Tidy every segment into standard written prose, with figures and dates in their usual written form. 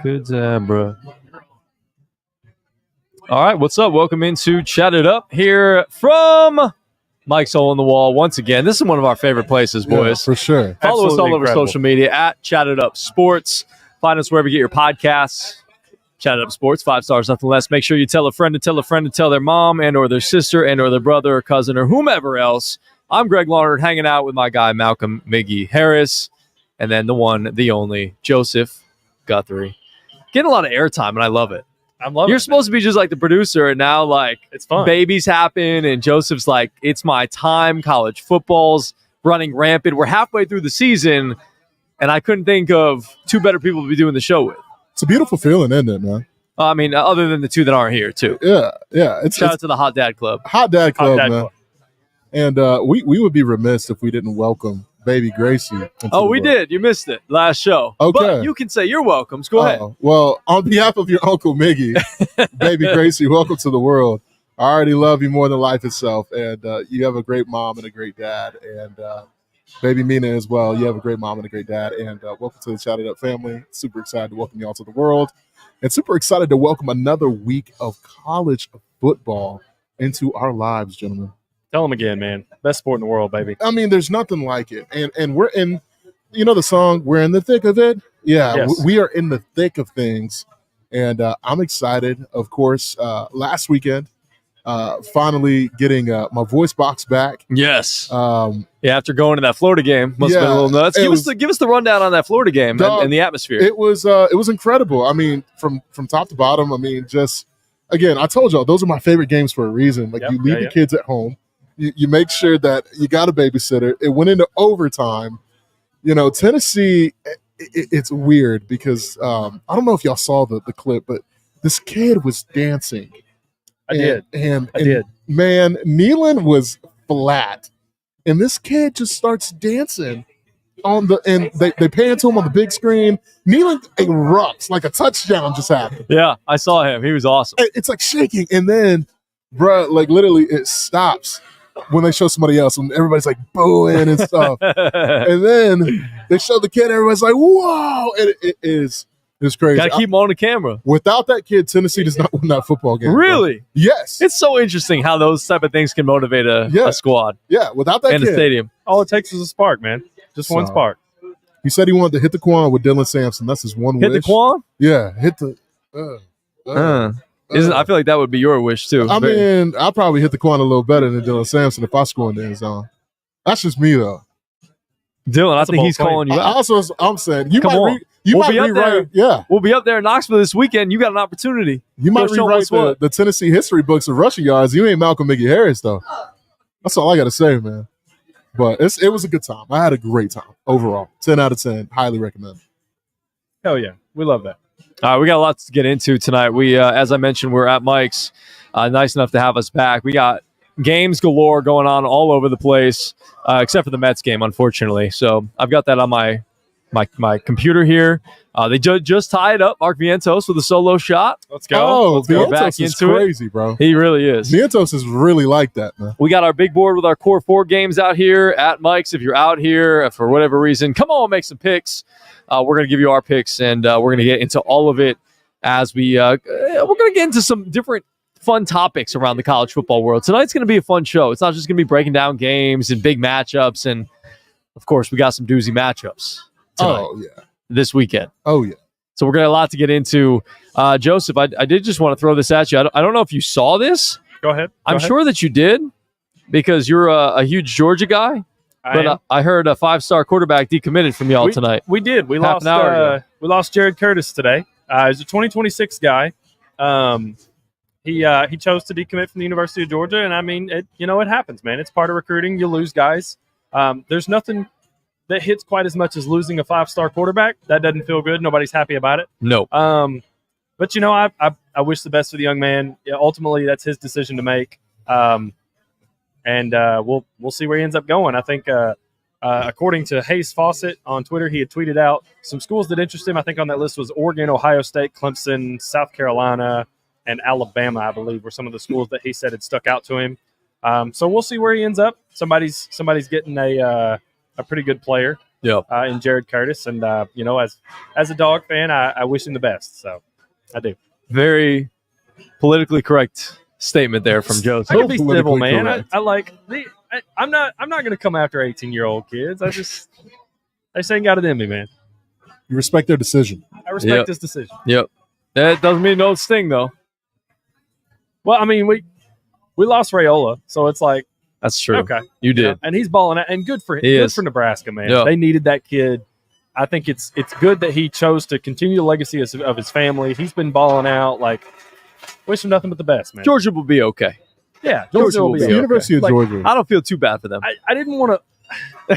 Cadabra. All right, what's up? Welcome into Chat It Up here from Mike's Hole in the Wall. Once again, this is one of our favorite places, boys. Yeah, for sure. Follow us all over incredible. social media at Chat It Up Sports. Find us wherever you get your podcasts. Chat It Up Sports, 5 stars, nothing less. Make sure you tell a friend to tell a friend to tell their mom and or their sister and or their brother or cousin or whomever else. I'm Greg Larnard, hanging out with my guy, Malcolm Miggy Harris, and then the one, the only, Joseph Guthrie. Getting a lot of airtime, and I love it. I'm loving You're it. supposed to be just like the producer, and now like It's fun. babies happen, and Joseph's like, it's my time. College football's running rampant. We're halfway through the season, and I couldn't think of two better people to be doing the show with. It's a beautiful feeling, isn't it, man? I mean, other than the two that aren't here, too. Yeah. Shout out to the Hot Dad Club. Hot Dad Club, Dad man. Club. And we would be remiss if we didn't welcome baby Gracie. into Oh, the we world. did. You missed it last show. Okay. But you can say you're welcome. Go ahead. Well, on behalf of your Uncle Miggy, baby Gracie, welcome to the world. I already love you more than life itself. And you have a great mom and a great dad. And baby Mina as well. You have a great mom and a great dad. And welcome to the Chat It Up family. Super excited to welcome you all to the world. And super excited to welcome another week of college football into our lives, gentlemen. Tell them again, man. Best sport in the world, baby. I mean, there's nothing like it. And we're in, you know the song, We're in the Thick of It? Yeah, Yes. we are in the thick of things. And I'm excited, of course. Last weekend, finally getting my voice box back. Yes. Yeah, After going to that Florida game, must have been a little nuts. Give us the rundown on that Florida game and the atmosphere. It was incredible. I mean, from top to bottom, I mean, just, again, I told y'all, those are my favorite games for a reason. Like, Yep, you leave yeah, the kids at home. You make sure that you got a babysitter. It went into overtime. You know, Tennessee, it's weird because I don't know if y'all saw the clip, but this kid was dancing. I did. And I did. Man, Nealon was flat. And this kid just starts dancing and they pan to him on the big screen. Nealon erupts like a touchdown just happened. Yeah, I saw him. He was awesome. It's like shaking. And then, bruh, like literally it stops when they show somebody else and everybody's like booing and stuff. And then they show the kid, everybody's like, whoa. And it's crazy. Got to keep him on the camera. Without that kid, Tennessee does not win that football game. Really? Bro. Yes. It's so interesting how those type of things can motivate a squad Yeah, without that and kid. a stadium. All it takes is a spark, man. Just one So, spark. He said he wanted to hit the Quan with Dylan Sampson. That's his one Hit wish. the Quan? Yeah, hit the. I feel like that would be your wish, too. I mean, I'll probably hit the Quan a little better than Dylan Sampson if I score in the end zone. That's just me, though. Dylan, I That's a think bold he's claim. calling you out. I'm saying you Come might on. you We'll might be up rewrite. Yeah, We'll be up there in Knoxville this weekend. You got an opportunity. you might Go show rewrite us what. the Tennessee history books of rushing yards. You ain't Malcolm Miggy Harris, though. That's all I got to say, man. But it was a good time. I had a great time overall. 10 out of 10. Highly recommend. Hell yeah. We love that. All right, we got a lot to get into tonight. We, as I mentioned, we're at Mike's. Nice enough to have us back. We got games galore going on all over the place, except for the Mets game, unfortunately. So I've got that on my computer here. They just tied up Mark Vientos with a solo shot. Let's go. Oh, Let's go. back Vientos is into it. crazy, bro. He really is. Vientos is really like that, man. We got our big board with our core 4 games out here at Mike's. If you're out here for whatever reason, come on, make some picks. We're going to give you our picks, and we're going to get into all of it as we're going to get into some different fun topics around the college football world. Tonight's going to be a fun show. It's not just going to be breaking down games and big matchups, and of course, we got some doozy matchups tonight, this weekend. Oh, yeah. So we're going to have a lot to get into. Joseph, I did just want to throw this at you. I don't know if you saw this. Go ahead. I'm sure that you did because you're a huge Georgia guy. But I heard a 5-star quarterback decommitted from y'all tonight. We did. We Half an hour ago. lost Jared Curtis today. He's a 2026 guy. He chose to decommit from the University of Georgia, and I mean, it happens, man. It's part of recruiting. You lose guys. There's nothing that hits quite as much as losing a 5-star quarterback. That doesn't feel good. Nobody's happy about it. No. But I wish the best for the young man. Yeah, ultimately, that's his decision to make. And we'll see where he ends up going. I think, according to Hayes Fawcett on Twitter, he had tweeted out some schools that interest him. I think on that list was Oregon, Ohio State, Clemson, South Carolina, and Alabama, I believe, were some of the schools that he said had stuck out to him. So we'll see where he ends up. Somebody's getting a pretty good player. in Jared Curtis. And, as a Dog fan, I wish him the best. So I do. Very politically correct statement there from Joe. I can be civil, politically man. correct. I'm not going to come after 18-year-old kids. I just ain't got it in me, man. You respect their decision. I respect this decision. Yep. That doesn't mean no sting, though. Well, I mean, we lost Rayola, so it's like, That's true. okay, You did. and he's balling out, and good for He is. Nebraska, man. Yeah. They needed that kid. I think it's good that he chose to continue the legacy of his family. He's been balling out. Like, wish him nothing but the best, man. Georgia will be okay. Yeah, Georgia will will be be okay. okay. University of Like, Georgia. I don't feel too bad for them. I didn't want to.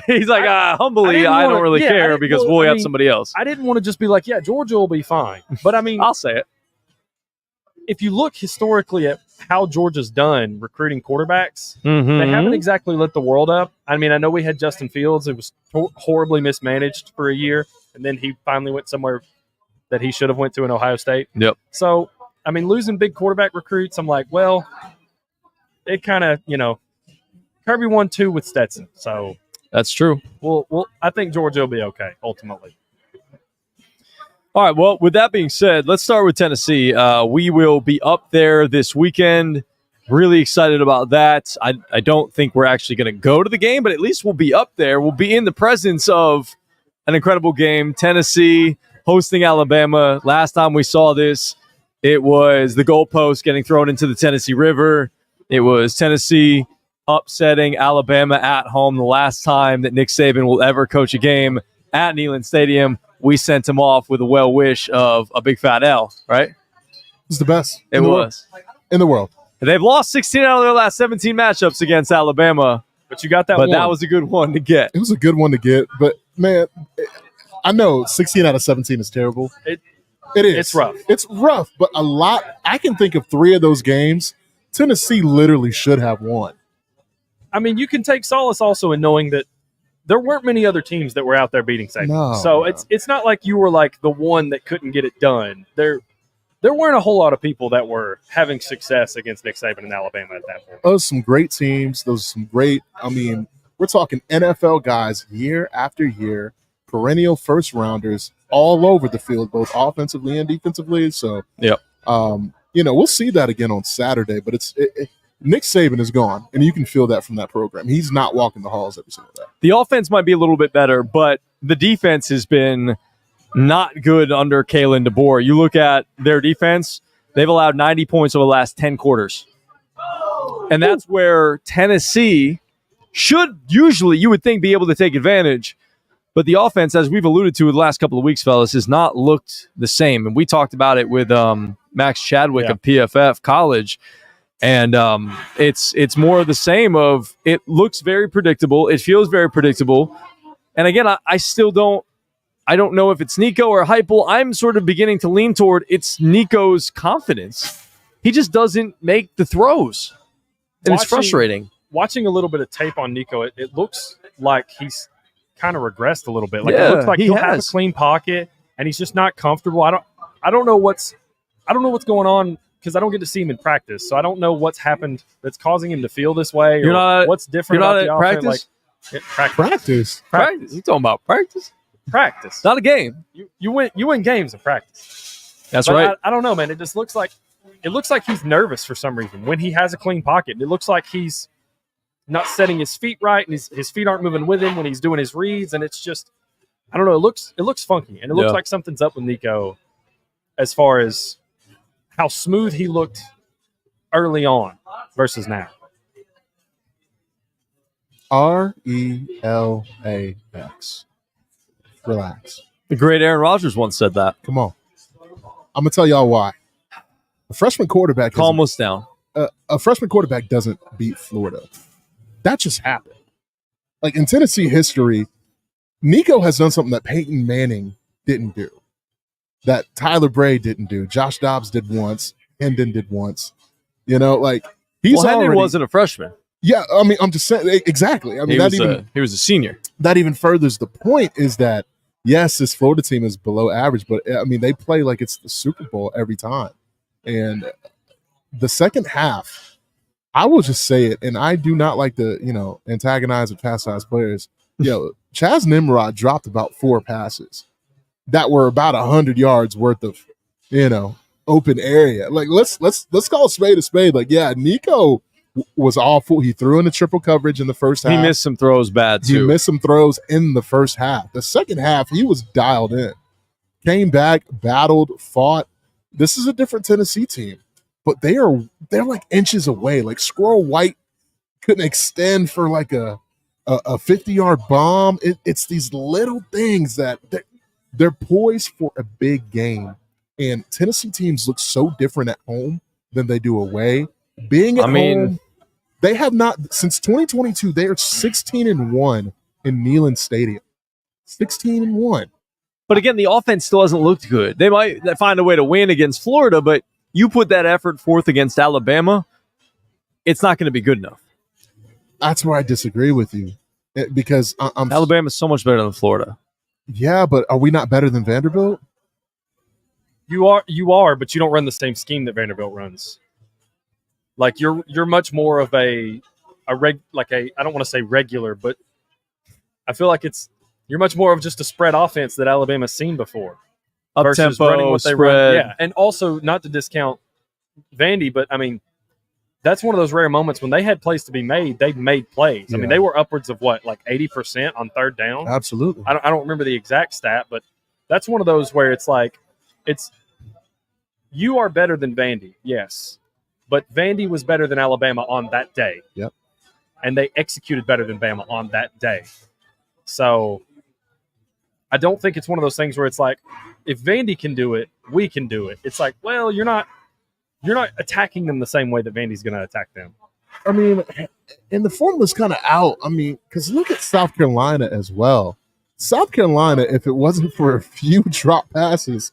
He's like, humbly, I don't really care because we have somebody else. I didn't want to just be like, yeah, Georgia will be fine. But I mean, I'll say it. if you look historically at how Georgia's done recruiting quarterbacks, Mm-hmm. they haven't exactly lit the world up. I mean, I know we had Justin Fields. It was horribly mismanaged for a year, and then he finally went somewhere that he should have went to in Ohio State. Yep. So, I mean, losing big quarterback recruits, I'm like, well, it kind of, Kirby won 2 with Stetson. So That's true. I think Georgia will be okay, ultimately. All right. Well, with that being said, let's start with Tennessee. We will be up there this weekend. Really excited about that. I don't think we're actually going to go to the game, but at least we'll be up there. We'll be in the presence of an incredible game. Tennessee hosting Alabama. Last time we saw this, it was the goalpost getting thrown into the Tennessee River. It was Tennessee upsetting Alabama at home. The last time that Nick Saban will ever coach a game at Neyland Stadium, we sent him off with a well wish of a big fat L, right? It's the best. It was. In the world. They've lost 16 out of their last 17 matchups against Alabama, But you got that but one. that was a good one to get. It was a good one to get, but man, I know 16 out of 17 is terrible. It is. It's rough. It's rough, but a lot. I can think of 3 of those games Tennessee literally should have won. I mean, you can take solace also in knowing that there weren't many other teams that were out there beating Saban. No. So it's not like you were like the one that couldn't get it done. There weren't a whole lot of people that were having success against Nick Saban in Alabama at that point. Those are some great teams. Those are some great. I mean, we're talking NFL guys year after year, perennial first rounders all over the field, both offensively and defensively. So, we'll see that again on Saturday. But Nick Saban is gone, and you can feel that from that program. He's not walking the halls every single day. The offense might be a little bit better, but the defense has been not good under Kalen DeBoer. You look at their defense, they've allowed 90 points over the last 10 quarters. And that's where Tennessee should usually, you would think, be able to take advantage. But the offense, as we've alluded to the last couple of weeks, fellas, has not looked the same. And we talked about it with Max Chadwick of PFF College. And it's more of the same of it looks very predictable. It feels very predictable. And again, I still don't know if it's Nico or Heupel. I'm sort of beginning to lean toward it's Nico's confidence. He just doesn't make the throws. And it's frustrating. Watching a little bit of tape on Nico, it looks like he's kind of regressed a little bit. Like Yeah, it looks like he he'll have a has. clean pocket and he's just not comfortable. I don't know what's going on because I don't get to see him in practice. So I don't know what's happened that's causing him to feel this way You're or not- what's different you're about not the at offense. practice? Practice. You talking about practice? Practice. Not a game. You win games in practice. That's But right. I don't know, man. It just looks like he's nervous for some reason when he has a clean pocket. It looks like he's not setting his feet right, and his feet aren't moving with him when he's doing his reads. And it's just, I don't know. It looks funky, and it looks like something's up with Nico as far as how smooth he looked early on versus now. RELAX. Relax. The great Aaron Rodgers once said that. Come on. I'm gonna tell y'all why. A freshman quarterback. Calm us down. A freshman quarterback doesn't beat Florida. That just happened. Like in Tennessee history, Nico has done something that Peyton Manning didn't do, that Tyler Bray didn't do, Josh Dobbs did once, Hendon did once. He's Hendon already wasn't a freshman. Yeah, I mean, I'm just saying exactly. I mean, He was a senior. that even furthers the point is that yes, this Florida team is below average, but I mean, they play like it's the Super Bowl every time. And the second half, I will just say it, and I do not like to, antagonize or chastise players. Chaz Nimrod dropped about 4 passes that were about 100 yards worth of, open area. Like let's call a spade. Like, yeah, Nico was awful. He threw in the triple coverage in the first half. He missed some throws bad too. He missed some throws in the first half. The second half, he was dialed in. Came back, battled, fought. This is a different Tennessee team, but they're like inches away. Like Squirrel White couldn't extend for like a 50-yard bomb. It's these little things that they're poised for a big game. And Tennessee teams look so different at home than they do away. Being at home, they have not since 2022. They are 16-1 in Neyland Stadium. 16-1. But again, the offense still hasn't looked good. They might find a way to win against Florida, but you put that effort forth against Alabama, it's not going to be good enough. That's where I disagree with you, because Alabama's so much better than Florida. Yeah, but are we not better than Vanderbilt? You are, but you don't run the same scheme that Vanderbilt runs. Like you're much more of I don't want to say regular, but I feel like you're much more of just a spread offense that Alabama's seen before. Versus Up-tempo, running what they spread. run. Yeah, and also not to discount Vandy, but I mean that's one of those rare moments when they had plays to be made. They made plays. Yeah. I mean they were upwards of like 80% on third down. Absolutely. I don't remember the exact stat, but that's one of those where it's like you are better than Vandy, yes. But Vandy was better than Alabama on that day. Yep. And they executed better than Bama on that day. So I don't think it's one of those things where it's like, if Vandy can do it, we can do it. It's like, well, you're not attacking them the same way that Vandy's going to attack them. I mean, and the formula's kind of out. I mean, because look at South Carolina as well. South Carolina, if it wasn't for a few drop passes,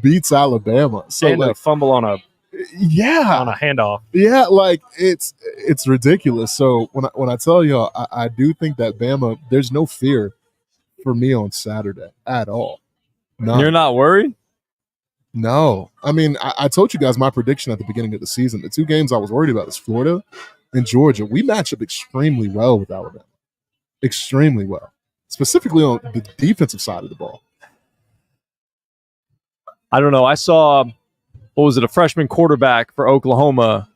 beats Alabama. So and a fumble on a handoff. Yeah, like it's ridiculous. So when I tell y'all, I do think that Bama, there's no fear for me on Saturday at all. None. You're not worried? No. I mean, I told you guys my prediction at the beginning of the season. The 2 games I was worried about is Florida and Georgia. We match up extremely well with Alabama. Extremely well. Specifically on the defensive side of the ball. I don't know. I saw, a freshman quarterback for Oklahoma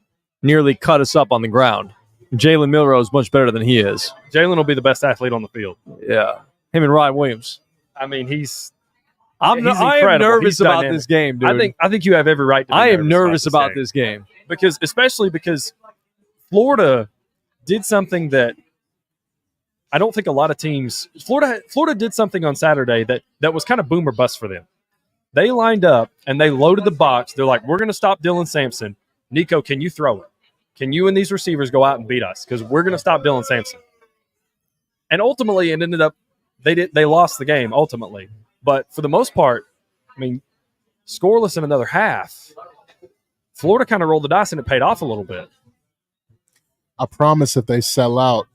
nearly cut us up on the ground. Jalen Milroe is much better than he is. Jalen will be the best athlete on the field. Yeah. Him and Ryan Williams. I mean, I am nervous about this game, dude. I think you have every right to be I am nervous about this game. Especially because Florida did something that I don't think a lot of teams – Florida did something on Saturday that was kind of boom or bust for them. They lined up and they loaded the box. They're like, we're going to stop Dylan Sampson. Nico, can you throw it? Can you and these receivers go out and beat us? Because we're going to stop Dylan Sampson. And ultimately, it ended up they lost the game ultimately. But for the most part, I mean, scoreless in another half. Florida kind of rolled the dice and it paid off a little bit. I promise if they sell out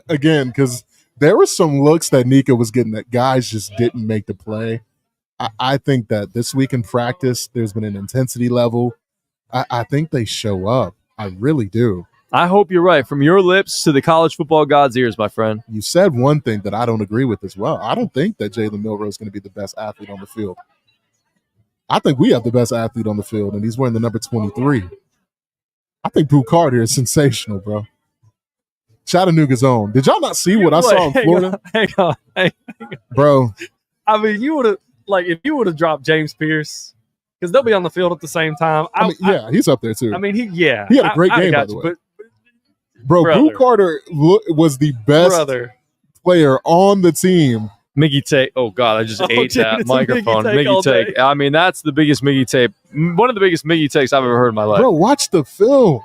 again, because there were some looks that Nico was getting that guys just didn't make the play. I think that this week in practice, there's been an intensity level. I think they show up. I really do. I hope you're right. From your lips to the college football god's ears, my friend. You said one thing that I don't agree with as well. I don't think that Jalen Milroe is going to be the best athlete on the field. I think we have the best athlete on the field, and he's wearing the number 23. I think Boo Carter is sensational, bro. Chattanooga's own. Did y'all not see what I saw in Florida? Hang on. Bro. I mean, you would have, if you would have dropped James Pierce, because they'll be on the field at the same time. He's up there too. I mean, he had a great game, by the way. Bro, brother, Boo Carter was the best player on the team. Miggy Tape. Oh, God, I just ate that microphone. Miggy Tape. I mean, that's the biggest Miggy Tape. One of the biggest Miggy Takes I've ever heard in my life. Bro, watch the film.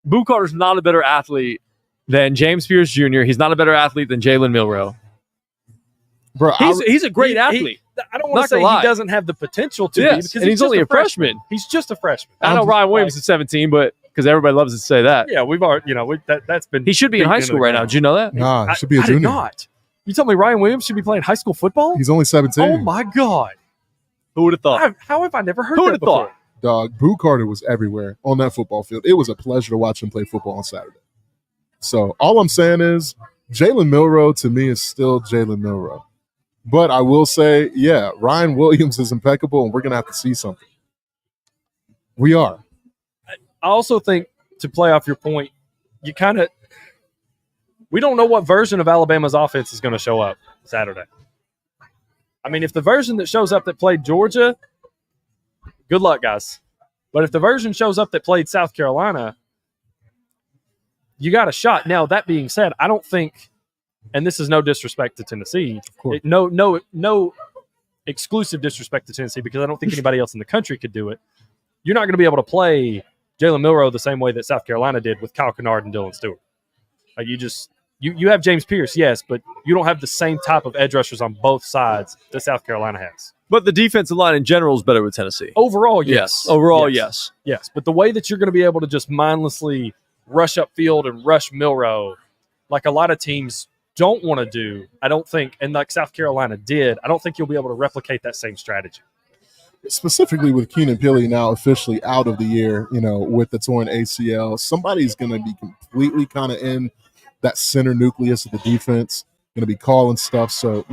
Boo Carter's not a better athlete than James Pierce Jr. He's not a better athlete than Jalen Milroe. Bro, he's a great athlete. I don't want to say he doesn't have the potential to be, because he's only a freshman. He's just a freshman. I know Ryan Williams is 17, but because everybody loves to say that. Yeah, we've already, that's been. He should be in high school right now. Did you know that? Nah, he should be a junior. I did not. You told me Ryan Williams should be playing high school football? He's only 17. Oh my God! Who would have thought? How have I never heard Who that would have before? thought? Dog, Boo Carter was everywhere on that football field. It was a pleasure to watch him play football on Saturday. So all I'm saying is, Jalen Milroe to me is still Jalen Milroe. But I will say, yeah, Ryan Williams is impeccable, and we're going to have to see something. We are. I also think, to play off your point, we don't know what version of Alabama's offense is going to show up Saturday. I mean, if the version that shows up that played Georgia, good luck, guys. But if the version shows up that played South Carolina, you got a shot. Now, that being said, I don't think, and this is no disrespect to Tennessee, no exclusive disrespect to Tennessee, because I don't think anybody else in the country could do it. You're not going to be able to play Jalen Milroe the same way that South Carolina did with Kyle Kennard and Dylan Stewart. Like you have James Pierce, yes, but you don't have the same type of edge rushers on both sides that South Carolina has. But the defensive line in general is better with Tennessee. Overall, yes. Yes. Yes, but the way that you're going to be able to just mindlessly rush upfield and rush Milroe, like a lot of teams don't want to do, I don't think, and like South Carolina did, I don't think you'll be able to replicate that same strategy. Specifically with Keenan Pili now officially out of the year, with the torn ACL, somebody's going to be completely kind of in that center nucleus of the defense, going to be calling stuff. So,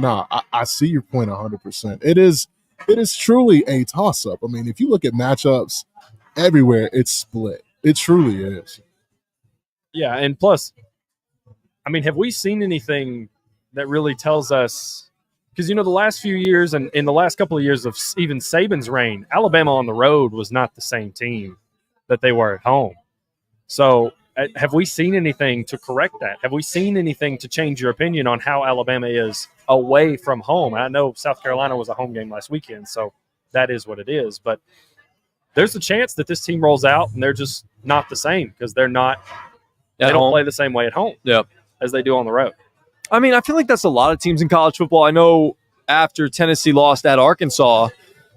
I see your point 100%. It is truly a toss-up. I mean, if you look at matchups everywhere, it's split. It truly is. Yeah, and plus, I mean, have we seen anything that really tells us? Because, the last few years and in the last couple of years of even Saban's reign, Alabama on the road was not the same team that they were at home. So have we seen anything to correct that? Have we seen anything to change your opinion on how Alabama is away from home? I know South Carolina was a home game last weekend, so that is what it is. But there's a chance that this team rolls out and they're just not the same because they don't play the same way at home as they do on the road. I mean, I feel like that's a lot of teams in college football. I know after Tennessee lost at Arkansas,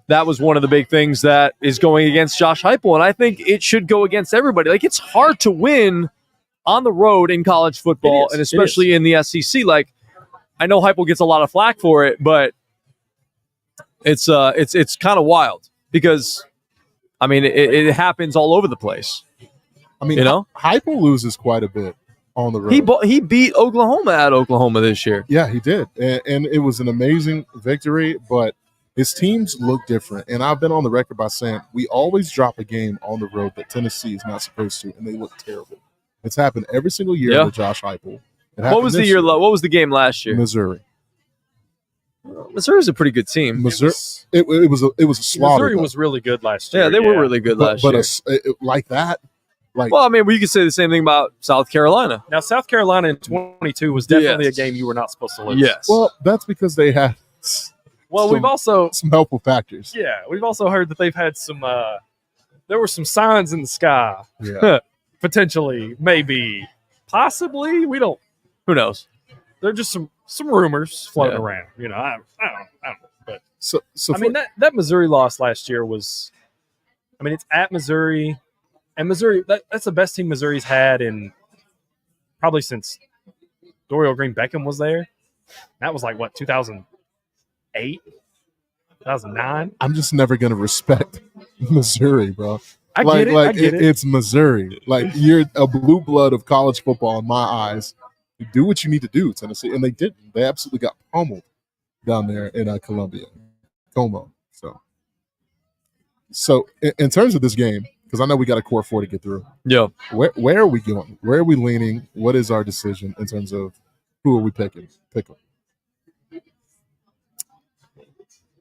that was one of the big things that is going against Josh Heupel, and I think it should go against everybody. Like, it's hard to win on the road in college football, and especially in the SEC. Like, I know Heupel gets a lot of flack for it, but it's kind of wild because, I mean, it happens all over the place. I mean, Heupel loses quite a bit on the road. He beat Oklahoma at Oklahoma this year. Yeah, he did. And it was an amazing victory, but his teams look different. And I've been on the record by saying we always drop a game on the road that Tennessee is not supposed to, and they look terrible. It's happened every single year with Josh Heupel. What was the year? What was the game last year? Missouri. Missouri's a pretty good team. Missouri. It was a slaughter. Missouri was really good last year. Yeah, they were really good last year. But like that. Well, I mean, we could say the same thing about South Carolina. Now, South Carolina in 22 was definitely a game you were not supposed to lose. Yes. Well, that's because they had we've also some helpful factors. Yeah, we've also heard that they've had some there were some signs in the sky. Yeah. Potentially, maybe, possibly, we don't. Who knows? They're just some rumors floating around. I don't know. But so I mean, that Missouri loss last year was, I mean, it's at Missouri. And Missouri, that's the best team Missouri's had in probably since Dorial Green Beckham was there. That was like, what, 2008? 2009? I'm just never going to respect Missouri, bro. I get it. It's Missouri. Like, you're a blue blood of college football in my eyes. You do what you need to do, Tennessee. And they didn't. They absolutely got pummeled down there in Columbia. Como. So in terms of this game, because I know we got a core four to get through. Yeah. Where are we going? Where are we leaning? What is our decision in terms of who are we picking? Pick them. You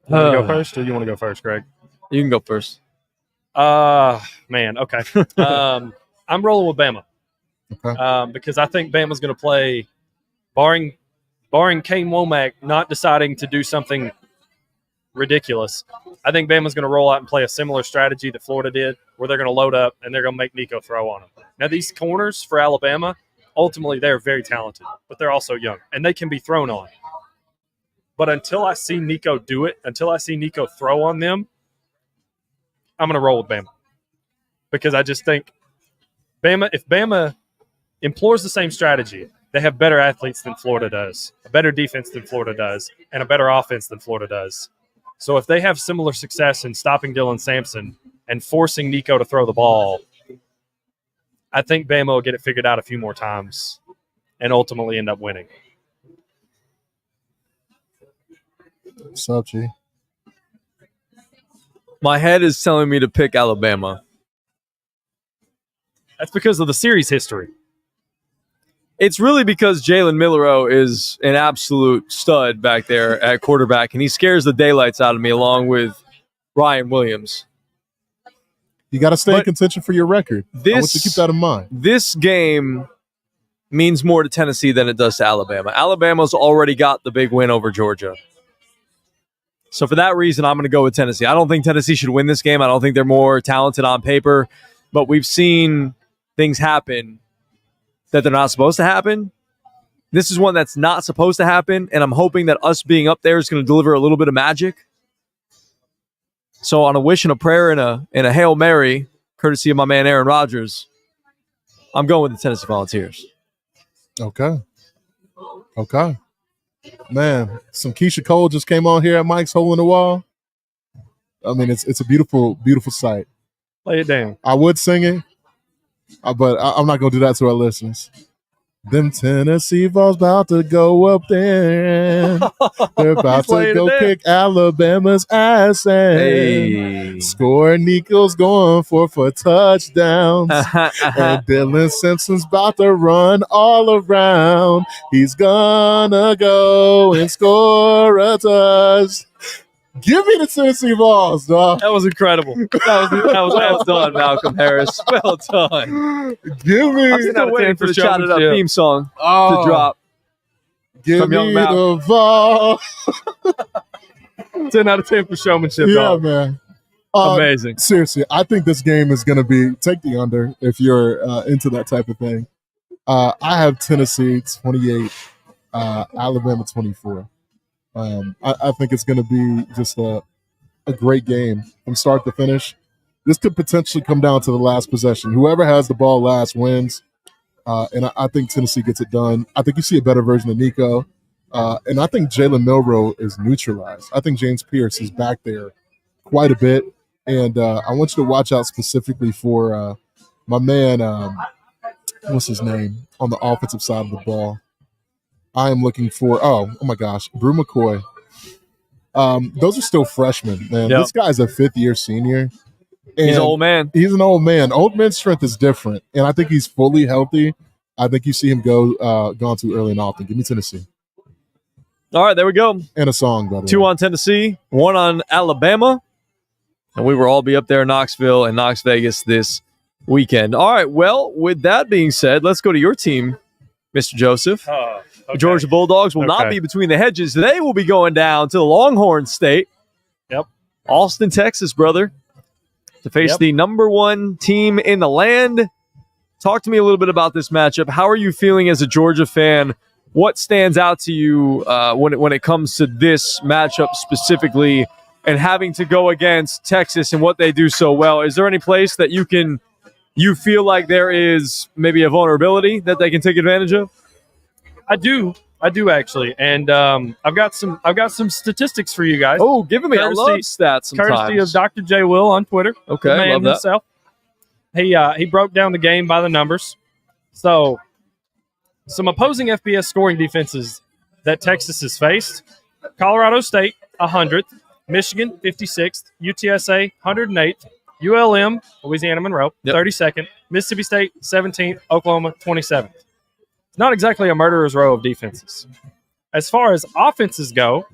want to go first, or you want to go first, Greg? You can go first. Man, okay. I'm rolling with Bama. Okay. Because I think Bama's going to play, barring Kane Womack not deciding to do something ridiculous. I think Bama's going to roll out and play a similar strategy that Florida did, where they're going to load up and they're going to make Nico throw on them. Now, these corners for Alabama, ultimately, they're very talented, but they're also young, and they can be thrown on. But until I see Nico do it, until I see Nico throw on them, I'm going to roll with Bama. Because I just think if Bama implores the same strategy, they have better athletes than Florida does, a better defense than Florida does, and a better offense than Florida does. So if they have similar success in stopping Dylan Sampson and forcing Nico to throw the ball, I think Bama will get it figured out a few more times and ultimately end up winning. What's up, G? My head is telling me to pick Alabama. That's because of the series history. It's really because Jalen Milroe is an absolute stud back there at quarterback, and he scares the daylights out of me along with Ryan Williams. You got to stay in But contention for your record. I want you to keep that in mind. This game means more to Tennessee than it does to Alabama. Alabama's already got the big win over Georgia. So for that reason, I'm going to go with Tennessee. I don't think Tennessee should win this game. I don't think they're more talented on paper, but we've seen things happen that they're not supposed to happen. This is one that's not supposed to happen, and I'm hoping that us being up there is going to deliver a little bit of magic. So on a wish and a prayer and a Hail Mary, courtesy of my man Aaron Rodgers, I'm going with the Tennessee Volunteers. Okay. Man, some Keisha Cole just came on here at Mike's Hole in the Wall. I mean, it's a beautiful, beautiful sight. Lay it down. I would sing it, but I'm not going to do that to our listeners. Them Tennessee Vols about to go up there. They're about to go kick Alabama's ass and score. Nico's going for touchdowns. And Dylan Simpson's about to run all around. He's gonna go and score a touch. Give me the Tennessee Vols, dog. That was incredible. That was well done, Malcolm Harris. Well done. Give me. I'm still waiting for the Shout It Up theme song to drop. Give from me Young Mal. the Vols. 10 out of 10 for showmanship, Yeah, dog. man. Amazing. Seriously, I think this game is going to be take the under if you're into that type of thing. I have Tennessee 28, Alabama 24. I think it's going to be just a great game from start to finish. This could potentially come down to the last possession. Whoever has the ball last wins, and I think Tennessee gets it done. I think you see a better version of Nico, and I think Jalen Milroe is neutralized. I think James Pierce is back there quite a bit, and I want you to watch out specifically for my man, what's his name, on the offensive side of the ball. I am looking for, oh my gosh, Brew McCoy. Those are still freshmen, man. Yep. This guy's a fifth-year senior. And He's an old man. He's an old man. Old man's strength is different, and I think he's fully healthy. I think you see him gone too early and often. Give me Tennessee. All right, there we go. And a song, by the way. 2 on Tennessee, 1 on Alabama. And we will all be up there in Knoxville and Knox Vegas this weekend. All right, well, with that being said, let's go to your team, Mr. Joseph. The Georgia Bulldogs will not be between the hedges. They will be going down to the Longhorn State. Yep. Austin, Texas, brother, to face the number 1 team in the land. Talk to me a little bit about this matchup. How are you feeling as a Georgia fan? What stands out to you when it comes to this matchup specifically and having to go against Texas and what they do so well? Is there any place that you feel like there is maybe a vulnerability that they can take advantage of? I do actually, and I've got some statistics for you guys. Oh, give me! I love stats sometimes. Courtesy of Dr. J. Will on Twitter. Okay, the man love that. himself. He broke down the game by the numbers. So, some opposing FBS scoring defenses that Texas has faced: Colorado State 100th, Michigan 56th, UTSA 108th, ULM Louisiana Monroe 32nd, Mississippi State 17th, Oklahoma 27th. Not exactly a murderer's row of defenses. As far as offenses go,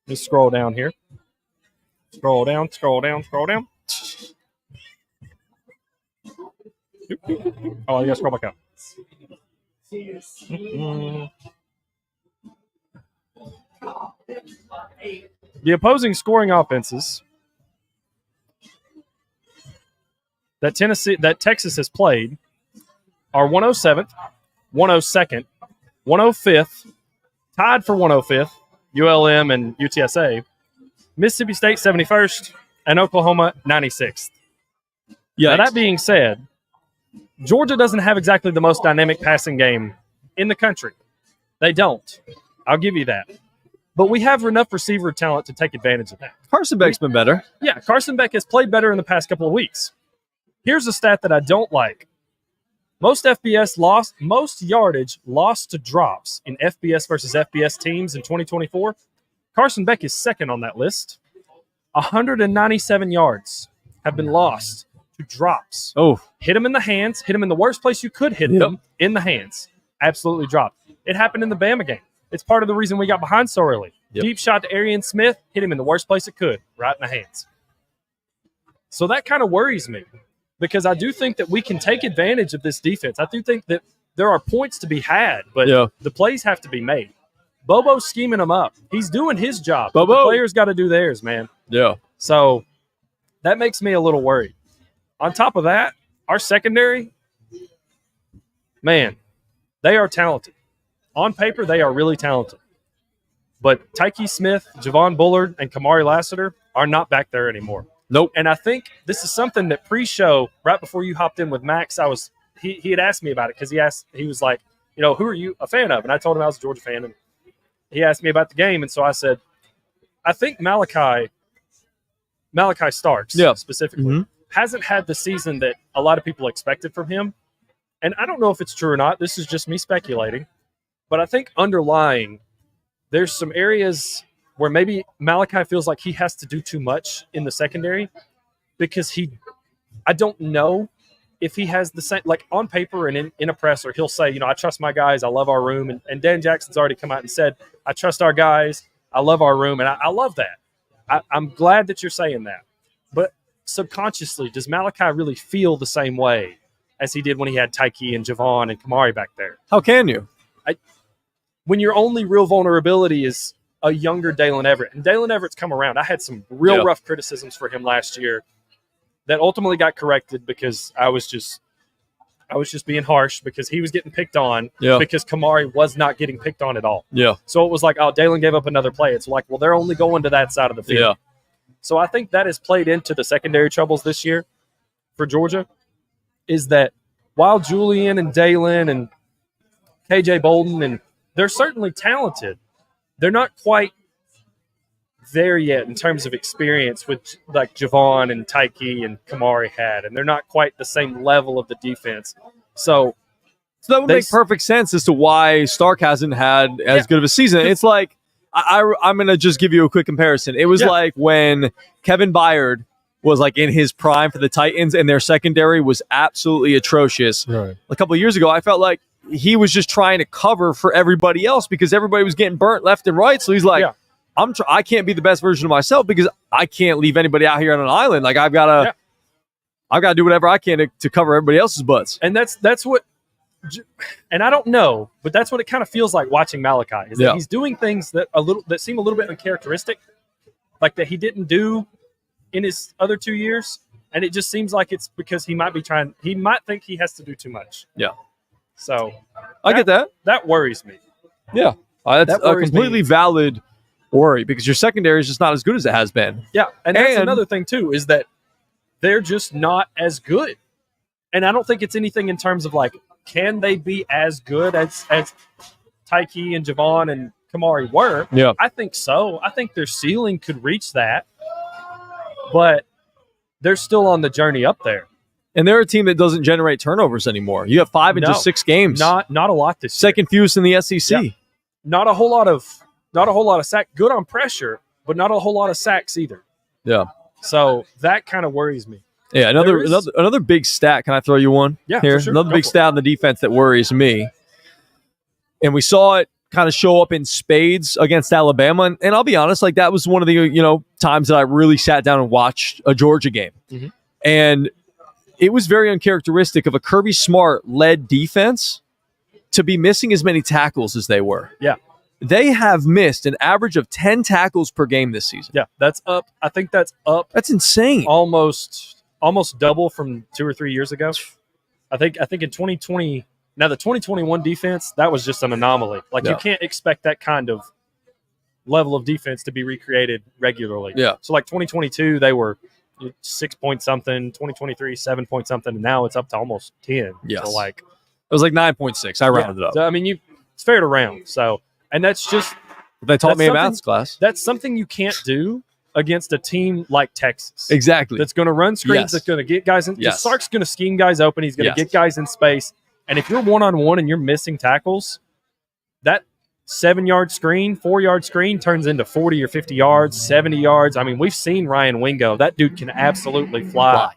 just scroll down here. Scroll down. Oh, you gotta scroll back up. The opposing scoring offenses that Texas has played are 107th, 102nd, 105th, tied for 105th, ULM and UTSA, Mississippi State 71st, and Oklahoma 96th. Now, that being said, Georgia doesn't have exactly the most dynamic passing game in the country. They don't. I'll give you that. But we have enough receiver talent to take advantage of that. Carson Beck's been better. Yeah, Carson Beck has played better in the past couple of weeks. Here's a stat that I don't like. most yardage lost to drops in FBS versus FBS teams in 2024. Carson Beck is second on that list. 197 yards have been lost to drops. Oh, Hit him in the hands, hit him in the worst place you could hit them, in the hands. Absolutely dropped. It happened in the Bama game. It's part of the reason we got behind so early. Deep shot to Arian Smith, hit him in the worst place it could, right in the hands. So that kind of worries me because I do think that we can take advantage of this defense. I do think that there are points to be had, but the plays have to be made. Bobo's scheming them up. He's doing his job. Bobo. The players got to do theirs, man. Yeah. So that makes me a little worried. On top of that, our secondary, man, they are talented. On paper, they are really talented. But Tyke Smith, Javon Bullard, and Kamari Lassiter are not back there anymore. Nope. And I think this is something that pre-show, right before you hopped in with Max, he had asked me about it because he was like, who are you a fan of? And I told him I was a Georgia fan. And he asked me about the game. And so I said, I think Malachi Starks specifically hasn't had the season that a lot of people expected from him. And I don't know if it's true or not. This is just me speculating. But I think underlying, there's some areas where maybe Malachi feels like he has to do too much in the secondary because I don't know if he has the same, like on paper and in a presser, he'll say, I trust my guys. I love our room. And Dan Jackson's already come out and said, I trust our guys. I love our room. And I love that. I'm glad that you're saying that. But subconsciously, does Malachi really feel the same way as he did when he had Tyke and Javon and Kamari back there? How can you? When your only real vulnerability is a younger Dalen Everett, and Dalen Everett's come around. I had some real rough criticisms for him last year that ultimately got corrected because I was just being harsh because he was getting picked on because Kamari was not getting picked on at all. Yeah. So it was like, Dalen gave up another play. It's like, well, they're only going to that side of the field. Yeah. So I think that has played into the secondary troubles this year for Georgia is that while Julian and Dalen and KJ Bolden, and they're certainly talented, they're not quite there yet in terms of experience with like Javon and Tyke and Kamari had, and they're not quite the same level of the defense. So that would make perfect sense as to why Stark hasn't had as good of a season. It's like, I'm going to just give you a quick comparison. It was like when Kevin Byard was like in his prime for the Titans and their secondary was absolutely atrocious. Right. A couple of years ago, I felt like he was just trying to cover for everybody else because everybody was getting burnt left and right. So he's like, I can't be the best version of myself because I can't leave anybody out here on an island. Like I've got to do whatever I can to cover everybody else's butts. And that's what, and I don't know, but that's what it kind of feels like watching Malachi is that he's doing things that seem a little bit uncharacteristic, like that he didn't do in his other 2 years. And it just seems like it's because he might think he has to do too much. Yeah. So I get that. That worries me. Yeah. That's a completely valid worry because your secondary is just not as good as it has been. Yeah. And that's another thing too, is that they're just not as good. And I don't think it's anything in terms of like, can they be as good as Tyke and Javon and Kamari were? Yeah. I think so. I think their ceiling could reach that. But they're still on the journey up there. And they're a team that doesn't generate turnovers anymore. You have 5 in just 6 games. Not a lot this year. Second fewest in the SEC. Yeah. Not a whole lot of sack. Good on pressure, but not a whole lot of sacks either. Yeah. So that kind of worries me. Yeah, another big stat. Can I throw you one? Yeah, here. For sure. Another big stat on the defense that worries me. And we saw it kind of show up in spades against Alabama. And I'll be honest, like that was one of the times that I really sat down and watched a Georgia game. Mm-hmm. And it was very uncharacteristic of a Kirby Smart-led defense to be missing as many tackles as they were. Yeah. They have missed an average of 10 tackles per game this season. Yeah, that's up. I think that's up. That's insane. Almost double from 2 or 3 years ago. I think in 2020, now the 2021 defense, that was just an anomaly. Like you can't expect that kind of level of defense to be recreated regularly. Yeah. So like 2022, they were 6 point something, 2023, 7 point something, and now it's up to almost 10. Yes. So like it was like 9.6. I rounded it up. So, I mean, it's fair to round. So, and that's just they taught me in math class. That's something you can't do against a team like Texas. Exactly. That's going to run screens. That's going to get guys in. Yes. Sark's going to scheme guys open. He's going to get guys in space. And if you're one-on-one and you're missing tackles, that 7-yard screen, 4-yard screen turns into 40 or 50 yards, 70 yards. I mean, we've seen Ryan Wingo. That dude can absolutely fly.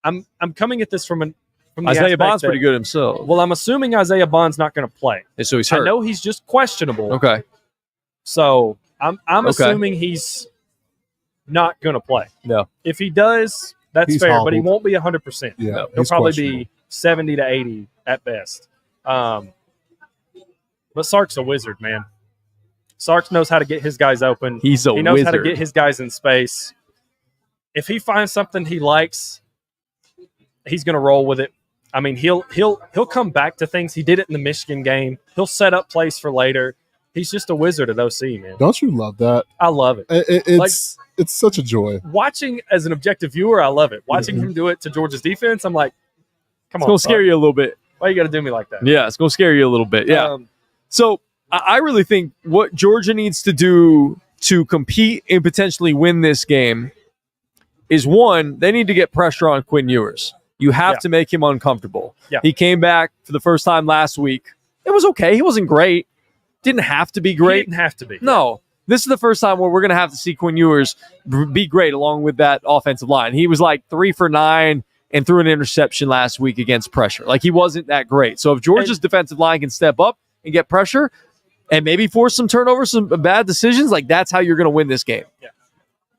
I'm coming at this from the Isaiah aspect Bond's that, pretty good himself. Well, I'm assuming Isaiah Bond's not going to play. And so he's hurt. I know he's just questionable. Okay. So I'm assuming he's not going to play. No. If he does, that's He's fair, hobbled. but he won't be 100%. Yeah, He'll he's probably questionable. be 70 to 80 at best. But Sark's a wizard, man. Sark knows how to get his guys open. He knows how to get his guys in space. If he finds something he likes, he's going to roll with it. I mean, he'll come back to things. He did it in the Michigan game. He'll set up plays for later. He's just a wizard at OC, man. Don't you love that? I love it. It's such a joy. Watching as an objective viewer, I love it. Watching him do it to Georgia's defense, I'm like, come It's on. going to scare you a little bit. Why you got to do me like that? Yeah, it's going to scare you a little bit. Yeah. So I really think what Georgia needs to do to compete and potentially win this game is, one, they need to get pressure on Quinn Ewers. You have to make him uncomfortable. Yeah. He came back for the first time last week. It was okay. He wasn't great. Didn't have to be great. He didn't have to be. No. This is the first time where we're going to have to see Quinn Ewers be great along with that offensive line. He was like 3 for 9 and threw an interception last week against pressure. Like, he wasn't that great. So if Georgia's defensive line can step up and get pressure and maybe force some turnovers, some bad decisions, like, that's how you're going to win this game. Yeah.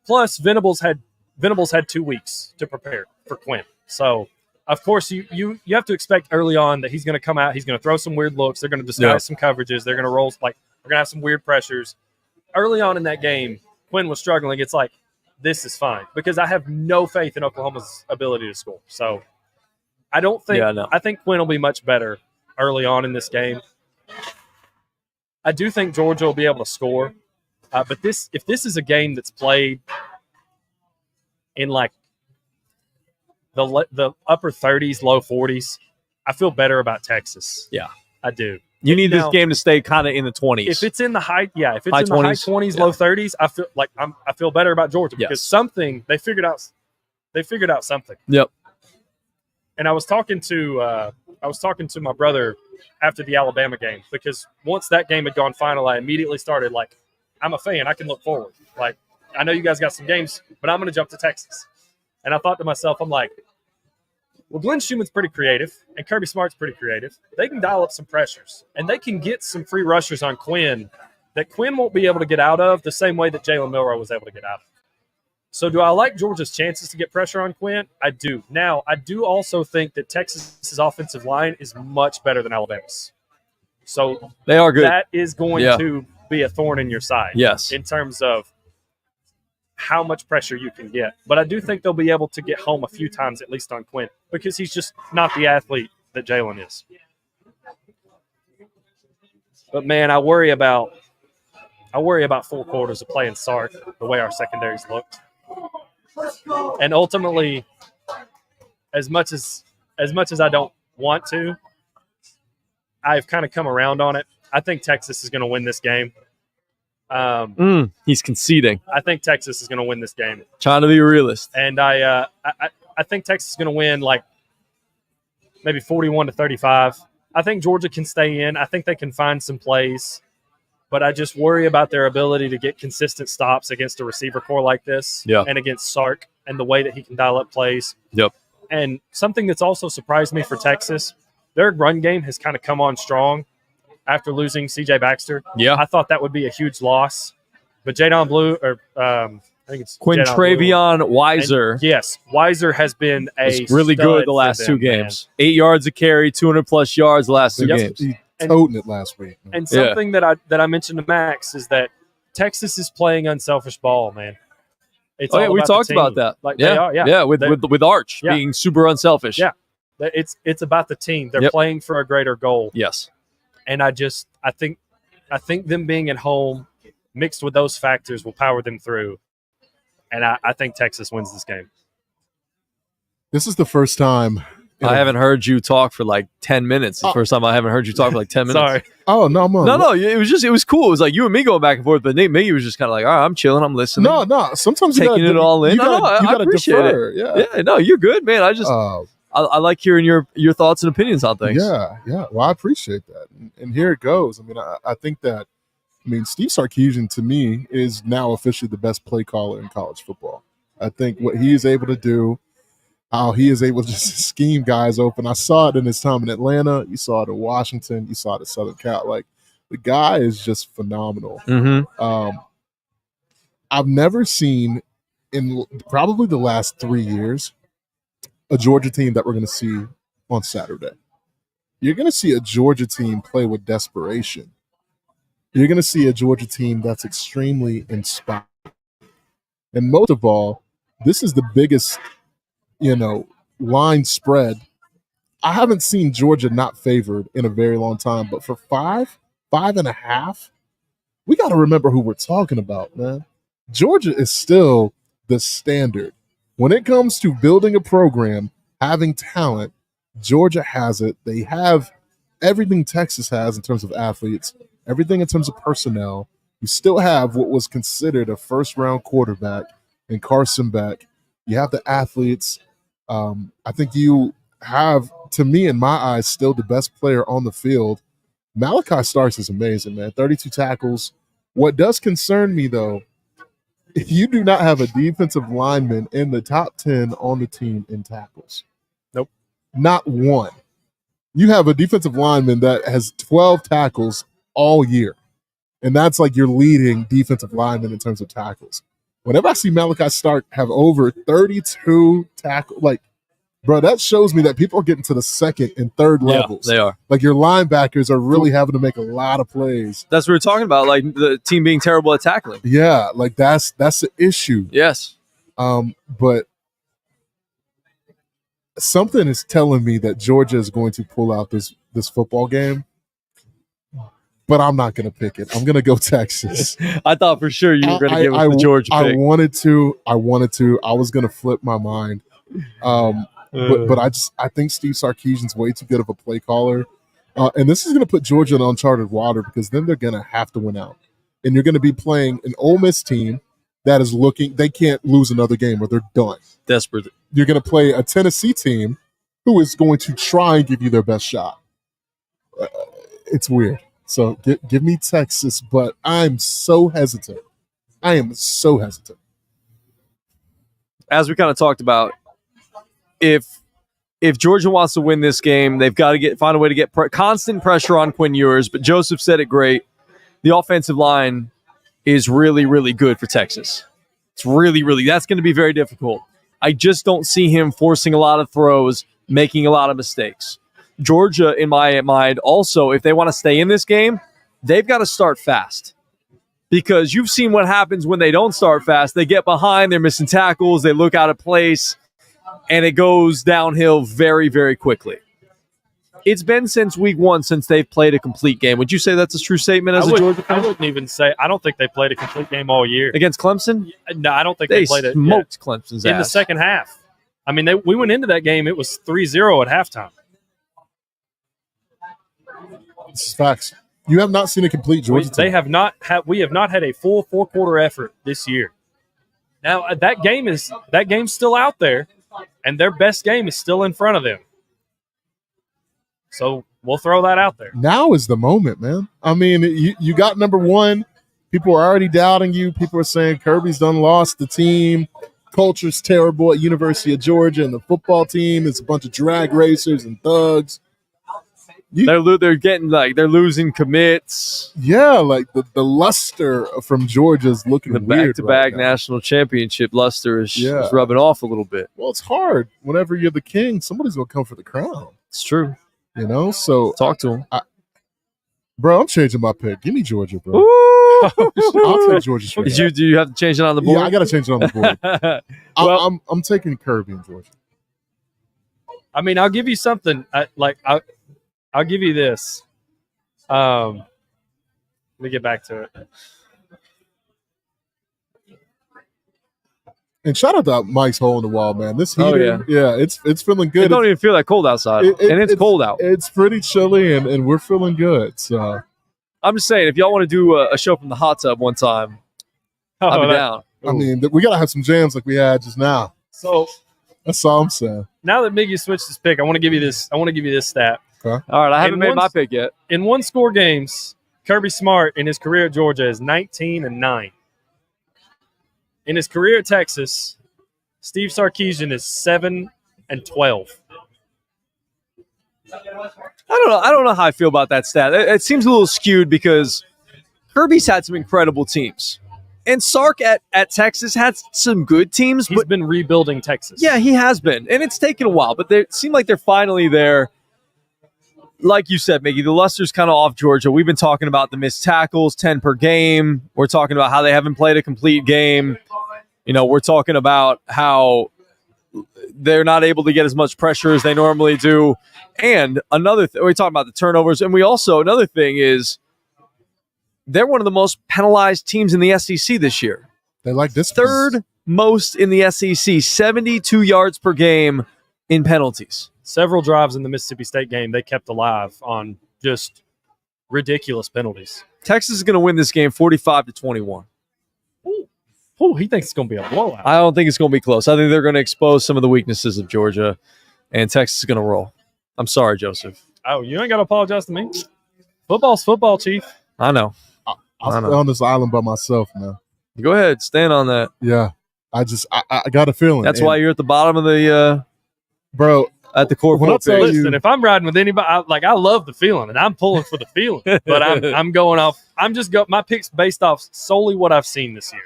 Plus, Venables had 2 weeks to prepare for Quinn. So, of course, you have to expect early on that he's going to come out. He's going to throw some weird looks. They're going to disguise some coverages. They're going to roll, like, they're going to have some weird pressures. Early on in that game, Quinn was struggling. It's like, this is fine, because I have no faith in Oklahoma's ability to score. So I don't think I think Quinn will be much better early on in this game. I do think Georgia will be able to score, but if this is a game that's played in like the upper 30s, low 40s, I feel better about Texas. Yeah, I do. You need this game to stay kind of in the 20s. If it's in the high 20s, low 30s, I feel like I feel better about Georgia because something they figured out. They figured out something. Yep. And I was talking to my brother after the Alabama game, because once that game had gone final, I immediately started like, I'm a fan. I can look forward. Like, I know you guys got some games, but I'm going to jump to Texas. And I thought to myself, I'm like, well, Glenn Schumann's pretty creative, and Kirby Smart's pretty creative. They can dial up some pressures, and they can get some free rushers on Quinn that Quinn won't be able to get out of the same way that Jalen Milroe was able to get out of. So do I like Georgia's chances to get pressure on Quinn? I do. Now, I do also think that Texas's offensive line is much better than Alabama's. So they are good. That is going to be a thorn in your side. Yes. In terms of how much pressure you can get. But I do think they'll be able to get home a few times, at least on Quinn, because he's just not the athlete that Jalen is. But, man, I worry about 4 quarters of playing Sark, the way our secondaries looked. And ultimately, as much as I don't want to, I've kind of come around on it. I think Texas is going to win this game. He's conceding. I think Texas is going to win this game. Trying to be a realist. And I think Texas is going to win like maybe 41-35. I think Georgia can stay in. I think they can find some plays. But I just worry about their ability to get consistent stops against a receiver core like this and against Sark and the way that he can dial up plays. Yep. And something that's also surprised me for Texas, their run game has kind of come on strong after losing C.J. Baxter. Yeah. I thought that would be a huge loss. But Jadon Blue, or I think it's Quintravion Weiser. Yes, Weiser has been really good the last 2 games. Man. 8 yards a carry, 200-plus yards the last 2 games. Toting it last week. And something that I mentioned to Max is that Texas is playing unselfish ball, man. It's we talked about that. Like they are, with Arch being super unselfish. Yeah, it's about the team. They're playing for a greater goal. Yes, and I think them being at home mixed with those factors will power them through, and I think Texas wins this game. This is the first time. I haven't heard you talk for like 10 minutes. The first time I haven't heard you talk for like 10 minutes. Sorry. Oh, no. No. It was cool. It was like you and me going back and forth, but Miggy was just kind of like, all right, I'm chilling. I'm listening. No. Sometimes taking it all in. You gotta appreciate defer. it. Yeah, no, you're good, man. I I like hearing your thoughts and opinions on things. Yeah. Well, I appreciate that. And here it goes. I mean, I think that, Steve Sarkisian, to me, is now officially the best play caller in college football. I think what he is able to do, how he is able to just scheme guys open. I saw it in his time in Atlanta. You saw it in Washington. You saw it at Southern Cal. Like, the guy is just phenomenal. Mm-hmm. I've never seen in probably the last 3 years a Georgia team that we're going to see on Saturday. You're going to see a Georgia team play with desperation. You're going to see a Georgia team that's extremely inspired. And most of all, this is the biggest, line spread. I haven't seen Georgia not favored in a very long time, but for 5.5, we got to remember who we're talking about, man. Georgia is still the standard. When it comes to building a program, having talent, Georgia has it. They have everything Texas has in terms of athletes, everything in terms of personnel. You still have what was considered a first-round quarterback in Carson Beck. You have the athletes. I think you have, to me, in my eyes, still the best player on the field. Malachi Starks is amazing, man. 32 tackles. What does concern me, though, if you do not have a defensive lineman in the top 10 on the team in tackles. Nope. Not one. You have a defensive lineman that has 12 tackles all year. And that's like your leading defensive lineman in terms of tackles. Whenever I see Malachi Stark have over 32 tackles, like, bro, that shows me that people are getting to the second and third levels. They are. Like, your linebackers are really having to make a lot of plays. That's what we're talking about, like the team being terrible at tackling. Yeah, like that's the issue. Yes. But something is telling me that Georgia is going to pull out this football game. But I'm not going to pick it. I'm going to go Texas. I thought for sure you were going to give us the Georgia pick. I wanted to. I was going to flip my mind. But I think Steve Sarkisian's way too good of a play caller. And this is going to put Georgia in uncharted water because then they're going to have to win out. And you're going to be playing an Ole Miss team that is they can't lose another game or they're done. Desperate. You're going to play a Tennessee team who is going to try and give you their best shot. It's weird. So give me Texas, but I'm so hesitant. I am so hesitant. As we kind of talked about, if Georgia wants to win this game, they've got to find a way to get constant pressure on Quinn Ewers. But Joseph said it great. The offensive line is really, really good for Texas. It's really, really, that's going to be very difficult. I just don't see him forcing a lot of throws, making a lot of mistakes. Georgia, in my mind, also, if they want to stay in this game, they've got to start fast. Because you've seen what happens when they don't start fast. They get behind, they're missing tackles, they look out of place, and it goes downhill very, very quickly. It's been since week one since they've played a complete game. Would you say that's a true statement as a Georgia fan? I wouldn't even say. I don't think they played a complete game all year. Against Clemson? No, I don't think they played it. Smoked Clemson's ass. In the second half. I mean, we went into that game, it was 3-0 at halftime. This is facts. You have not seen a complete Georgia team. We have not had a full four-quarter effort this year. Now that game's still out there, and their best game is still in front of them. So we'll throw that out there. Now is the moment, man. I mean, you got number one. People are already doubting you. People are saying Kirby's done lost the team. Culture's terrible at University of Georgia, and the football team is a bunch of drag racers and thugs. They're losing commits. Yeah, like the luster from Georgia is looking weird. The back-to-back national championship luster is rubbing off a little bit. Well, it's hard. Whenever you're the king, somebody's going to come for the crown. It's true. So talk to him. Bro, I'm changing my pick. Give me Georgia, bro. I'll take Georgia straight. Do you have to change it on the board? Yeah, I got to change it on the board. Well, I'm taking Kirby in Georgia. I mean, I'll give you something. I'll give you this. Let me get back to it. And shout out to Mike's hole in the wall, man. This heater, it's feeling good. It don't even feel that cold outside, and it's cold out. It's pretty chilly, and we're feeling good. So I'm just saying, if y'all want to do a show from the hot tub one time, I'll be down. I mean, we gotta have some jams like we had just now. So that's all I'm saying. now that Miggy switched his pick, I want to give you this. I want to give you this stat. All right, I haven't made my pick yet. In one-score games, Kirby Smart in his career at Georgia is 19-9. In his career at Texas, Steve Sarkisian is 7-12. I don't know how I feel about that stat. It seems a little skewed because Kirby's had some incredible teams. And Sark at Texas had some good teams. He's been rebuilding Texas. Yeah, he has been. And it's taken a while, but they seem like they're finally there. Like you said, Mickey, the luster's kind of off Georgia. We've been talking about the missed tackles, 10 per game. We're talking about how they haven't played a complete game. We're talking about how they're not able to get as much pressure as they normally do. And another thing, we're talking about the turnovers. And another thing is they're one of the most penalized teams in the SEC this year. They like this. Third most in the SEC, 72 yards per game in penalties. Several drives in the Mississippi State game they kept alive on just ridiculous penalties. Texas is going to win this game 45-21. Oh, he thinks it's going to be a blowout. I don't think it's going to be close. I think they're going to expose some of the weaknesses of Georgia, and Texas is going to roll. I'm sorry, Joseph. Oh, you ain't got to apologize to me. Football's football, Chief. I know. I'll stay on this island by myself, man. Go ahead. Stand on that. Yeah. I got a feeling. That's why you're at the bottom of the bro. At the core. Listen, if I'm riding with anybody, I love the feeling, and I'm pulling for the feeling. But I'm going off. My pick's based off solely what I've seen this year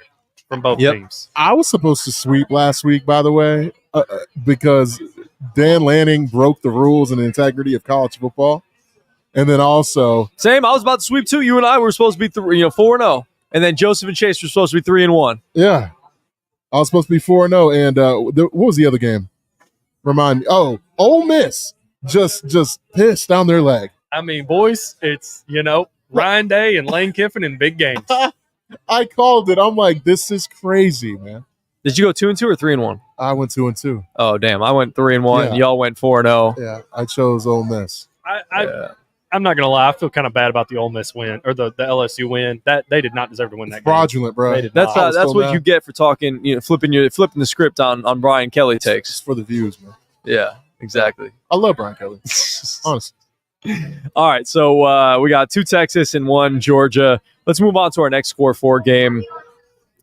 from both teams. I was supposed to sweep last week, by the way, because Dan Lanning broke the rules and integrity of college football, and then also same. I was about to sweep too. You and I were supposed to be 4-0, and then Joseph and Chase were supposed to be 3-1. Yeah, I was supposed to be 4-0, and what was the other game? Remind me. Oh, Ole Miss just pissed down their leg. I mean, boys, it's Ryan Day and Lane Kiffin in big games. I called it. I'm like, this is crazy, man. Did you go 2-2 or 3-1? I went 2-2. Oh, damn! I went 3-1. Yeah. Y'all went 4-0. Yeah, I chose Ole Miss. I'm not gonna lie. I feel kind of bad about the Ole Miss win or the LSU win. That they did not deserve to win that game. Fraudulent, bro. That's what you get for talking. Flipping the script on Brian Kelly takes. It's for the views, man. Yeah, exactly. I love Brian Kelly. Honestly. All right, so we got 2 Texas and 1 Georgia. Let's move on to our next Core 4 game.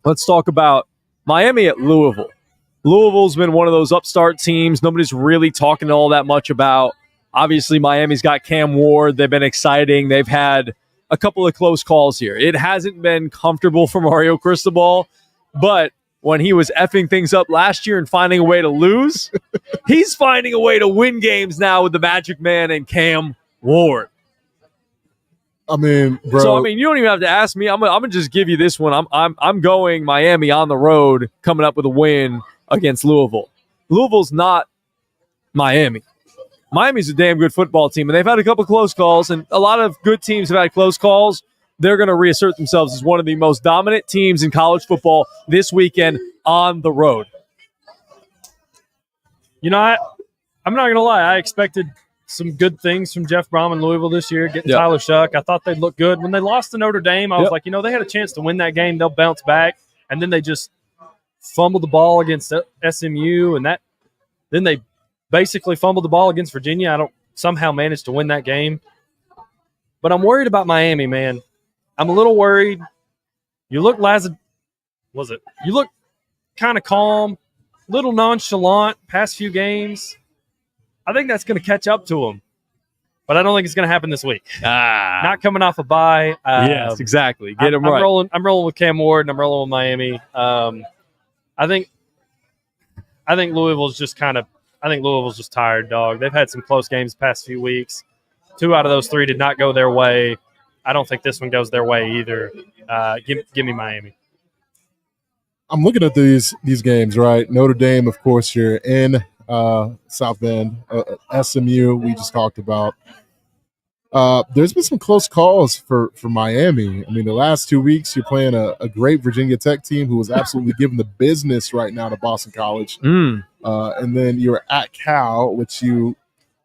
Let's talk about Miami at Louisville. Louisville's been one of those upstart teams nobody's really talking all that much about. Obviously, Miami's got Cam Ward. They've been exciting. They've had a couple of close calls here. It hasn't been comfortable for Mario Cristobal, but when he was effing things up last year and finding a way to lose, he's finding a way to win games now with the Magic Man and Cam Ward. I mean, bro. So you don't even have to ask me. I'm gonna just give you this one. I'm going Miami on the road, coming up with a win against Louisville. Louisville's not Miami. Miami's a damn good football team, and they've had a couple close calls, and a lot of good teams have had close calls. They're going to reassert themselves as one of the most dominant teams in college football this weekend on the road. I'm not going to lie. I expected some good things from Jeff Brom in Louisville this year, getting Tyler Shuck. I thought they'd look good. When they lost to Notre Dame, I was like, they had a chance to win that game. They'll bounce back. And then they just fumbled the ball against SMU, and then they basically fumbled the ball against Virginia. I don't somehow managed to win that game. But I'm worried about Miami, man. I'm a little worried. You look You look kind of calm, little nonchalant past few games. I think that's going to catch up to them. But I don't think it's going to happen this week. Not coming off a bye. Yes, exactly. Get them right. I'm rolling with Cam Ward, and I'm rolling with Miami. I think Louisville's just tired, dog. They've had some close games the past few weeks. 2 out of those 3 did not go their way. I don't think this one goes their way either. Give me Miami. I'm looking at these games, right? Notre Dame, of course, you're in South Bend. SMU, we just talked about. There's been some close calls for Miami. I mean, the last 2 weeks, you're playing a great Virginia Tech team who was absolutely giving the business right now to Boston College. And then you're at Cal, which you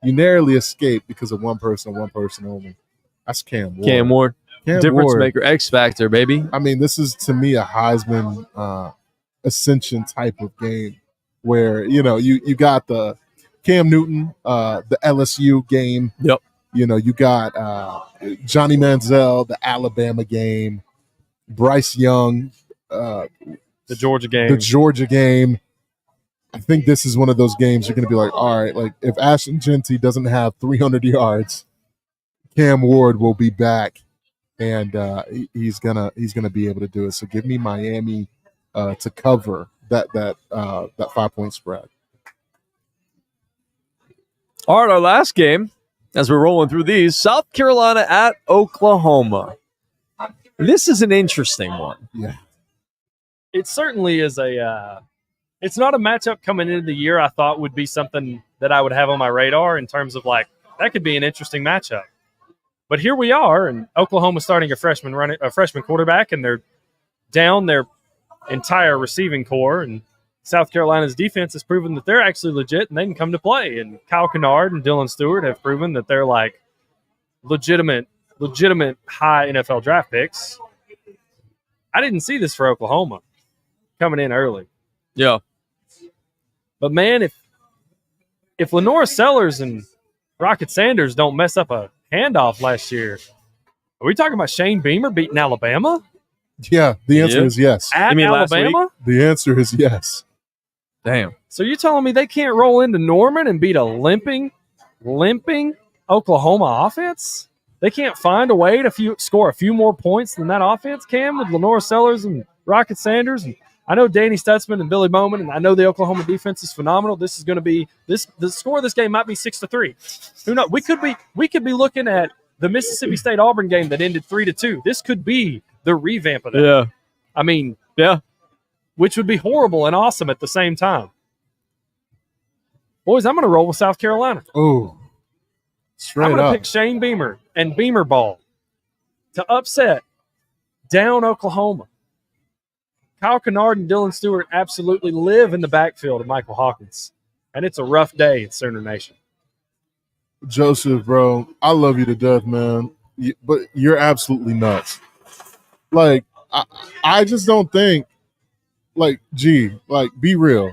narrowly escaped because of one person only. That's Cam Ward. Cam Ward. Difference maker, X Factor, baby. I mean, this is, to me, a Heisman ascension type of game where, you got the Cam Newton, the LSU game. Yep. You know, you got Johnny Manziel, the Alabama game. Bryce Young, The Georgia game. the Georgia game. I think this is one of those games you're going to be like, all right, like if Ashton Genty doesn't have 300 yards, Cam Ward will be back, and he's gonna be able to do it. So give me Miami to cover that 5-point spread. All right, our last game, as we're rolling through these, South Carolina at Oklahoma. This is an interesting one. Yeah. It certainly is it's not a matchup coming into the year I thought would be something that I would have on my radar in terms of like, that could be an interesting matchup. But here we are, and Oklahoma starting a freshman quarterback, and they're down their entire receiving core, and South Carolina's defense has proven that they're actually legit and they can come to play. And Kyle Kennard and Dylan Stewart have proven that they're like legitimate high NFL draft picks. I didn't see this for Oklahoma coming in early. Yeah. But man, if Lenora Sellers and Rocket Sanders don't mess up a handoff last year, are we talking about Shane Beamer beating Alabama? Yeah, the answer is yes. At Alabama? The answer is yes. Damn. So you're telling me they can't roll into Norman and beat a limping Oklahoma offense? They can't find a way to score a few more points than that offense can with Lenora Sellers and Rocket Sanders. And I know Danny Stutzman and Billy Bowman, and I know the Oklahoma defense is phenomenal. This is going to be the score of this game might be 6-3. Who knows? We could be looking at the Mississippi State Auburn game that ended 3-2. This could be the revamp of that. Yeah. I mean, Yeah. which would be horrible and awesome at the same time. Boys, I'm going to roll with South Carolina. Oh, straight I'm going up. to pick Shane Beamer and Beamer ball to upset down Oklahoma. Kyle Kennard and Dylan Stewart absolutely live in the backfield of Michael Hawkins, and it's a rough day in Sooner Nation. Joseph, bro, I love you to death, man. But you're absolutely nuts. Like, I just don't think, like, be real.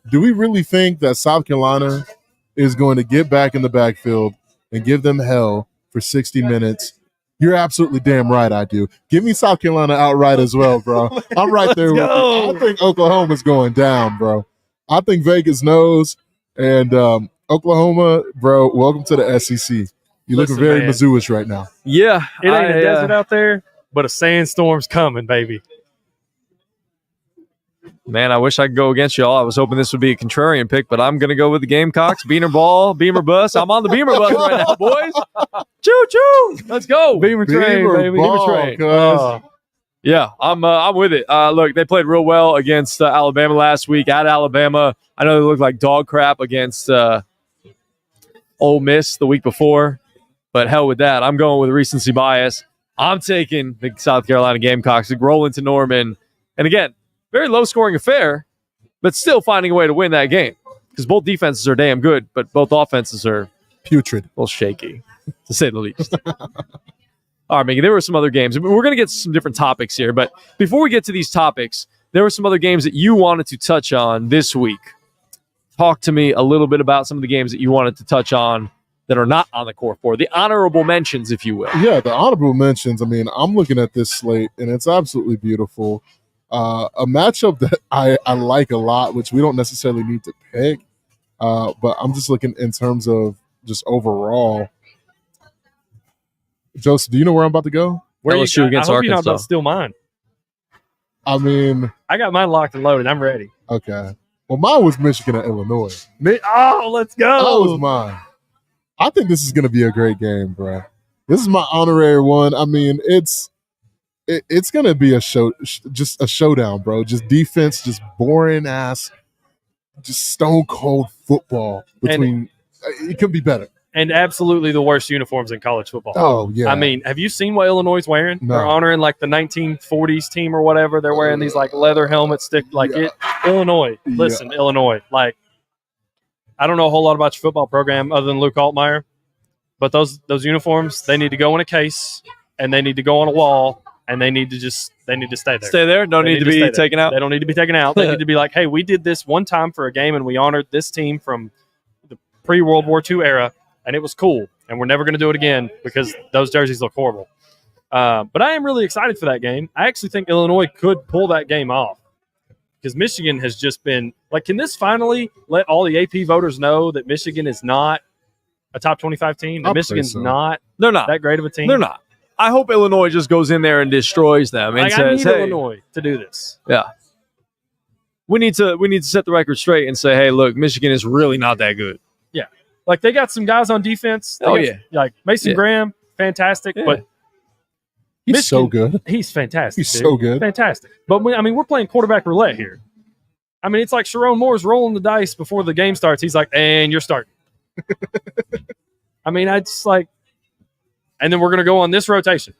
Do we really think that South Carolina is going to get back in the backfield and give them hell for 60 minutes? You're absolutely damn right I do. Give me South Carolina outright as well, bro. I'm right there with you. I think Oklahoma's going down, bro. I think Vegas knows. And Oklahoma, bro, welcome to the SEC. You're looking very Mizzouish right now. Yeah. It ain't a desert out there, but a sandstorm's coming, baby. Man, I wish I could go against y'all. I was hoping this would be a contrarian pick, but I'm going to go with the Gamecocks. Beamer ball, Beamer bus. I'm on the Beamer bus right now, boys. Choo-choo. Let's go. Beamer train, baby. Ball, Beamer train. Yeah, I'm with it. Look, they played real well against Alabama last week at Alabama. I know they looked like dog crap against Ole Miss the week before, but hell with that. I'm going with recency bias. I'm taking the South Carolina Gamecocks to roll into Norman. And again, very low-scoring affair, but still finding a way to win that game because both defenses are damn good, but both offenses are putrid, a little shaky, to say the least. All right, Mickey, there were some other games. We're going to get some different topics here, but before we get to these topics, there were some other games that you wanted to touch on this week. Talk to me a little bit about some of the games that you wanted to touch on that are not on the core four, the honorable mentions, if you will. Yeah, the honorable mentions. I mean, I'm looking at this slate, and it's absolutely beautiful. A matchup that I like a lot, which we don't necessarily need to pick, but I'm just looking in terms of just overall. Joseph, do you know where I'm about to go? Where LSU you against I hope Arkansas. you're not about to steal mine. I mean, I got mine locked and loaded. I'm ready. okay. Well, mine was Michigan and Illinois. Let's go. That was mine. I think this is going to be a great game, bro. This is my honorary one. I mean, it's going to be a showdown, bro. Just defense, just boring ass, just stone cold football between. It could be better. And absolutely the worst uniforms in college football. Oh, yeah. I mean, have you seen what Illinois is wearing? No. They're honoring like the 1940s team or whatever. They're wearing these like leather helmets, Illinois. Listen, Illinois. Like, I don't know a whole lot about your football program other than Luke Altmaier, but those uniforms, they need to go in a case and they need to go on a wall and they need to stay there. Stay there? Don't need to be taken out? They don't need to be taken out. They need to be like, hey, we did this one time for a game and we honored this team from the pre-World War II era, and it was cool. And we're never going to do it again because those jerseys look horrible. But I am really excited for that game. I actually think Illinois could pull that game off because Michigan has just been like, can this finally let all the AP voters know that Michigan is not a top 25 team? That Michigan's not They're not that great of a team? They're not. I hope Illinois just goes in there and destroys them and Like, says, I need "Hey, Illinois to do this." yeah, we need to set the record straight and say, hey, look, Michigan is really not that good." Yeah. Like, they got some guys on defense. They got, like Mason Graham, fantastic. Yeah. But He's Michigan, so good. He's fantastic. He's dude. so good. Fantastic. But, we're playing quarterback roulette here. I mean, it's like Sharon Moore's rolling the dice before the game starts. He's like, and you're starting. I mean, I just like – and then we're going to go on this rotation.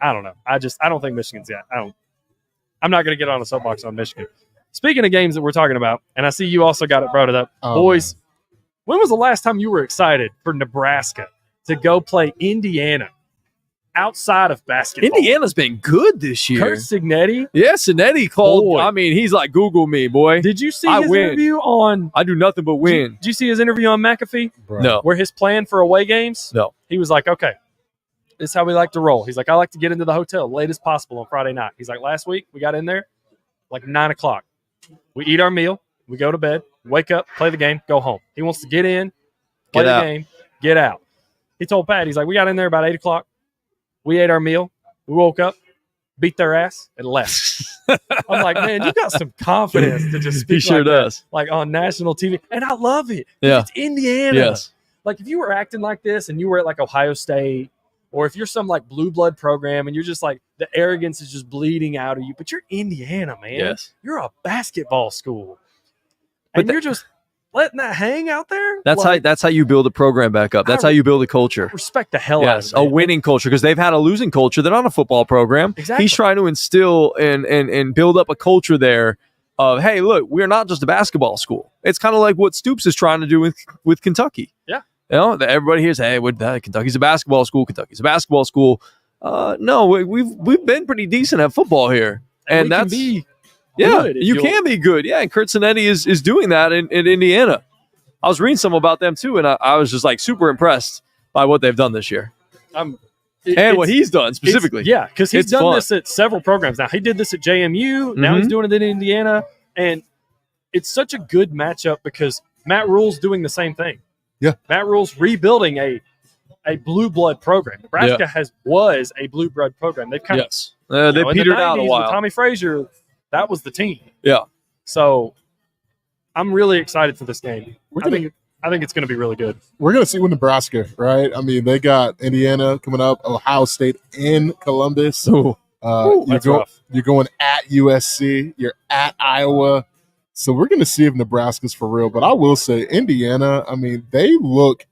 I don't know. I don't think Michigan's yet. I'm not going to get on a soapbox on Michigan. Speaking of games that we're talking about, and I see you also got it brought it up. Boys, when was the last time you were excited for Nebraska to go play Indiana outside of basketball? Indiana's been good this year. Kurt Signetti. Yeah, Signetti called. Boy. I mean, he's like, Google me, boy. Did you see I his win. interview on I do nothing but win. Did you see his interview on McAfee? Bro. No. Where his plan for away games? No. He was like, okay, this is how we like to roll. He's like, I like to get into the hotel late as possible on Friday night. He's like, last week we got in there like 9 o'clock. We eat our meal. We go to bed, wake up, play the game, go home. He wants to get in, play the game, get out. He told Pat, he's like, we got in there about 8 o'clock. We ate our meal. We woke up, beat their ass, and left. I'm like, man, you got some confidence to just speak He sure like does. that, like on national TV. And I love it. Yeah. It's Indiana. Yes. Like, if you were acting like this and you were at like Ohio State, or if you're some like blue blood program and you're just like the arrogance is just bleeding out of you, but you're Indiana, man. Yes. You're a basketball school. But And you're just letting that hang out there? That's how you build a program back up. That's how you build a culture. Respect the hell out of Yes, it. a man. winning culture because they've had a losing culture. They're not a football program. Exactly. He's trying to instill and build up a culture there of, hey, look, we're not just a basketball school. It's kind of like what Stoops is trying to do with Kentucky. Yeah. You know, everybody hears, hey, Kentucky's a basketball school. Kentucky's a basketball school. No, we've been pretty decent at football here, and we that's can be yeah, good if you you'll- can be good. Yeah, and Kurt Signetti is doing that in Indiana. I was reading some about them too, and I was just like super impressed by what they've done this year and what he's done specifically. Yeah, because he's It's done fun. this at several programs. Now, he did this at JMU. Now he's doing it in Indiana. And it's such a good matchup because Matt Rule's doing the same thing. Yeah. Matt Rule's rebuilding a blue blood program. Nebraska was a blue blood program. They've kind Yes, they in the petered out a 90s while. with Tommy Frazier, that was the team. Yeah. So I'm really excited for this game. We're I gonna- think it's going to be really good. We're going to see with Nebraska, right? I mean, they got Indiana coming up, Ohio State in Columbus. Ooh. That's rough. You're going at USC. You're at Iowa. So we're going to see if Nebraska's for real. But I will say Indiana, I mean, they look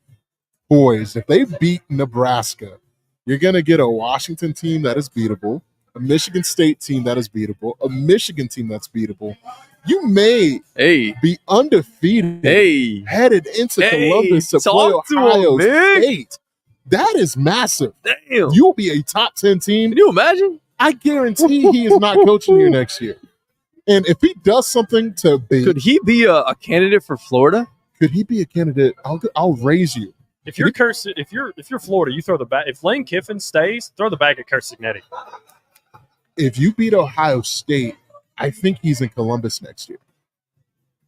poised. If they beat Nebraska, you're going to get a Washington team that is beatable, a Michigan State team that is beatable, a Michigan team that's beatable. You may Hey, be undefeated headed into Columbus to play talk to Ohio him, man. State. That is massive. damn. You'll be a top 10 team. Can you imagine? I guarantee he is not coaching here next year. And if he does something to be, Could he be a candidate for Florida? could he be a candidate? I'll raise you. If you're if you're Florida, you throw the bag. If Lane Kiffin stays, throw the bag at Kurt Signetti. If you beat Ohio State, I think he's in Columbus next year.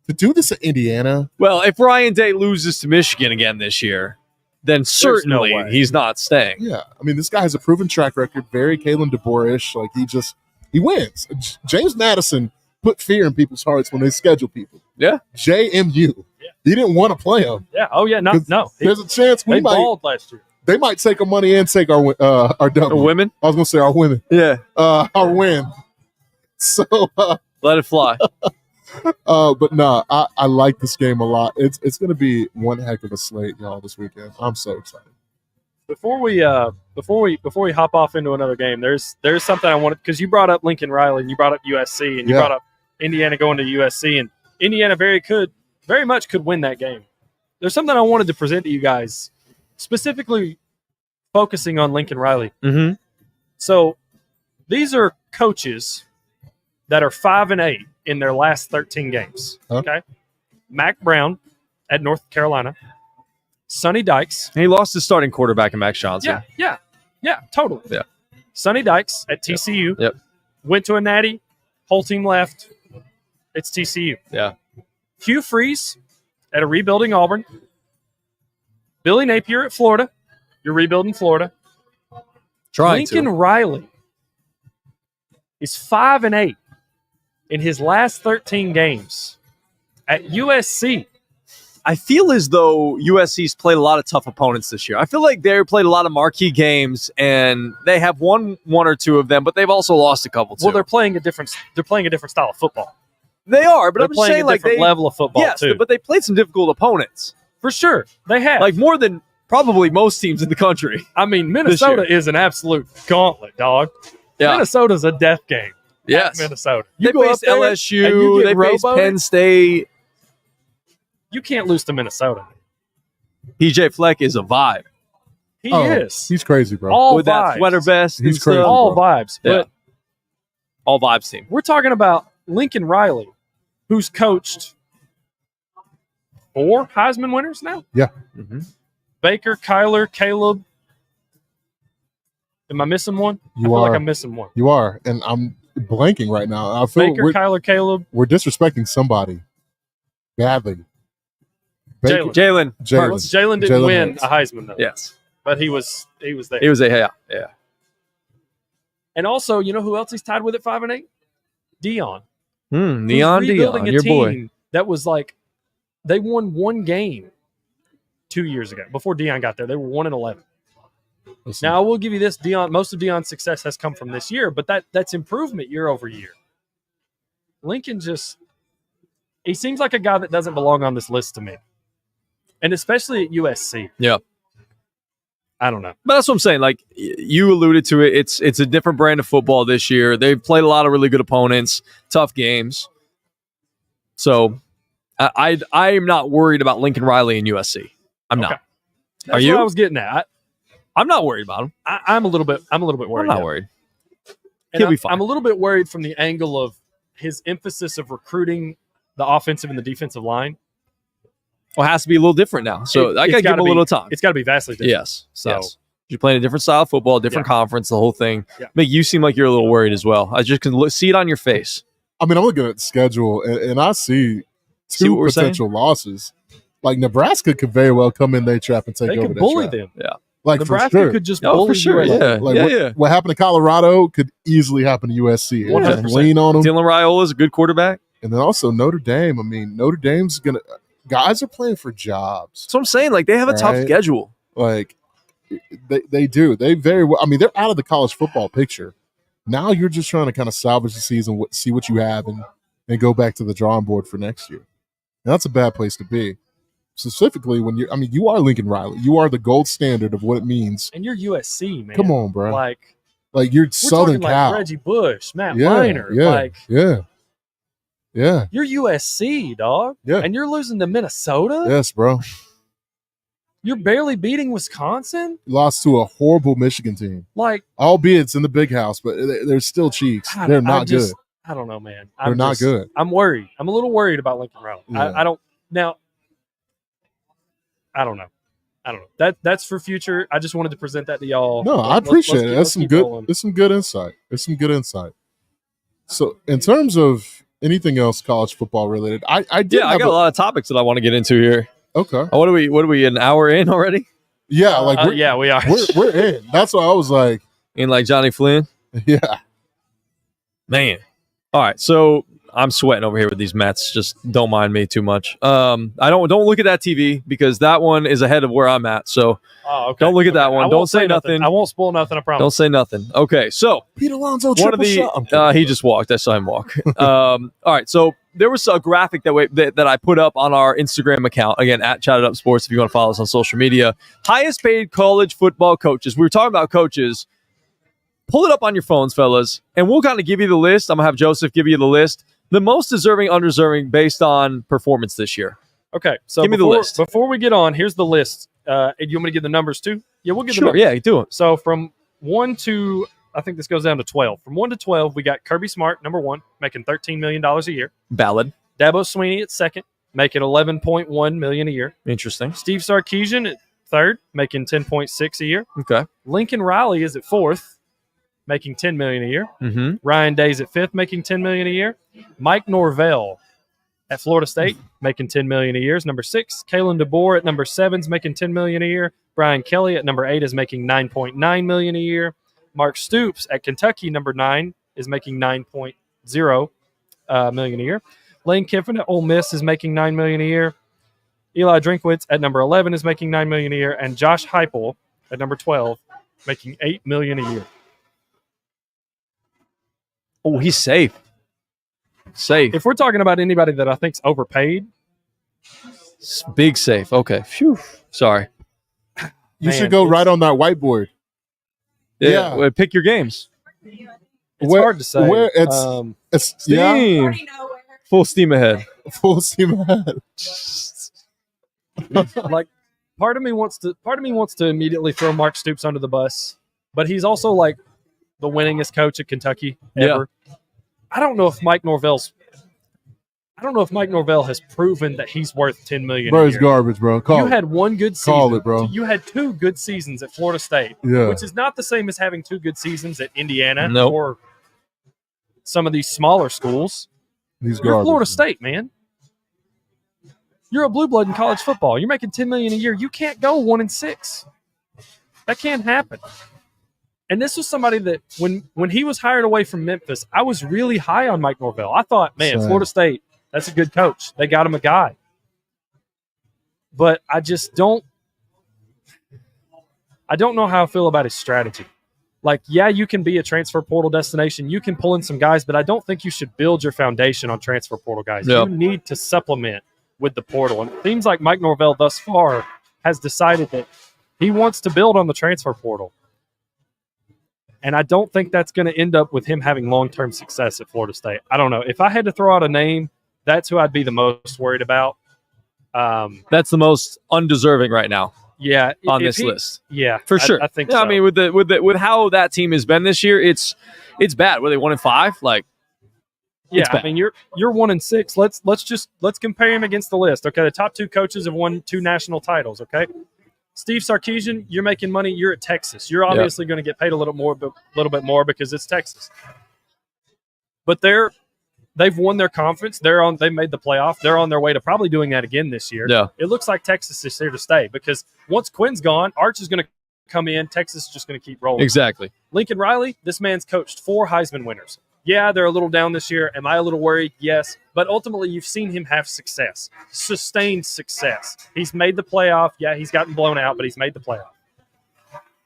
To do this at Indiana, Well, if Ryan Day loses to Michigan again this year, then certainly way. he's not staying. yeah. I mean, this guy has a proven track record, very Kalen DeBoer-ish. Like, he wins. James Madison put fear in people's hearts when they schedule people. Yeah. JMU. Yeah. He didn't want to play him. Yeah. Oh yeah. No. 'Cause No. There's a chance They balled last year. they might take our money and take our The W. women? I was gonna say our women, Yeah. our win. So, Let it fly. but no, I like this game a lot. It's gonna be one heck of a slate, y'all, this weekend. I'm so excited. Before we hop off into another game, there's something I wanted because you brought up Lincoln Riley and you brought up USC and you Yeah. brought up Indiana going to USC and Indiana very much could win that game. There's something I wanted to present to you guys, specifically focusing on Lincoln Riley. Mm-hmm. So these are coaches that are 5-8 in their last 13 games. Huh? Okay, Mac Brown, at North Carolina. Sonny Dykes. He lost his starting quarterback in Max Johnson. Yeah, totally. Yeah. Sonny Dykes at TCU. Yep. Went to a natty. Whole team left. It's TCU. Yeah. Hugh Freeze at a rebuilding Auburn. Billy Napier at Florida. You're rebuilding Florida. Lincoln Riley is 5-8 in his last 13 games at USC. I feel as though USC's played a lot of tough opponents this year. I feel like they played a lot of marquee games, and they have won one or two of them, but they've also lost a couple too. Well, they're playing a different style of football. They are, but They're I'm just playing saying, a like, different level of football too. but they played some difficult opponents. For sure, they have. Like more than probably most teams in the country. I mean, Minnesota is an absolute gauntlet, dog. Yeah. Minnesota's a death game. Yes. Minnesota. They go up faced there and LSU. you get They faced rowboated. Penn State. You can't lose to Minnesota. PJ Fleck is a vibe. He is. He's crazy, bro. All With vibes. that sweater vest. He's and stuff. crazy. All bro. vibes. Yeah. But All vibes team. we're talking about Lincoln Riley, who's coached 4 Heisman winners now. Mm-hmm. Baker, Kyler, Caleb. Am I missing one? I You feel are. like I'm missing one. You are, and I'm blanking right now. I feel Baker, Kyler, Caleb. we're disrespecting somebody badly. Jalen. Jalen. Jalen didn't Jalen win Hurts. a Heisman though. Yes. But he was there. He was a yeah. And also, you know who else he's tied with at 5-8? Dion. Neon Who's rebuilding Dion, a your boy. team that was like they won one game 2 years ago. Before Dion got there, they were 1-11. Listen, Now I will give you this: most of Dion's success has come from this year, but that's improvement year over year. Lincoln he seems like a guy that doesn't belong on this list to me, and especially at USC. Yeah. I don't know. But that's what I'm saying. Like you alluded to it, it's a different brand of football this year. They've played a lot of really good opponents, tough games. So I am not worried about Lincoln Riley and USC. I'm Okay. not. That's Are you? what I was getting at. I'm not worried about him. I'm a little bit worried. I'm not now. worried. And He'll be fine. I'm a little bit worried from the angle of his emphasis of recruiting the offensive and the defensive line. Well, it has to be a little different now. So I got to give him a little time. It's got to be vastly different. Yes. So Yes. You're playing a different style of football, different conference, the whole thing. Yeah. Make you seem like you're a little worried as well. I just can see it on your face. I mean, I'm looking at the schedule, and I see See two what we're saying? potential losses. Like Nebraska could very well come in their trap and take they over could their bully trap. them. Like Nebraska for sure. could just Oh, bully for sure. USC. Yeah. What happened to Colorado could easily happen to USC. And just 100%. lean on them. Dylan Raiola is a good quarterback. And then also Notre Dame. I mean, Notre Dame's gonna guys are playing for jobs. That's what I'm saying. Like they have a tough Right. schedule. Like they do. They very well. I mean, they're out of the college football picture. Now you're just trying to kind of salvage the season, see what you have, and go back to the drawing board for next year. And that's a bad place to be. Specifically when you are Lincoln Riley. You are the gold standard of what it means. And you're USC, man. Come on, bro. Like You're we're Southern talking Cal. like Reggie Bush, Matt Yeah, Minor. yeah, Like yeah. you're USC, dog. Yeah. And you're losing to Minnesota. Yes, bro. You're barely beating Wisconsin. Lost to a horrible Michigan team. Like Albeit it's in the big house, but they're still cheeks. They're not good. I don't know, man. They're not good. I'm worried. I'm a little worried about Lincoln Riley. Yeah. I don't now. I don't know. That's for future. I just wanted to present that to y'all. No, I Let's appreciate keep- it. let's keep rolling. That's some good insight. It's some good insight. So, in terms of anything else college football related, I did. Yeah, I got a lot of topics that I want to get into here. Okay. What are we an hour in already? Yeah, like Yeah, we are. we're in. That's why I was like, In like Johnny Flynn? yeah. Man. All right. So I'm sweating over here with these Mets. Just don't mind me too much. I don't look at that TV because that one is ahead of where I'm at. So Oh, okay. don't look at that Okay. one. I Don't won't say nothing. I won't spoil nothing. I promise. don't say nothing. Okay. So Pete Alonso one of triple shot. I'm the kidding. he just walked. I saw him walk. All right. So there was a graphic that I put up on our Instagram account again at Chatted Up Sports. If you want to follow us on social media, highest paid college football coaches. We were talking about coaches. Pull it up on your phones, fellas, and we'll kind of give you the list. I'm gonna have Joseph give you the list. The most deserving, undeserving, based on performance this year. Okay. So Give me the list. Before we get on, here's the list. And you want me to give the numbers too? Yeah, we'll give the Sure. numbers. Yeah, do it. So from 1 to, I think this goes down to 12. From 1 to 12, we got Kirby Smart, number 1, making $13 million a year. Valid. Dabo Sweeney at second, making $11.1 million a year. Interesting. Steve Sarkisian at third, making $10.6 a year. Okay. Lincoln Riley is at fourth, making $10 million a year. Mm-hmm. Ryan Day's at fifth, making $10 million a year. Mike Norvell at Florida State, making $10 million a year is number 6. Kalen DeBoer at number 7 is making $10 million a year. Brian Kelly at number 8 is making $9.9 million a year. Mark Stoops at Kentucky, number 9, is making $9.0 million a year. Lane Kiffin at Ole Miss is making $9 million a year. Eli Drinkwitz at number 11 is making $9 million a year, and Josh Heupel at number 12 making $8 million a year. Oh, he's safe. Safe. If we're talking about anybody that I think's overpaid, Big safe. Okay. Phew. Sorry. You should go right on that whiteboard. Yeah. Well, pick your games. it's hard to say. Where it's Steam. Full steam ahead. full steam ahead. Like, part of me wants to immediately throw Mark Stoops under the bus, but he's also like the winningest coach at Kentucky ever. Yeah. I don't know if Mike Norvell has proven that he's worth $10 million. Bro, a it's year. garbage, bro. You had one good season. Call it, bro. You had 2 good seasons at Florida State, Yeah. which is not the same as having 2 good seasons at Indiana Nope. or some of these smaller schools. He's You're garbage. Florida State, man. You're a blue blood in college football. You're making $10 million a year. You can't go 1-6. That can't happen. And this was somebody that when he was hired away from Memphis, I was really high on Mike Norvell. I thought, man, Same. Florida State, that's a good coach. They got him a guy. But I don't know how I feel about his strategy. Like, yeah, you can be a transfer portal destination. You can pull in some guys, but I don't think you should build your foundation on transfer portal guys. Yep. You need to supplement with the portal. And it seems like Mike Norvell thus far has decided that he wants to build on the transfer portal. And I don't think that's going to end up with him having long-term success at Florida State. I don't know. If I had to throw out a name, that's who I'd be the most worried about. That's the most undeserving right now Yeah, on this list. Yeah, For sure. I think Yeah, so. I mean, with how that team has been this year, it's bad. Were they 1-5? Like, yeah, it's bad. I mean, you're 1-6. Let's compare him against the list. Okay, the top 2 coaches have won 2 national titles. Okay, Steve Sarkisian, you're making money. You're at Texas. You're obviously going to get paid a little bit more because it's Texas. But they've won their conference. They made the playoff. They're on their way to probably doing that again this year. Yeah. It looks like Texas is here to stay because once Quinn's gone, Arch is going to come in. Texas is just going to keep rolling. Exactly. Lincoln Riley, this man's coached 4 Heisman winners. Yeah, they're a little down this year. Am I a little worried? Yes. But ultimately, you've seen him have success, sustained success. He's made the playoff. Yeah, he's gotten blown out, but he's made the playoff.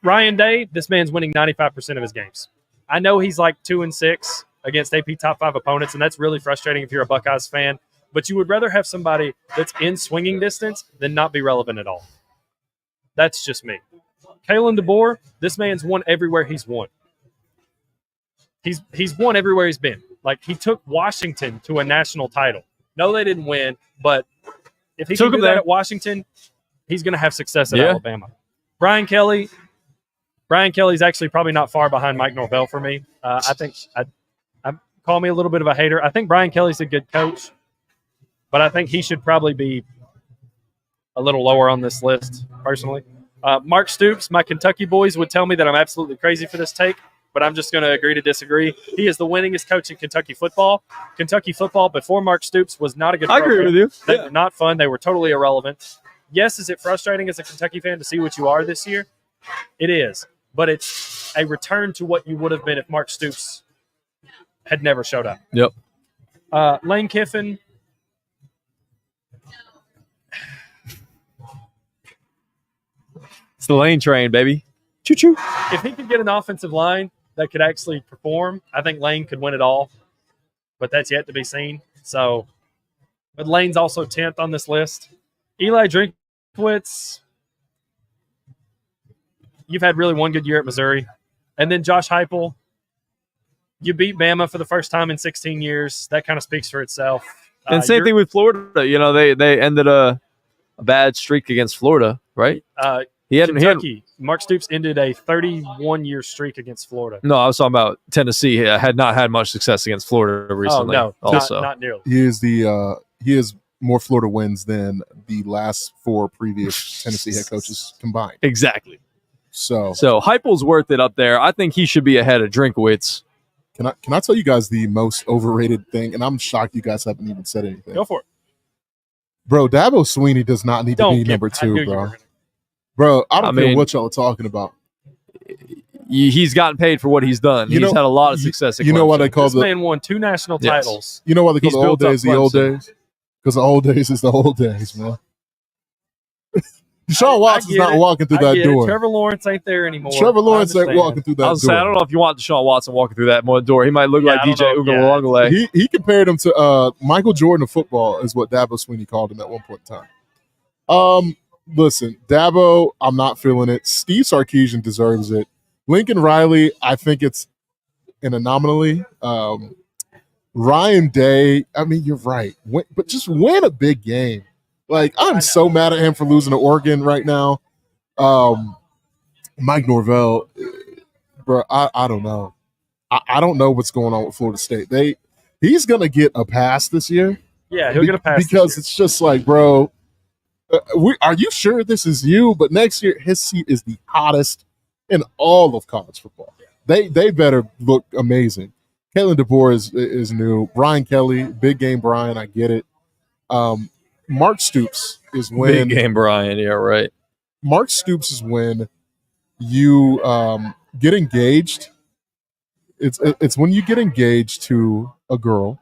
Ryan Day, this man's winning 95% of his games. I know he's like 2-6 against AP top 5 opponents, and that's really frustrating if you're a Buckeyes fan. But you would rather have somebody that's in swinging distance than not be relevant at all. That's just me. Kalen DeBoer, this man's won everywhere he's won. He's won everywhere he's been. Like, he took Washington to a national title. No, they didn't win, but if he can do that at Washington, he's going to have success at Alabama. Brian Kelly's actually probably not far behind Mike Norvell for me. I think call me a little bit of a hater. I think Brian Kelly's a good coach, but I think he should probably be a little lower on this list, personally. Mark Stoops, my Kentucky boys would tell me that I'm absolutely crazy for this take, but I'm just going to agree to disagree. He is the winningest coach in Kentucky football. Kentucky football before Mark Stoops was not a good program. I agree with you. They were not fun. They were totally irrelevant. Yes, is it frustrating as a Kentucky fan to see what you are this year? It is, but it's a return to what you would have been if Mark Stoops had never showed up. Yep. Lane Kiffin. It's the Lane train, baby. Choo-choo. If he could get an offensive line that could actually perform, I think Lane could win it all, but that's yet to be seen. So, but Lane's also 10th on this list. Eli Drinkwitz, you've had really one good year at Missouri. And then Josh Heupel, you beat Bama for the first time in 16 years. That kind of speaks for itself. And same thing with Florida. You know, they ended a bad streak against Florida, right? Kentucky. Mark Stoops ended a 31-year streak against Florida. No, I was talking about Tennessee. Had not had much success against Florida recently. Oh, no, also not nearly. He is more Florida wins than the last 4 previous Tennessee head coaches combined. Exactly. So Heupel's worth it up there. I think he should be ahead of Drinkwitz. can I tell you guys the most overrated thing? And I'm shocked you guys haven't even said anything. Go for it. Bro, Dabo Swinney does not need to be number 2, bro. Bro, I don't care what y'all are talking about. He's gotten paid for what he's done. He's had a lot of success. You know what they call this man won 2 national titles. You know why they call the old days the old days? Because the old days is the old days, man. Deshaun Watson's not walking through that door. Trevor Lawrence ain't there anymore. Trevor Lawrence ain't walking through that door. I don't know if you want Deshaun Watson walking through that door. He might look like DJ Uiagalelei. He compared him to Michael Jordan of football, is what Dabo Swinney called him at one point in time. Listen, Dabo, I'm not feeling it. Steve Sarkisian deserves it. Lincoln Riley, I think it's an anomaly. Ryan Day, I mean, you're right. But just win a big game. Like, I'm so mad at him for losing to Oregon right now. Mike Norvell, bro, I don't know. I don't know what's going on with Florida State. He's going to get a pass this year. Yeah, he'll get a pass because it's just like, bro, are you sure this is you? But next year, his seat is the hottest in all of college football. They better look amazing. Kalen DeBoer is new. Brian Kelly, big game Brian, I get it. Mark Stoops is when big game Brian, yeah, right. Mark Stoops is when you get engaged. It's when you get engaged to a girl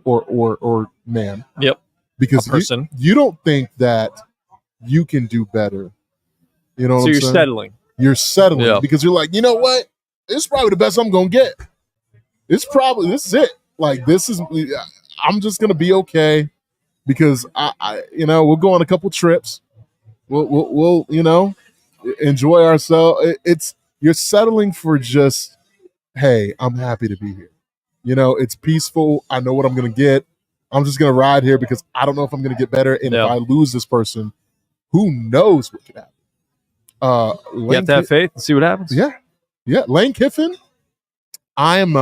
or man. Yep. Because you don't think that you can do better. You know what I'm saying? So you're settling. You're settling because you're like, you know what? This is probably the best I'm gonna get. This is it. Like, I'm just gonna be okay because I we'll go on a couple trips. We'll enjoy ourselves. You're settling for just, hey, I'm happy to be here. It's peaceful. I know what I'm gonna get. I'm just gonna ride here because I don't know if I'm gonna get better. And if I lose this person, who knows what could happen? You have to have faith and see what happens. Yeah. Lane Kiffin. I'm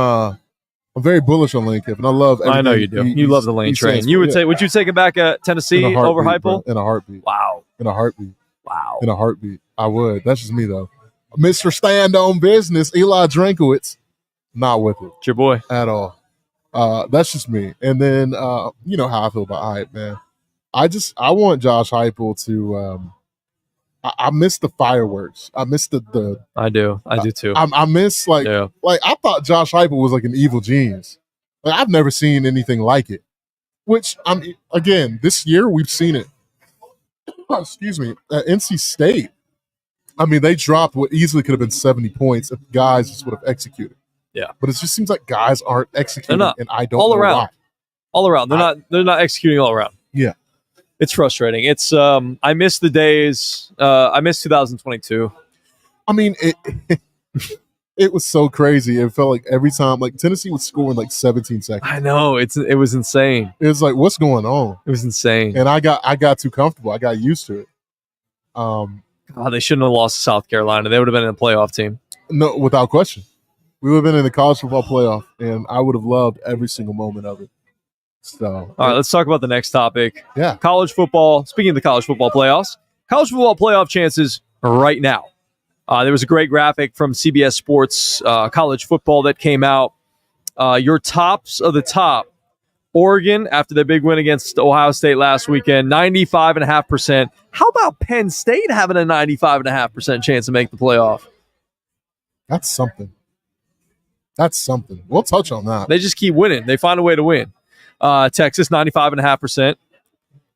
very bullish on Lane Kiffin. I love. I know you do. You love the Lane train. Would you take it back at Tennessee over Heupel? In a heartbeat. Wow. In a heartbeat. Wow. In a heartbeat. I would. That's just me though. Mr. Stand on Business, Eli Drinkowitz, not with it. It's your boy at all. That's just me. And then you know how I feel about hype, man. I want Josh Heupel to. I miss the fireworks. I miss the. I do too. I miss like I thought Josh Heupel was like an evil genius. Like, I've never seen anything like it. Which again, this year we've seen it. Excuse me, at NC State. I mean, they dropped what easily could have been 70 points if guys just would have executed. Yeah, but it just seems like guys aren't executing, and I don't all know around. why. All around, they're not executing all around. Yeah. It's frustrating. It's I miss the days. I miss 2022. I mean, it was so crazy. It felt like every time, like Tennessee was scoring like 17 seconds. I know it was insane. It was like, what's going on? It was insane. And I got too comfortable. I got used to it. They shouldn't have lost to South Carolina. They would have been in a playoff team. No, without question. We would have been in the college football playoff, and I would have loved every single moment of it. So, all right, let's talk about the next topic. Yeah. College football. Speaking of the college football playoffs, college football playoff chances right now. There was a great graphic from CBS Sports College Football that came out. Your tops of the top. Oregon, after their big win against Ohio State last weekend, 95.5%. How about Penn State having a 95.5% chance to make the playoff? That's something. We'll touch on that. They just keep winning. They find a way to win. Texas, 95.5%.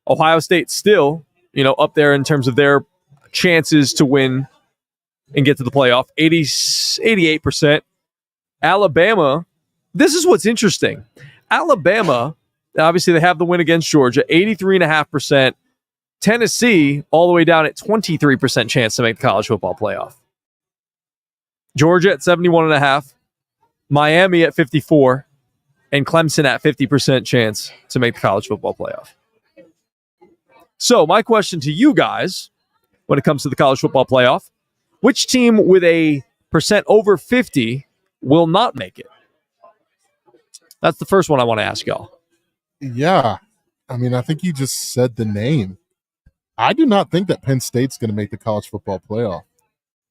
Ohio State still, up there in terms of their chances to win and get to the playoff, 88%. Alabama, this is what's interesting. Alabama, obviously they have the win against Georgia, 83.5%. Tennessee, all the way down at 23% chance to make the college football playoff. Georgia at 71.5%. Miami at 54%. And Clemson at 50% chance to make the college football playoff. So my question to you guys, when it comes to the college football playoff, which team with a percent over 50 will not make it? That's the first one I want to ask y'all. Yeah. I mean, I think you just said the name. I do not think that Penn State's going to make the college football playoff.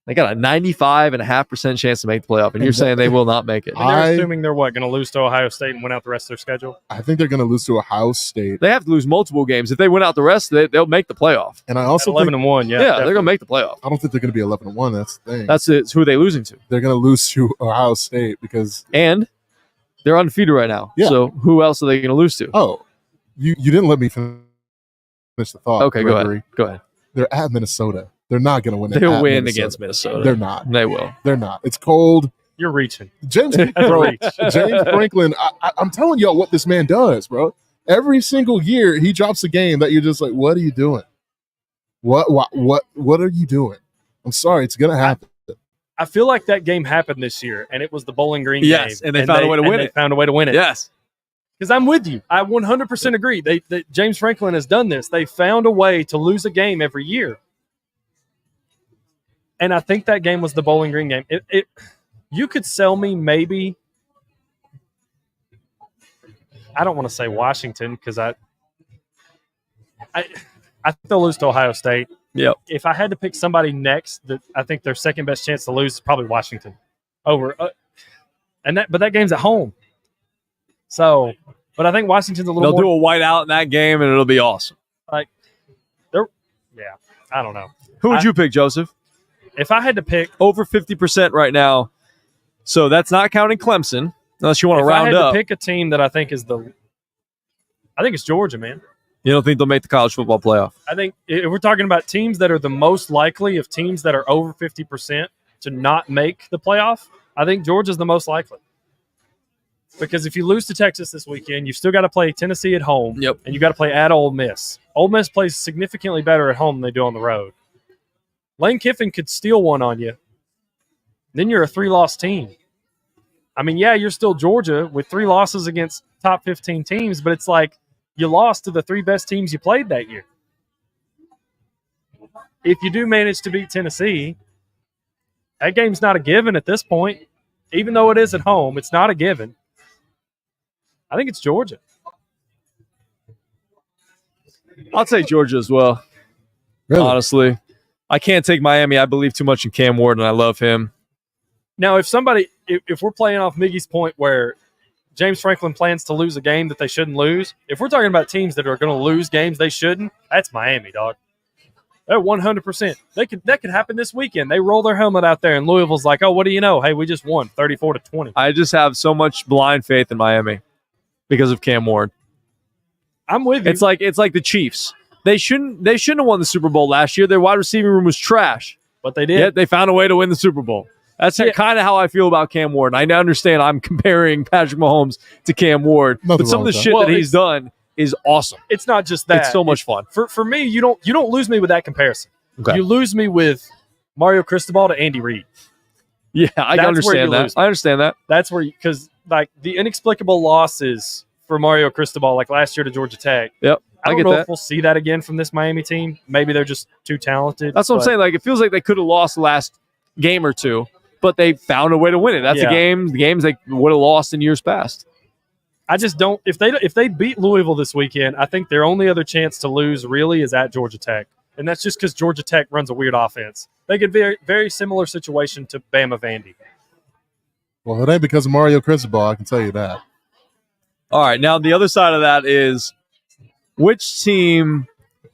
They got a 95.5% chance to make the playoff, and you're saying they will not make it. And they're assuming they're going to lose to Ohio State and win out the rest of their schedule? I think they're going to lose to Ohio State. They have to lose multiple games. If they win out the rest, they'll make the playoff. And I also think 11-1, yeah. Yeah, they're going to make the playoff. I don't think they're going to be 11-1. That's the thing. It's who are they losing to? They're going to lose to Ohio State because and they're undefeated right now. Yeah. So who else are they going to lose to? Oh, you didn't let me finish the thought. Okay, Gregory. Go ahead. They're at Minnesota. They're not going to win. They'll win against Minnesota. They're not. They will. They're not. It's cold. You're reaching. James Franklin, I'm telling y'all what this man does, bro. Every single year he drops a game that you're just like, what are you doing? What are you doing? I'm sorry, it's gonna happen. I feel like that game happened this year, and it was the Bowling Green game. Yes, and they found a way to win it. They found a way to win it. Yes. Because I'm with you. I 100% agree. James Franklin has done this. They found a way to lose a game every year. And I think that game was the Bowling Green game. You could sell me maybe, I don't want to say Washington because I think they'll lose to Ohio State. Yep. If I had to pick somebody next, that I think their second best chance to lose is probably Washington over. But that game's at home. So, but I think Washington's a little They'll more. do a whiteout in that game, and it'll be awesome. I don't know. Who would you pick, Joseph? If I had to pick, over 50% right now. So that's not counting Clemson, unless you want to round if I had up. to pick a team that I think is I think it's Georgia, man. You don't think they'll make the college football playoff? I think if we're talking about teams that are the most likely of teams that are over 50% to not make the playoff, I think Georgia's the most likely. Because if you lose to Texas this weekend, you've still got to play Tennessee at home. Yep. And you got to play at Ole Miss. Ole Miss plays significantly better at home than they do on the road. Lane Kiffin could steal one on you. Then you're a 3-loss team. I mean, yeah, you're still Georgia with 3 losses against top 15 teams, but it's like you lost to the 3 best teams you played that year. If you do manage to beat Tennessee, that game's not a given at this point. Even though it is at home, it's not a given. I think it's Georgia. I'll take Georgia as well. Really? Honestly. I can't take Miami. I believe too much in Cam Ward, and I love him. Now, if we're playing off Miggy's point where James Franklin plans to lose a game that they shouldn't lose, if we're talking about teams that are going to lose games they shouldn't, that's Miami, dog. They're 100%. That could happen this weekend. They roll their helmet out there, and Louisville's like, oh, what do you know? Hey, we just won 34-20. I just have so much blind faith in Miami because of Cam Ward. I'm with you. It's like the Chiefs. They shouldn't have won the Super Bowl last year. Their wide receiving room was trash. But they did. Yet they found a way to win the Super Bowl. That's kind of how I feel about Cam Ward. And I understand I'm comparing Patrick Mahomes to Cam Ward, but some of the shit that he's done is awesome. It's not just that. It's so much fun. For me, you don't lose me with that comparison. Okay. You lose me with Mario Cristobal to Andy Reid. Yeah, I understand that. I understand that. That's where because like the inexplicable losses for Mario Cristobal, like last year to Georgia Tech. Yep. I don't know if we'll see that again from this Miami team. Maybe they're just too talented. That's what I'm saying. Like it feels like they could have lost the last game or two, but they found a way to win it. That's the games they would have lost in years past. I just don't. If they beat Louisville this weekend, I think their only other chance to lose really is at Georgia Tech, and that's just because Georgia Tech runs a weird offense. They get very very similar situation to Bama Vandy. Well, it ain't because of Mario Cristobal. I can tell you that. All right, now the other side of that is which team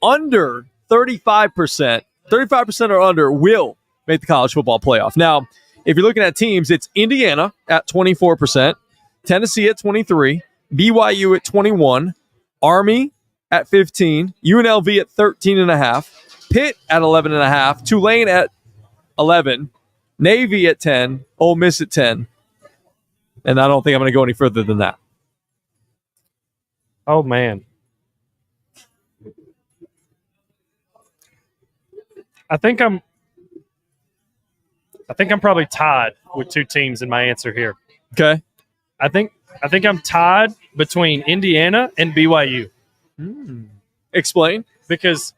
under 35% or under will make the college football playoff. Now, if you're looking at teams, it's Indiana at 24%, Tennessee at 23%, BYU at 21%, Army at 15%, UNLV at 13.5%, Pitt at 11.5%, Tulane at 11%, Navy at 10%, Ole Miss at 10%. And I don't think I'm going to go any further than that. Oh, man. I think I'm probably tied with 2 teams in my answer here. Okay. I think I'm tied between Indiana and BYU. Explain. Because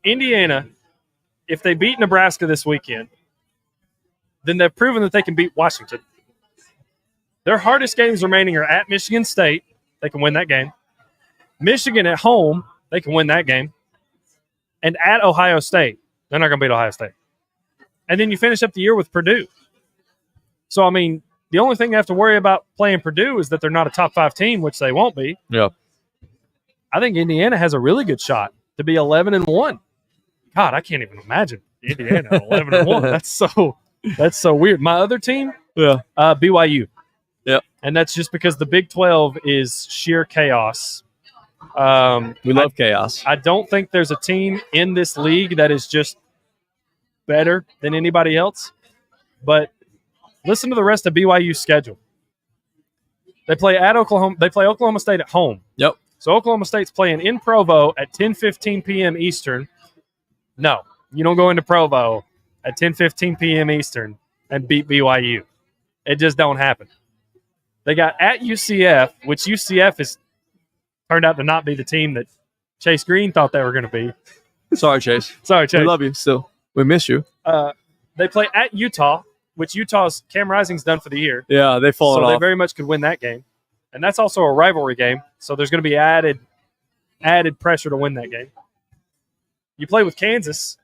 Indiana, if they beat Nebraska this weekend, then they've proven that they can beat Washington. Their hardest games remaining are at Michigan State. They can win that game. Michigan at home, they can win that game. And at Ohio State, they're not going to beat Ohio State. And then you finish up the year with Purdue. So, I mean, the only thing you have to worry about playing Purdue is that they're not a top 5 team, which they won't be. Yeah. I think Indiana has a really good shot to be 11-1. God, I can't even imagine Indiana 11-1. That's so weird. My other team, BYU. Yeah. And that's just because the Big 12 is sheer chaos. We love chaos. I don't think there's a team in this league that is just better than anybody else. But listen to the rest of BYU's schedule. They play at Oklahoma. They play Oklahoma State at home. Yep. So Oklahoma State's playing in Provo at 10:15 p.m. Eastern. No, you don't go into Provo at 10:15 p.m. Eastern and beat BYU. It just don't happen. They got at UCF, which UCF has turned out to not be the team that Chase Green thought they were going to be. Sorry, Chase. Sorry, Chase. We love you still. We miss you. They play at Utah, which Utah's Cam Rising's done for the year. Yeah, they've fallen So off. they very much could win that game. And that's also a rivalry game, so there's going to be added pressure to win that game. You play with Kansas.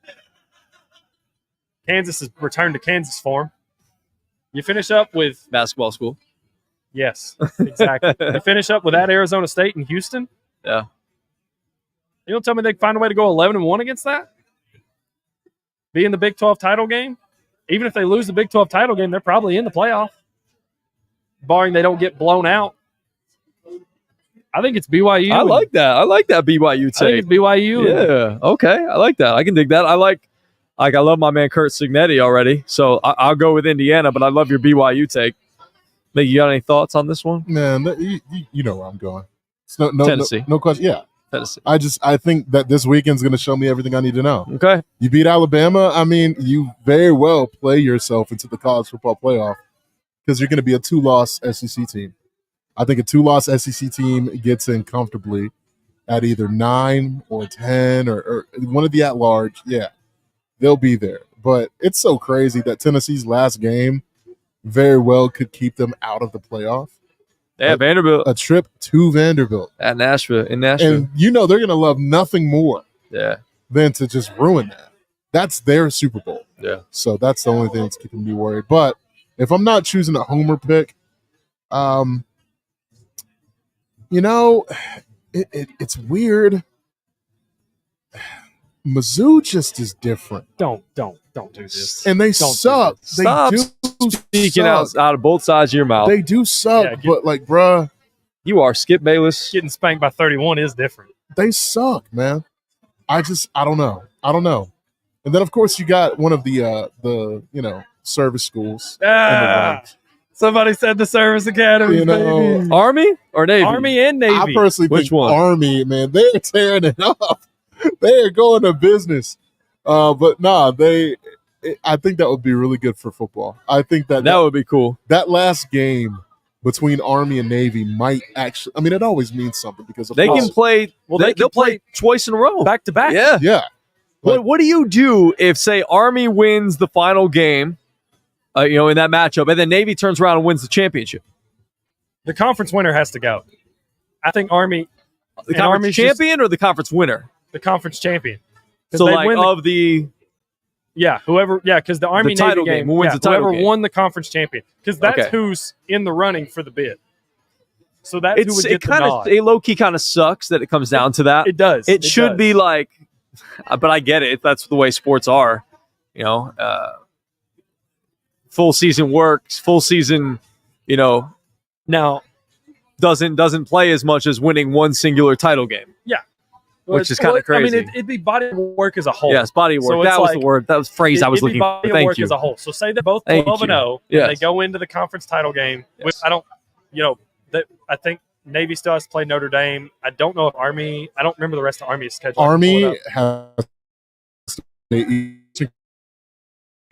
Kansas has returned to Kansas form. You finish up with Basketball school. yes, exactly. You finish up with at Arizona State and Houston. Yeah. You don't tell me they can find a way to go 11-1 against that? Be in the Big 12 title game? Even if they lose the Big 12 title game, they're probably in the playoff, barring they don't get blown out. I think it's BYU. I like that. I like that BYU take. I think it's BYU. Yeah. Okay. I like that. I can dig that. I love my man Kurt Signetti already. So I'll go with Indiana, but I love your BYU take. Mick, you got any thoughts on this one? Man, you know where I'm going. It's no Tennessee. No question. Yeah. Tennessee. I think that this weekend's going to show me everything I need to know. Okay. You beat Alabama. I mean, you very well play yourself into the college football playoff because you're going to be a 2-loss SEC team. I think a 2-loss SEC team gets in comfortably at either 9 or 10 or one of the at-large. Yeah, they'll be there. But it's so crazy that Tennessee's last game very well could keep them out of the playoff. They have Vanderbilt. A trip to Vanderbilt. In Nashville. And you know they're going to love nothing more Yeah. than to just ruin that. That's their Super Bowl. Yeah. So that's the only thing that's keeping me worried. But if I'm not choosing a homer pick, it's weird. Mizzou just is different. Don't do this. And they Don't suck. do They Stop do speaking suck. out of both sides of your mouth. They do suck, Yeah, but like, bruh, You are Skip Bayless. Getting spanked by 31 is different. they suck, man. I don't know. And then of course you got one of the service schools. in the ranks. Somebody said the service academy. You know, baby. Army or Navy? Army and Navy. I personally Which think one? Army, man, they're tearing it up. They are going to business. But nah, I think that would be really good for football. I think that would be cool. that last game between Army and Navy might actually. I mean, it always means something because of They course- can play. Well, Well, they can they'll play twice in a row. back to back. Yeah. Yeah, What do you do if, say, Army wins the final game, in that matchup, and then Navy turns around and wins the championship? The conference winner has to go. I think Army, The And conference Army's just- champion or the conference winner? the conference champion. 'Cause So, they like, win the- of the because the Army The title Navy game, who wins the title whoever game? won the conference champion, because that's Okay. who's in the running for the bid. So that's who would get the nod. it low key kind of sucks that it comes down to that. It does. It should does. be like, but I get it. That's the way sports are. Full season works. Full season, Now, doesn't play as much as winning one singular title game. Which is kinda I mean, crazy. it'd be body of work as a whole. Yes, body of work. So it's That was like- the word. That was the phrase I was It'd be looking for. body of Thank work you. as a whole. So say they're both Thank 12-0, you. and they Yes. go into the conference title game. Yes. I think Navy still has to play Notre Dame. I don't know if Army. I don't remember the rest of Army's schedule. I can pull it Army up. has the Eastern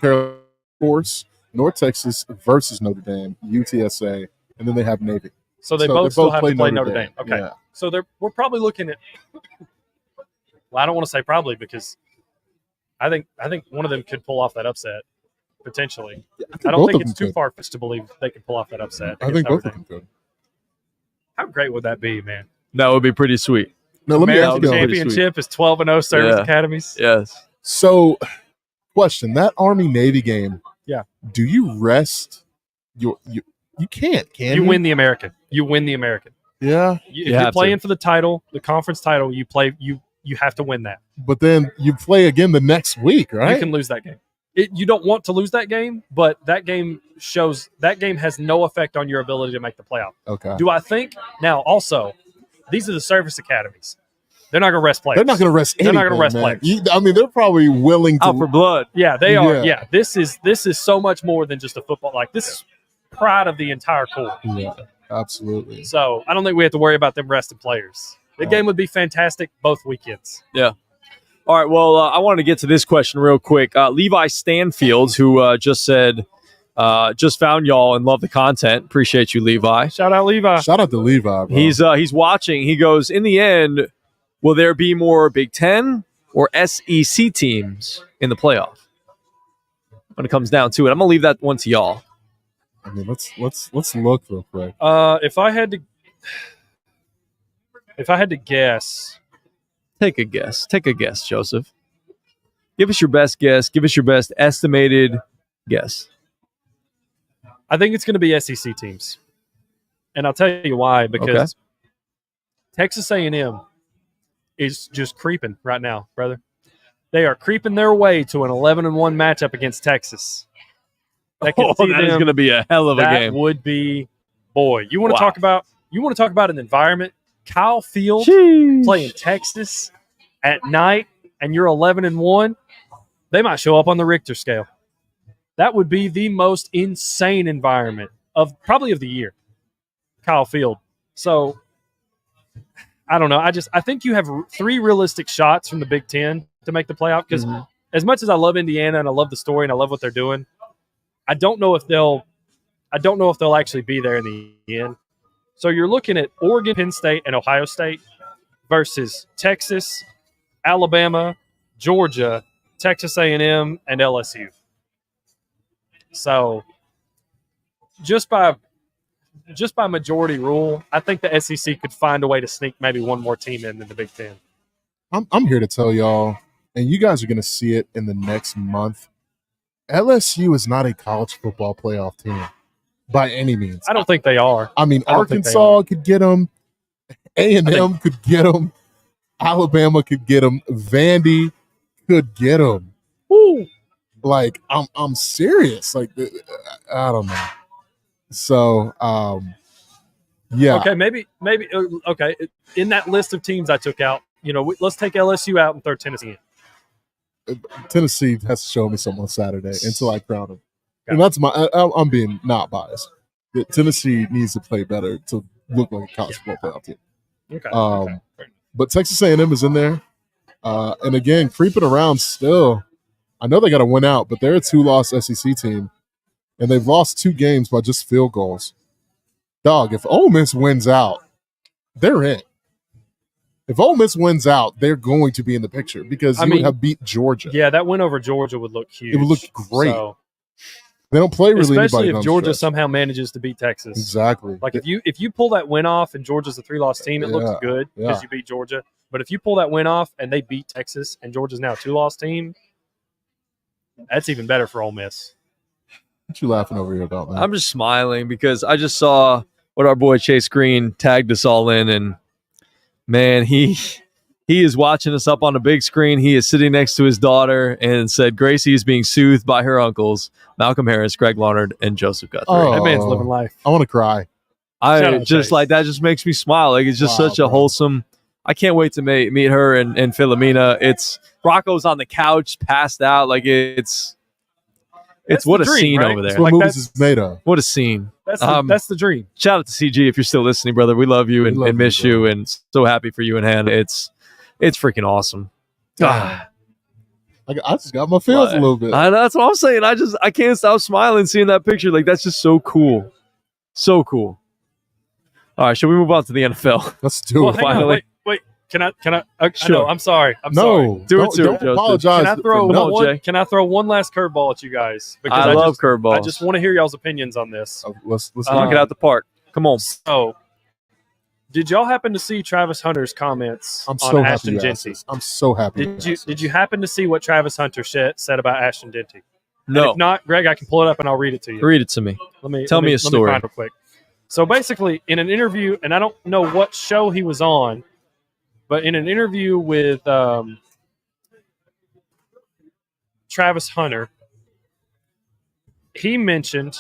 Carolina course, North Texas versus Notre Dame, UTSA, and then they have Navy. So they So both still have play to play Notre Dame. Okay. Yeah. So we're probably looking at. Well, I don't want to say probably because I think one of them could pull off that upset potentially. I don't both think of it's them too far-fetched to believe they could pull off that upset. I against think both Notre of them could. How great would that be, man? That would be pretty sweet. Now, let me ask American you. pretty Championship is 12-0 service Yeah. academies. Yes. So, question: that Army Navy game. Yeah. Do you rest? You can't. Can you? You win the American. You win the American. Yeah, If You you're have playing for the title, the conference title, you play. You have to win that. but then you play again the next week, right? You can lose that game. You don't want to lose that game, but that game has no effect on your ability to make the playoff. Okay. Do I think now? Also, these are the service academies. They're not going to rest players. They're not going to rest. They're not gonna anything, rest man. players. They're probably willing to. Out for blood. Yeah, they are. Yeah. Yeah, this is so much more than just a football. Like, this is pride of the entire corps. Yeah, absolutely. So I don't think we have to worry about them resting players. The game would be fantastic both weekends. All right. Well, I wanted to get to this question real quick. Levi Stanfield, who just said, just found y'all and love the content. Appreciate you, Levi. Shout out Levi. Shout out to Levi, bro. He's watching. He goes, in the end, will there be more Big Ten or SEC teams in the playoff? When it comes down to it, I'm gonna leave that one to y'all. I mean, let's look real quick. If I had to guess, Take a guess. Take a guess, Joseph. Give us your best guess. Give us your best estimated guess. I think it's going to be SEC teams, and I'll tell you why. Because Texas A&M is just creeping right now, brother. They are creeping their way to an 11-1 matchup against Texas. That That is going to be a hell of a that game. would be, boy. You want to Wow. talk about an environment? Kyle Field Jeez. playing Texas at night, and you're 11-1. They might show up on the Richter scale. That would be the most insane environment of the year. Kyle Field. So I don't know. I think you have 3 realistic shots from the Big Ten to make the playoff. Because as much as I love Indiana and I love the story and I love what they're doing, I don't know if they'll actually be there in the end. So you're looking at Oregon, Penn State, and Ohio State versus Texas, Alabama, Georgia, Texas A&M, and LSU. So just by majority rule, I think the SEC could find a way to sneak maybe one more team in the Big Ten. I'm here to tell y'all, and you guys are going to see it in the next month. LSU is not a college football playoff team by any means. I don't think they are. I mean, I don't think they Arkansas could get them. A&M could get them. Alabama could get them. Vandy could get them. Woo. Like, I'm serious. Like, I don't know. So, yeah. Okay, maybe. Okay, in that list of teams I took out, let's take LSU out and throw Tennessee in. Tennessee has to show me something on Saturday until I crown them. Okay. And that's I'm being not biased. Tennessee needs to play better to look like a college football playoff team. Okay. But Texas A&M is in there. And again, creeping around still. I know they got to win out, but they're a 2-loss SEC team. And they've lost 2 games by just field goals. Dog, if Ole Miss wins out, they're in. If Ole Miss wins out, they're going to be in the picture because you would have beat Georgia. Yeah, that win over Georgia would look huge. It would look great. So, they don't play really especially anybody if Georgia somehow manages to beat Texas. Exactly. Like if you pull that win off and Georgia's a 3-loss team, it looks good because you beat Georgia. But if you pull that win off and they beat Texas and Georgia's now a 2-loss team, that's even better for Ole Miss. What you laughing over here about, man? I'm just smiling because I just saw what our boy Chase Green tagged us all in, and man, he is watching us up on the big screen. He is sitting next to his daughter and said Gracie is being soothed by her uncles, Malcolm Harris, Greg Larnard, and Joseph Guthrie. Oh. That man's living life. I want to cry. I Shout out just Chase. like that just makes me smile. Like it's just Wow, such a bro. wholesome. I can't wait to meet her and Philomena. It's Rocco's on the couch, passed out. Like it's That's what the a dream, scene right? over there. That's what Like movies that's- is made of. What a scene. That's the dream. Shout out to CG if you're still listening, brother. We love you We and, love and miss you, you, bro. and so happy for you and Hannah. It's freaking awesome. I just got my feels a little bit. That's what I'm saying. I can't stop smiling seeing that picture. Like that's just so cool. So cool. All right, should we move on to the NFL? Let's do Well, it. hang on, finally. wait. Can I? I Sure. know. I'm sorry. I'm No, sorry. Do it don't, to don't him, Joseph. apologize. Can I throw for- Come on, one? Jay. Can I throw one last curveball at you guys? I love just, curveballs. I just want to hear y'all's opinions on this. Let's knock it out the park. Come on. So, Did y'all happen to see Travis Hunter's comments I'm on so happy Ashton you asked Genty? this. I'm so happy. Did you happen to see what Travis Hunter said about Ashton Genty? No. And if not, Greg, I can pull it up and I'll read it to you. Read it to me. Tell me a story. Let me find real quick. So basically, in an interview, and I don't know what show he was on, but in an interview with Travis Hunter, he mentioned,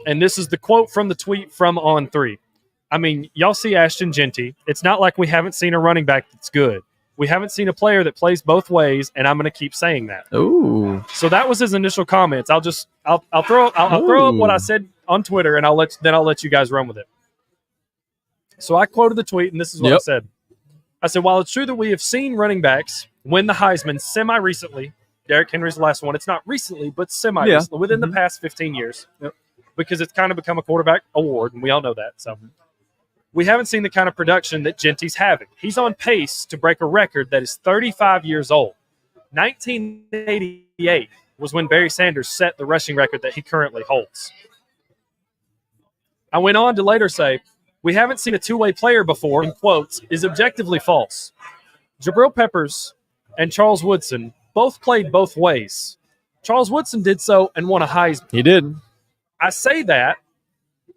and this is the quote from the tweet from On3. I mean, y'all see Ashton Genty. It's not like we haven't seen a running back that's good. We haven't seen a player that plays both ways, and I'm going to keep saying that. Ooh. So that was his initial comments. I'll throw up what I said on Twitter, and I'll let you guys run with it. So I quoted the tweet, and this is what I said. I said, while it's true that we have seen running backs win the Heisman semi-recently, Derrick Henry's the last one. It's not recently, but semi-recently, within the past 15 years, because it's kind of become a quarterback award, and we all know that. So we haven't seen the kind of production that Genty's having. He's on pace to break a record that is 35 years old. 1988 was when Barry Sanders set the rushing record that he currently holds. I went on to later say, we haven't seen a two-way player before, in quotes, is objectively false. Jabril Peppers and Charles Woodson both played both ways. Charles Woodson did so and won a Heisman. He did. I say that,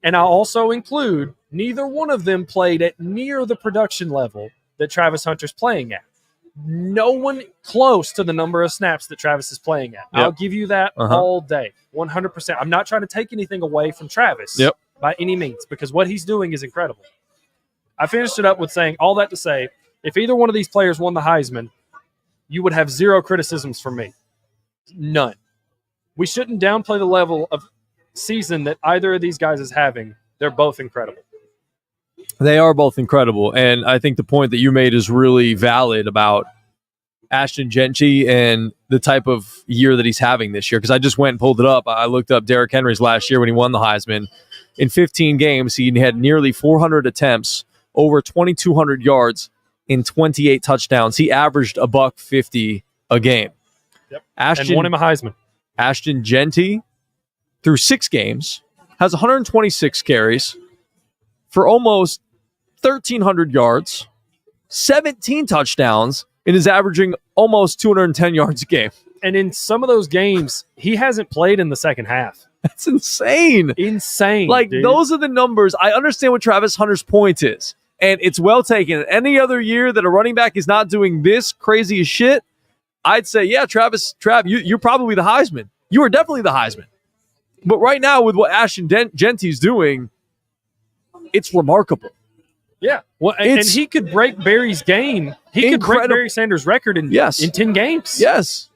and I also include neither one of them played at near the production level that Travis Hunter's playing at. No one close to the number of snaps that Travis is playing at. I'll give you that all day, 100%. I'm not trying to take anything away from Travis by any means, because what he's doing is incredible. I finished it up with saying all that to say, if either one of these players won the Heisman, you would have zero criticisms from me. None. We shouldn't downplay the level of season that either of these guys is having. They're both incredible. They are both incredible. And I think the point that you made is really valid about Ashton Genty and the type of year that he's having this year. Because I just went and pulled it up. I looked up Derrick Henry's last year when he won the Heisman. In 15 games, he had nearly 400 attempts, over 2,200 yards, in 28 touchdowns. He averaged $150 a game. Yep. And won him a Heisman. Ashton Genty, through 6 games, has 126 carries for almost 1,300 yards, 17 touchdowns, and is averaging almost 210 yards a game. And in some of those games, he hasn't played in the second half. That's insane. Insane. Like, dude. Those are the numbers. I understand what Travis Hunter's point is, and it's well taken. Any other year that a running back is not doing this crazy as shit, I'd say, yeah, Trav, you're probably the Heisman. You are definitely the Heisman. But right now, with what Ashton Genty's doing, it's remarkable. Yeah. Well, and he could break Barry's game. He could break Barry Sanders' record in 10 games. Yes.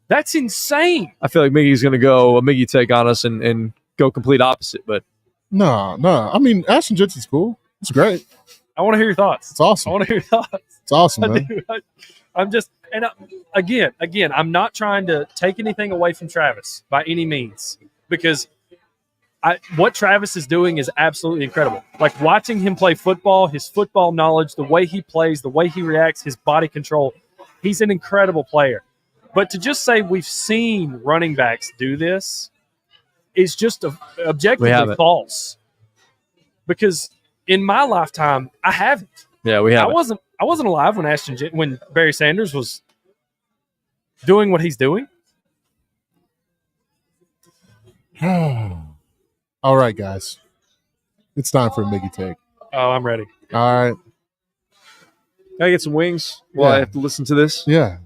That's insane. I feel like Miggy's going to go a Miggy take on us and go complete opposite. But no. I mean, Ashton Genty's cool. It's great. I want to hear your thoughts. It's awesome. I want to hear your thoughts. It's awesome, man. I'm just, and again, I'm not trying to take anything away from Travis by any means, because what Travis is doing is absolutely incredible. Like, watching him play football, his football knowledge, the way he plays, the way he reacts, his body control, he's an incredible player. But to just say we've seen running backs do this is just objectively false. Because in my lifetime, I haven't. Yeah, we haven't. I wasn't alive when Barry Sanders was doing what he's doing. All right, guys. It's time for a Miggy take. Oh, I'm ready. All right. Can I get some wings while I have to listen to this? Yeah.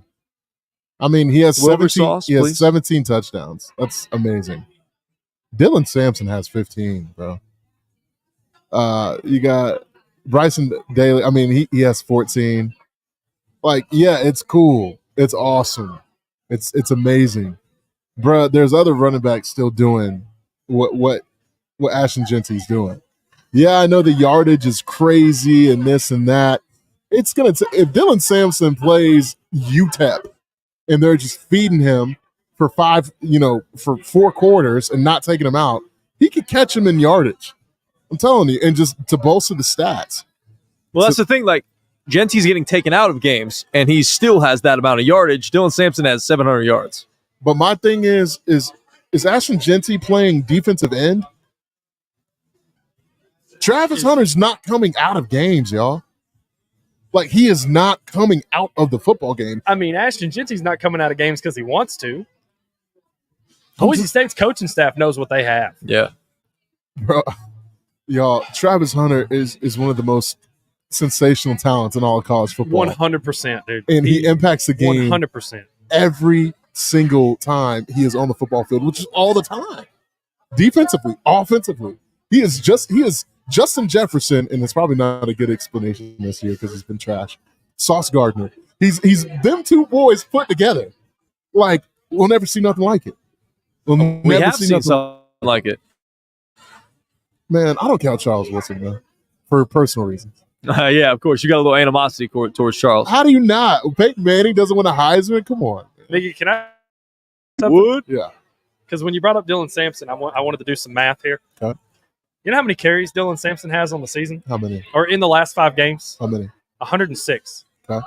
I mean, he has sauce, 17 touchdowns. That's amazing. Dylan Sampson has 15, bro. You got Bryson Daly. I mean, he has 14. Like, yeah, it's cool. It's awesome. It's amazing. Bro, there's other running backs still doing what Ashton Genty's doing. Yeah, I know the yardage is crazy and this and that. It's gonna if Dylan Sampson plays UTEP and they're just feeding him for 4 quarters and not taking him out, he could catch him in yardage. I'm telling you, and just to bolster the stats. Well, that's the thing. Like, Genty's getting taken out of games, and he still has that amount of yardage. Dylan Sampson has 700 yards. But my thing is Ashton Genty playing defensive end? Travis Hunter's not coming out of games, y'all. Like, he is not coming out of the football game. I mean, Ashton Genty's not coming out of games because he wants to. Boise State's coaching staff knows what they have. Yeah. Bro, y'all, Travis Hunter is one of the most sensational talents in all of college football. 100%, dude. And he impacts the game 100%. every single time he is on the football field, which is all the time. Defensively, offensively. He is Justin Jefferson, and it's probably not a good explanation this year because he's been trash. Sauce Gardner. He's them two boys put together. Like, we'll never see nothing like it. We have seen something like it. Man, I don't count Charles Wilson, man, for personal reasons. Yeah, of course. You got a little animosity towards Charles. How do you not? Peyton Manning doesn't win a Heisman? Come on. Mickey, can I? Would? Yeah. Because when you brought up Dylan Sampson, I wanted to do some math here. Okay. You know how many carries Dylan Sampson has on the season? How many? Or in the last 5 games? How many? 106. Okay.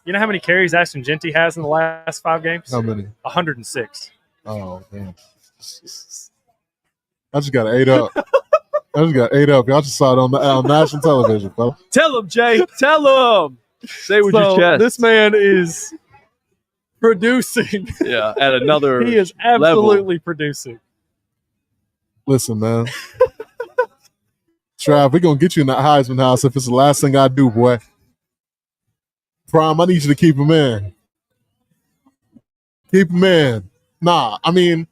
You know how many carries Ashton Genty has in the last 5 games? How many? 106. Oh, man. I just got 8 up. Y'all just saw it on national television, fella. Tell him, Jay. Tell him. Say with your chest. This man is producing. Yeah, at another He is absolutely producing. Listen, man. Trav, we're going to get you in that Heisman house if it's the last thing I do, boy. Prime, I need you to keep him in. Keep him in. Nah, I mean,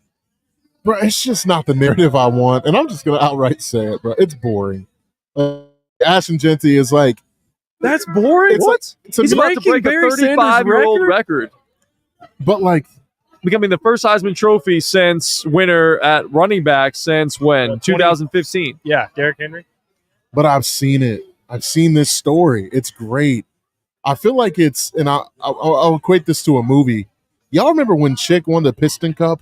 bro, it's just not the narrative I want. And I'm just going to outright say it, bro. It's boring. Ashton Genty is like. That's boring? What? He's about to break a 35-year-old record. But, like. Becoming the first Heisman Trophy since winner at running back since when? 2015. Yeah, Derrick Henry. But I've seen it. I've seen this story. It's great. I feel like it's, and I'll equate this to a movie. Y'all remember when Chick won the Piston Cup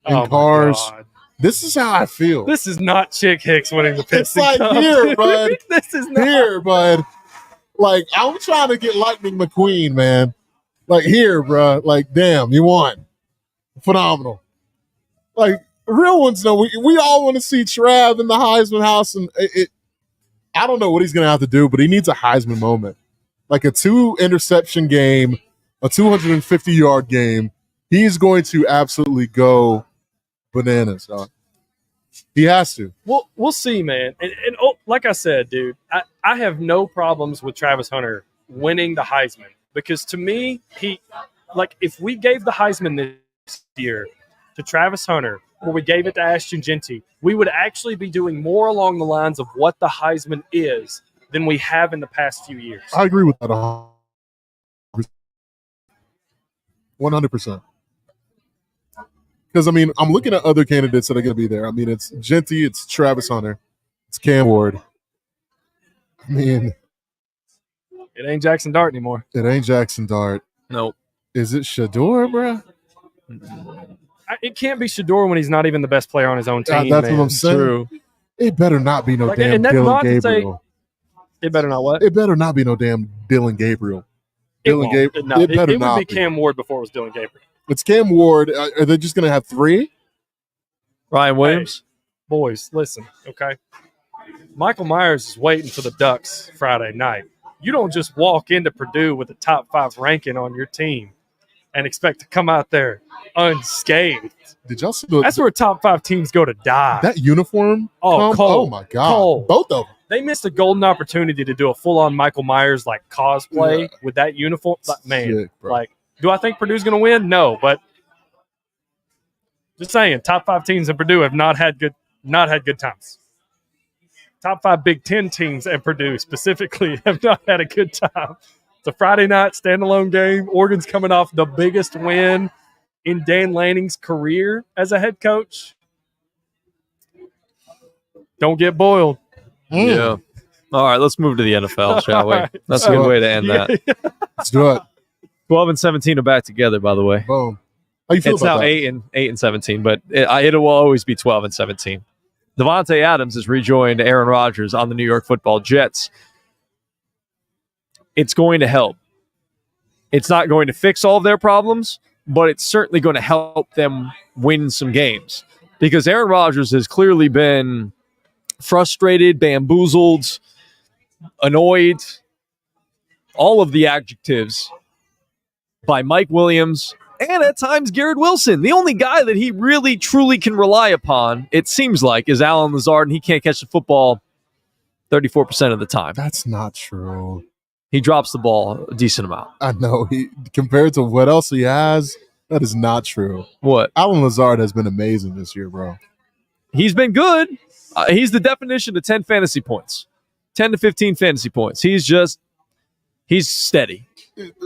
in Cars? God. This is how I feel. This is not Chick Hicks winning the Piston Cup. It's like, here, bud. This is not. Here, bud. Like, I'm trying to get Lightning McQueen, man. Like, here, bro. Like, damn, you won. Phenomenal. Like, real ones know. We all want to see Trav in the Heisman house, and I don't know what he's going to have to do, but he needs a Heisman moment. Like a 2-interception game, a 250-yard game. He's going to absolutely go bananas, dog. He has to. We'll see, man. And like I said, dude, I have no problems with Travis Hunter winning the Heisman because to me, if we gave the Heisman this year to Travis Hunter or we gave it to Ashton Genty, we would actually be doing more along the lines of what the Heisman is than we have in the past few years. I agree with that 100%. Because, I mean, I'm looking at other candidates that are going to be there. I mean, it's Genty, it's Travis Hunter, it's Cam Ward. I mean, it ain't Jackson Dart anymore. It ain't Jackson Dart. Nope. Is it Shador, bro? It can't be Shador when he's not even the best player on his own team. That's man. what I'm saying. True. It better not be no damn Dylan Gabriel. It better not what? It better not be no damn Dylan Gabriel. It would be Cam Ward before it was Dylan Gabriel. It's Cam Ward. Are they just going to have 3? Ryan Williams? Hey, boys, listen, okay? Michael Myers is waiting for the Ducks Friday night. You don't just walk into Purdue with a top 5 ranking on your team and expect to come out there unscathed. Did y'all see that's where top 5 teams go to die. That uniform? Oh my God. Cold. Both of them. They missed a golden opportunity to do a full-on Michael Myers like cosplay with that uniform. Man, sick, do I think Purdue's going to win? No, but just saying, top 5 teams in Purdue have not had good times. Top 5 Big Ten teams at Purdue specifically have not had a good time. It's a Friday night standalone game. Oregon's coming off the biggest win in Dan Lanning's career as a head coach. Don't get boiled. Yeah. All right, let's move to the NFL, shall we? Right. That's a good way to end that. Let's do it. 12 and 17 are back together, by the way. Boom. How you feel it's about now that? 8 and 17, but it will always be 12 and 17. Devontae Adams has rejoined Aaron Rodgers on the New York Football Jets. It's going to help. It's not going to fix all of their problems, but it's certainly going to help them win some games because Aaron Rodgers has clearly been frustrated, bamboozled, annoyed, all of the adjectives by Mike Williams and at times Garrett Wilson. The only guy that he really truly can rely upon, it seems like, is Alan Lazard, and he can't catch the football 34% of the time. That's not true. He drops the ball a decent amount. I know. Compared to what else he has, that is not true. What? Alan Lazard has been amazing this year, bro. He's been good. He's the definition of 10 fantasy points. 10 to 15 fantasy points. He's steady.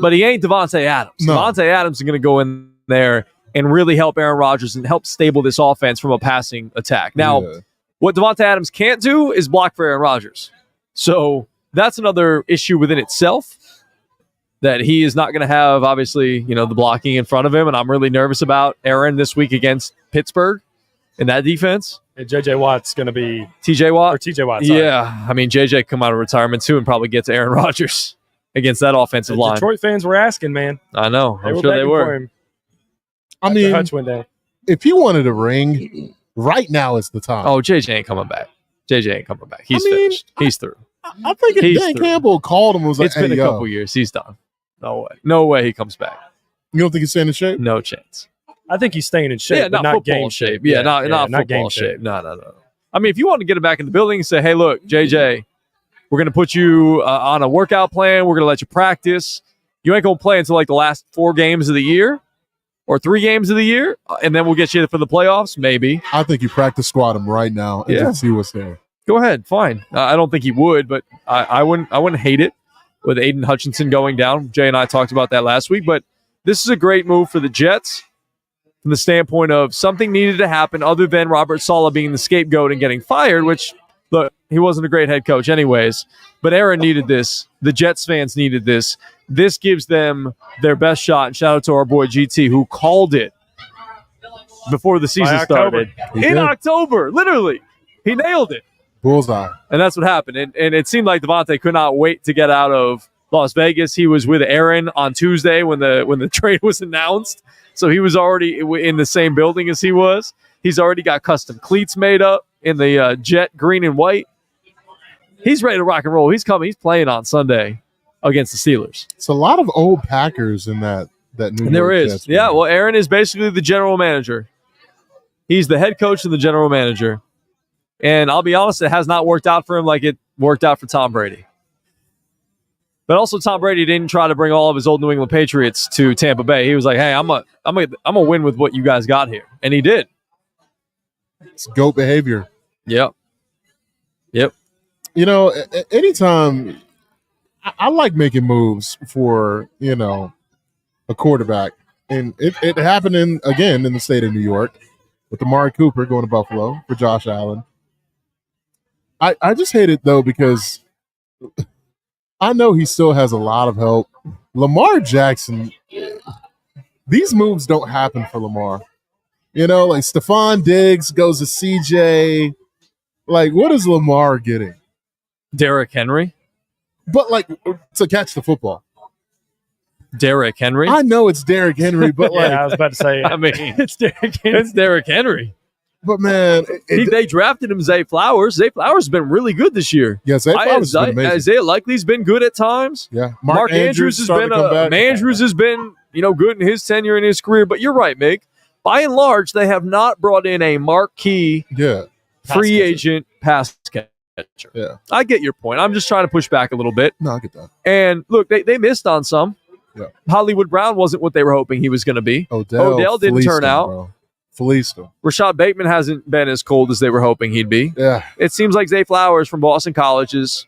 But he ain't Devontae Adams. No. Devontae Adams is going to go in there and really help Aaron Rodgers and help stable this offense from a passing attack. Now, what Devontae Adams can't do is block for Aaron Rodgers. So that's another issue within itself, that he is not going to have, obviously, the blocking in front of him. And I'm really nervous about Aaron this week against Pittsburgh in that defense. And J.J. Watt's going to be T.J. Watt? Or T.J. Watt, sorry. Yeah. I mean, J.J. come out of retirement too and probably get to Aaron Rodgers against that offensive line. Detroit fans were asking, man. I know. I'm sure they begging were. for him. I mean, Hutch went down. if he wanted a ring, right now is the time. Oh, J.J. ain't coming back. J.J. ain't coming back. He's finished. He's through. I think if He's Dan through. Campbell called him and was like, It's been hey, a couple years. He's done. No way. No way he comes back. You don't think he's staying in shape? No chance. I think he's staying in shape, Yeah, but not not football game shape. Yeah, not football game shape. No. I mean, if you want to get him back in the building and say, hey, look, JJ, we're going to put you on a workout plan. We're going to let you practice. You ain't going to play until like the last 4 games of the year or 3 games of the year, and then we'll get you for the playoffs, maybe. I think you practice squad him right now and just see what's there. Go ahead, fine. I don't think he would, but I wouldn't hate it with Aiden Hutchinson going down. Jay and I talked about that last week, but this is a great move for the Jets from the standpoint of something needed to happen other than Robert Saleh being the scapegoat and getting fired, which, look, he wasn't a great head coach anyways, but Aaron needed this. The Jets fans needed this. This gives them their best shot, and shout out to our boy GT who called it before the season started. In October, literally. He nailed it. Bullseye. And that's what happened. And it seemed like Devontae could not wait to get out of Las Vegas. He was with Aaron on Tuesday when the trade was announced. So he was already in the same building as he was. He's already got custom cleats made up in the jet green and white. He's ready to rock and roll. He's coming. He's playing on Sunday against the Steelers. It's a lot of old Packers in that New York There is. Jets, Yeah, well, Aaron is basically the general manager. He's the head coach and the general manager. And I'll be honest, it has not worked out for him like it worked out for Tom Brady. But also, Tom Brady didn't try to bring all of his old New England Patriots to Tampa Bay. He was like, "Hey, I'm a win with what you guys got here," and he did. It's GOAT behavior. Yep. Anytime I like making moves for a quarterback, and it happened again in the state of New York with Amari Cooper going to Buffalo for Josh Allen. I just hate it though because I know he still has a lot of help. Lamar Jackson, these moves don't happen for Lamar. Like Stephon Diggs goes to CJ. Like, what is Lamar getting? Derrick Henry. But like to catch the football. Derrick Henry. I know it's Derrick Henry, but like I was about to say, I mean, it's Derrick Henry. It's Derrick Henry. But man, they drafted him Zay Flowers. Zay Flowers has been really good this year. Yeah, Zay Flowers has been amazing. Isaiah Likely's been good at times. Yeah, Mark Andrews has been good in his tenure in his career. But you're right, Mick. By and large, they have not brought in a marquee free agent pass catcher. Yeah, I get your point. I'm just trying to push back a little bit. No, I get that. And look, they missed on some. Yeah. Hollywood Brown wasn't what they were hoping he was going to be. Odell didn't turn out. Bro. Fleeced him. Rashad Bateman hasn't been as cold as they were hoping he'd be. Yeah. It seems like Zay Flowers from Boston College is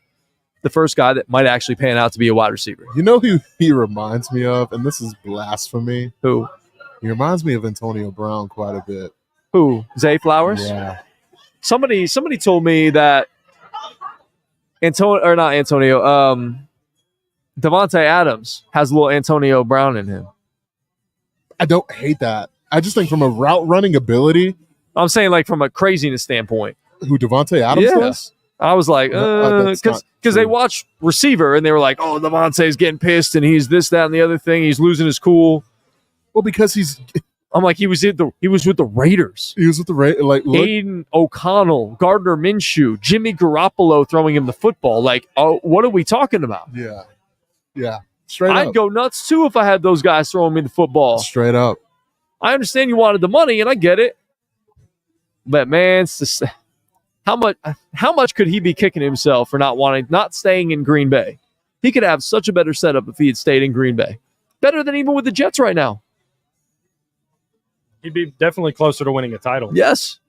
the first guy that might actually pan out to be a wide receiver. You know who he reminds me of? And this is blasphemy. Who? He reminds me of Antonio Brown quite a bit. Who? Zay Flowers? Yeah. Somebody told me that Devontae Adams has a little Antonio Brown in him. I don't hate that. I just think from a route running ability. I'm saying like from a craziness standpoint. Who Devontae Adams does? I was like, because they watched receiver and they were like, oh, Devontae's getting pissed and he's this, that, and the other thing. He's losing his cool. Well, because he's I'm like, he was with the Raiders. He was with the Raiders. Like, look, Aiden O'Connell, Gardner Minshew, Jimmy Garoppolo throwing him the football. Like, oh, what are we talking about? yeah, straight up. I'd go nuts too if I had those guys throwing me the football. Straight up. I understand you wanted the money, and I get it. But man, it's just, how much could he be kicking himself for not staying in Green Bay? He could have such a better setup if he had stayed in Green Bay. Better than even with the Jets right now. He'd be definitely closer to winning a title. Yes.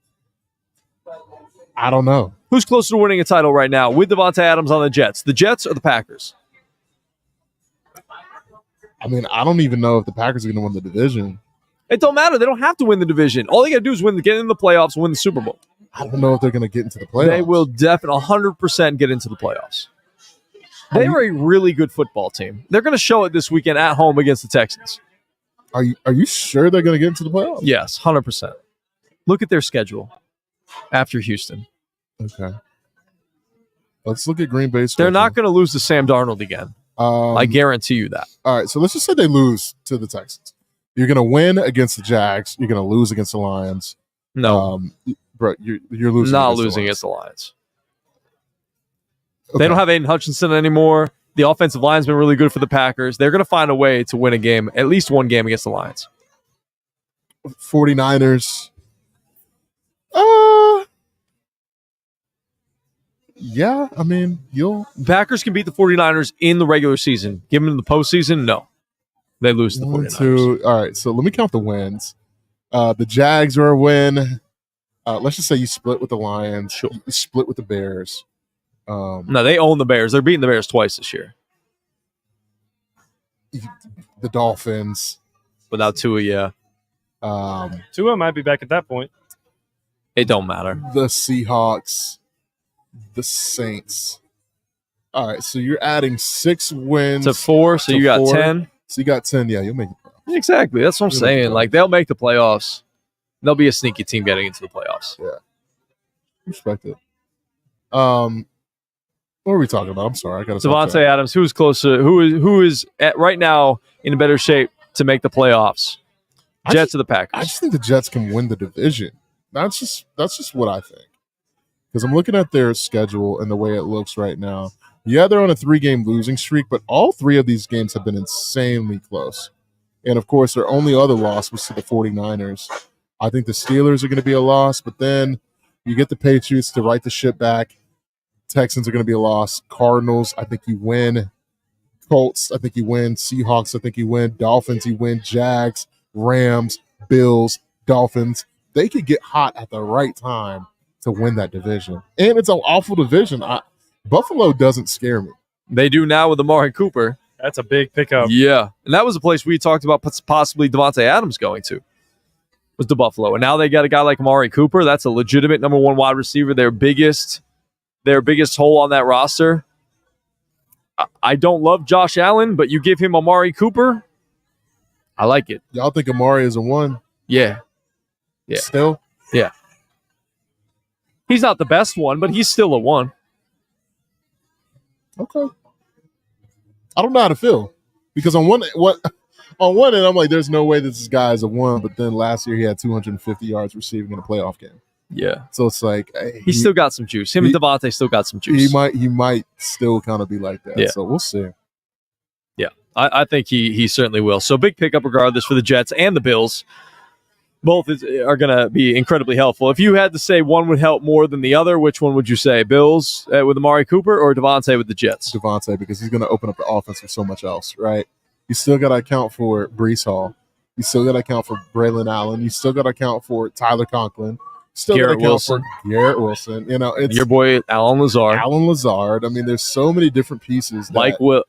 I don't know. Who's closer to winning a title right now with Devontae Adams on the Jets? The Jets or the Packers? I mean, I don't even know if the Packers are going to win the division. It don't matter. They don't have to win the division. All they got to do is get in the playoffs and win the Super Bowl. I don't know if they're going to get into the playoffs. They will definitely 100% get into the playoffs. They are a really good football team. They're going to show it this weekend at home against the Texans. Are you sure they're going to get into the playoffs? Yes, 100%. Look at their schedule after Houston. Okay. Let's look at Green Bay's schedule. They're not going to lose to Sam Darnold again. I guarantee you that. All right, so let's just say they lose to the Texans. You're going to win against the Jags. You're going to lose against the Lions. No. Bro, you're losing. Not against losing the against the Lions. Okay. They don't have Aiden Hutchinson anymore. The offensive line's been really good for the Packers. They're going to find a way to win a game, at least one game against the Lions. 49ers. Yeah, I mean, Packers can beat the 49ers in the regular season. Give them in the postseason? No. They lose to the 49ers. All right, so let me count the wins. The Jags are a win. Let's just say you split with the Lions. Sure. You split with the Bears. No, they own the Bears. They're beating the Bears twice this year. The Dolphins. Without Tua, yeah. Tua might be back at that point. It don't matter. The Seahawks. The Saints. All right, so you're adding 6 wins to 4, so you got 4. 10. So you got 10. Yeah, you'll make it. Exactly. That's what I'm saying. Like, they'll make the playoffs. They'll be a sneaky team getting into the playoffs. Yeah. Respect it. What are we talking about? I'm sorry. I got to Devontae Adams, who's closer? Who is at right now in a better shape to make the playoffs? Jets or the Packers? I just think the Jets can win the division. That's just what I think. Because I'm looking at their schedule and the way it looks right now. Yeah, they're on a 3-game losing streak, but all 3 of these games have been insanely close. And, of course, their only other loss was to the 49ers. I think the Steelers are going to be a loss, but then you get the Patriots to right the ship back. Texans are going to be a loss. Cardinals, I think you win. Colts, I think you win. Seahawks, I think you win. Dolphins, you win. Jags, Rams, Bills, Dolphins. They could get hot at the right time to win that division. And it's an awful division. Buffalo doesn't scare me. They do now with Amari Cooper. That's a big pickup. Yeah. And that was a place we talked about possibly Devontae Adams going to, was to Buffalo. And now they got a guy like Amari Cooper. That's a legitimate number 1 wide receiver. Their biggest hole on that roster. I don't love Josh Allen, but you give him Amari Cooper, I like it. Y'all think Amari is a 1? Yeah. Still? Yeah. He's not the best one, but he's still a 1. Okay. I don't know how to feel. Because on one end, I'm like, there's no way this guy is a 1, but then last year he had 250 yards receiving in a playoff game. Yeah. So it's like, hey, he's still got some juice. Him and Devontae still got some juice. He might still kind of be like that. Yeah. So we'll see. Yeah. I think he certainly will. So big pickup regardless for the Jets and the Bills. Both are going to be incredibly helpful. If you had to say one would help more than the other, which one would you say? Bills with Amari Cooper or Devontae with the Jets? Devontae, because he's going to open up the offense for so much else, right? You still got to account for Breece Hall. You still got to account for Braylon Allen. You still got to account for Tyler Conklin. Still Garrett Wilson. Garrett Wilson. You know, it's your boy Alan Lazard. I mean, there's so many different pieces. Mike Will.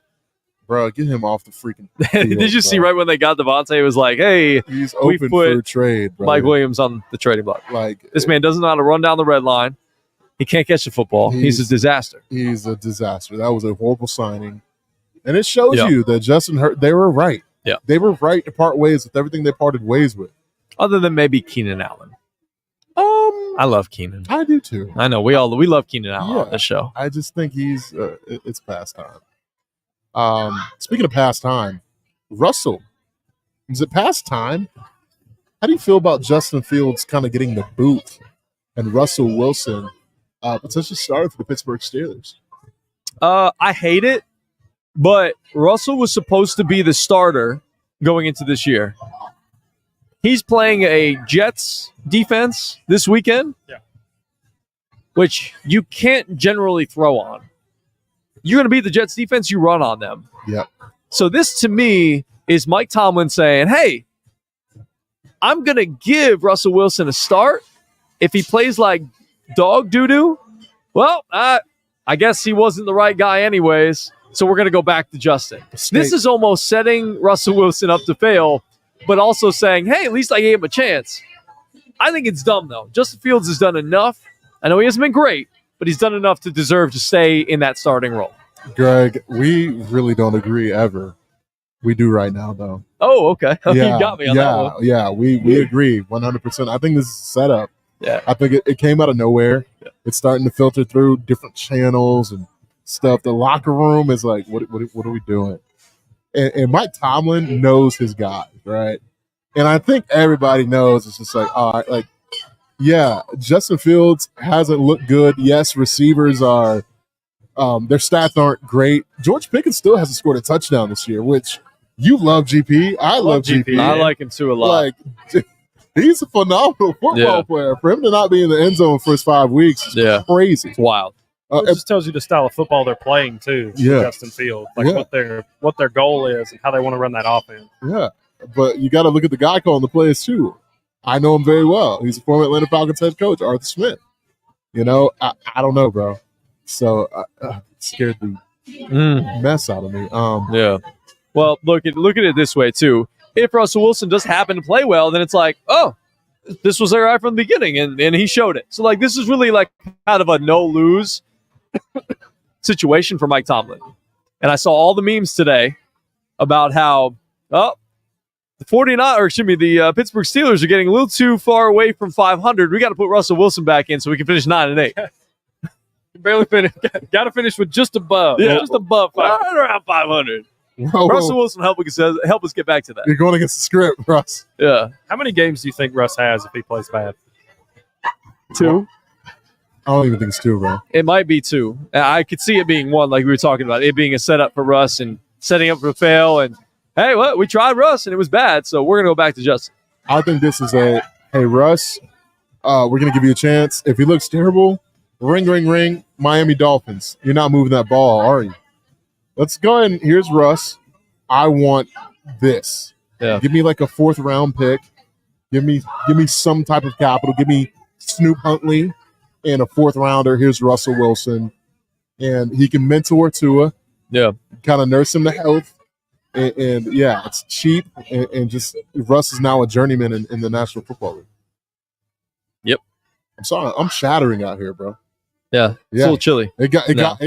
Bro, get him off the freaking field. Did you see right when they got Devontae? It was like, hey, he's open for trade, bro. Mike Williams on the trading block. Like, this man doesn't know how to run down the red line. He can't catch the football. He's a disaster. He's a disaster. That was a horrible signing. And it shows you that Justin Hurt, they were right. Yeah. They were right to part ways with everything they parted ways with. Other than maybe Keenan Allen. I love Keenan. I do too. I know. We love Keenan Allen on this show. I just think he's it's past time. Speaking of past time, Russell, is it past time? How do you feel about Justin Fields kind of getting the boot and Russell Wilson potentially started for the Pittsburgh Steelers? I hate it, but Russell was supposed to be the starter going into this year. He's playing a Jets defense this weekend, which you can't generally throw on. You're going to beat the Jets defense, you run on them. Yep. So this, to me, is Mike Tomlin saying, hey, I'm going to give Russell Wilson a start. If he plays like dog doo-doo, well, I guess he wasn't the right guy anyways, so we're going to go back to Justin. This is almost setting Russell Wilson up to fail, but also saying, hey, at least I gave him a chance. I think it's dumb, though. Justin Fields has done enough. I know he hasn't been great, but he's done enough to deserve to stay in that starting role. Greg, we really don't agree ever. We do right now, though. Oh, okay. You got me on that one. Yeah, we agree 100%. I think this is set up. Yeah. I think it came out of nowhere. Yeah. It's starting to filter through different channels and stuff. The locker room is like, what are we doing? And Mike Tomlin knows his guys, right? And I think everybody knows it's just like, all right, like, yeah, Justin Fields hasn't looked good. Yes, receivers are their stats aren't great. George Pickens still hasn't scored a touchdown this year, which you love GP. I love GP. I like him too a lot. Like, he's a phenomenal football player. For him to not be in the end zone for his 5 weeks is crazy. It's wild. It just tells you the style of football they're playing too. Justin Fields, like what their goal is and how they want to run that offense. Yeah, but you got to look at the guy calling the plays too. I know him very well. He's a former Atlanta Falcons head coach, Arthur Smith. You know, I don't know, bro. So it scared the mess out of me. Yeah. Well, look at it this way too. If Russell Wilson does happen to play well, then it's like, oh, this was our guy from the beginning, and he showed it. So like, this is really like kind of a no-lose situation for Mike Tomlin. And I saw all the memes today about how the the Pittsburgh Steelers are getting a little too far away from 500. We got to put Russell Wilson back in so we can finish 9-8. Barely finished. Got to finish with just above. Yeah. Just above 500. Right around 500. Whoa. Russell Wilson help us get back to that. You're going against the script, Russ. Yeah. How many games do you think Russ has if he plays bad? 2. I don't even think it's 2, bro. It might be 2. I could see it being 1, like we were talking about. It being a setup for Russ and setting up for fail. And, hey, we tried Russ, and it was bad, so we're going to go back to Justin. I think this is hey, Russ, we're going to give you a chance. If he looks terrible, ring, Miami Dolphins. You're not moving that ball, are you? Let's go ahead and here's Russ. I want this. Yeah. Give me like a 4th round pick. Give me some type of capital. Give me Snoop Huntley and a 4th rounder. Here's Russell Wilson. And he can mentor Tua. Yeah. Kind of nurse him to health. And it's cheap. And just Russ is now a journeyman in the National Football League. Yep. I'm sorry. I'm shattering out here, bro. Yeah. It's a little chilly. It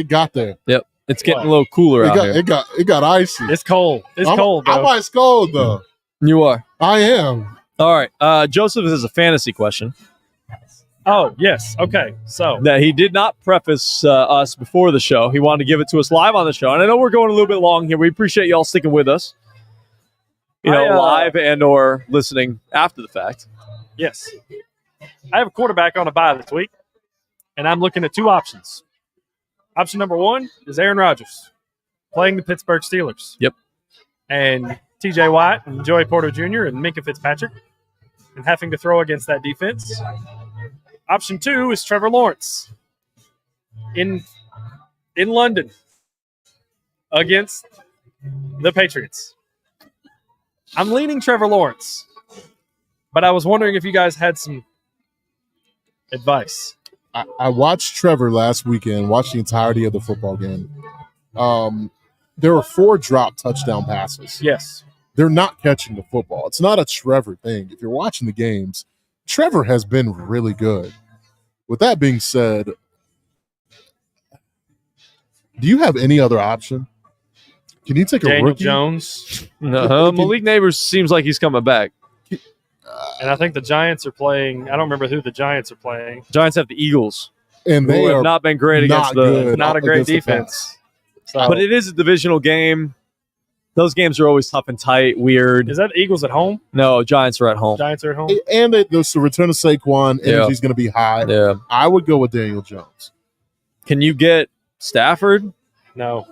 got there. Yep. It's getting a little cooler out here. It got icy. It's cold. Cold, bro. I'm ice cold, though. You are. I am. All right. Joseph has a fantasy question. Oh, yes. Okay. So that he did not preface us before the show. He wanted to give it to us live on the show. And I know we're going a little bit long here. We appreciate y'all sticking with us. Live and or listening after the fact. Yes. I have a quarterback on a bye this week, and I'm looking at 2 options. Option number 1 is Aaron Rodgers playing the Pittsburgh Steelers. Yep. And T.J. Watt and Joey Porter Jr. and Minkah Fitzpatrick and having to throw against that defense. Option 2 is Trevor Lawrence in London against the Patriots. I'm leaning Trevor Lawrence, but I was wondering if you guys had some advice. I watched Trevor last weekend, watched the entirety of the football game. There were 4 drop touchdown passes. Yes. They're not catching the football. It's not a Trevor thing. If you're watching the games, Trevor has been really good. With that being said, do you have any other option? Can you take Daniel a rookie? Jones? No, Malik Neighbors seems like he's coming back. And I think the Giants are playing. I don't remember who the Giants are playing. Giants have the Eagles. And they have not been great against not a great defense. But it is a divisional game. Those games are always tough and tight, weird. Is that Eagles at home? No, Giants are at home. Giants are at home? And there's the return of Saquon. Energy's going to be high. Yeah. I would go with Daniel Jones. Can you get Stafford? No.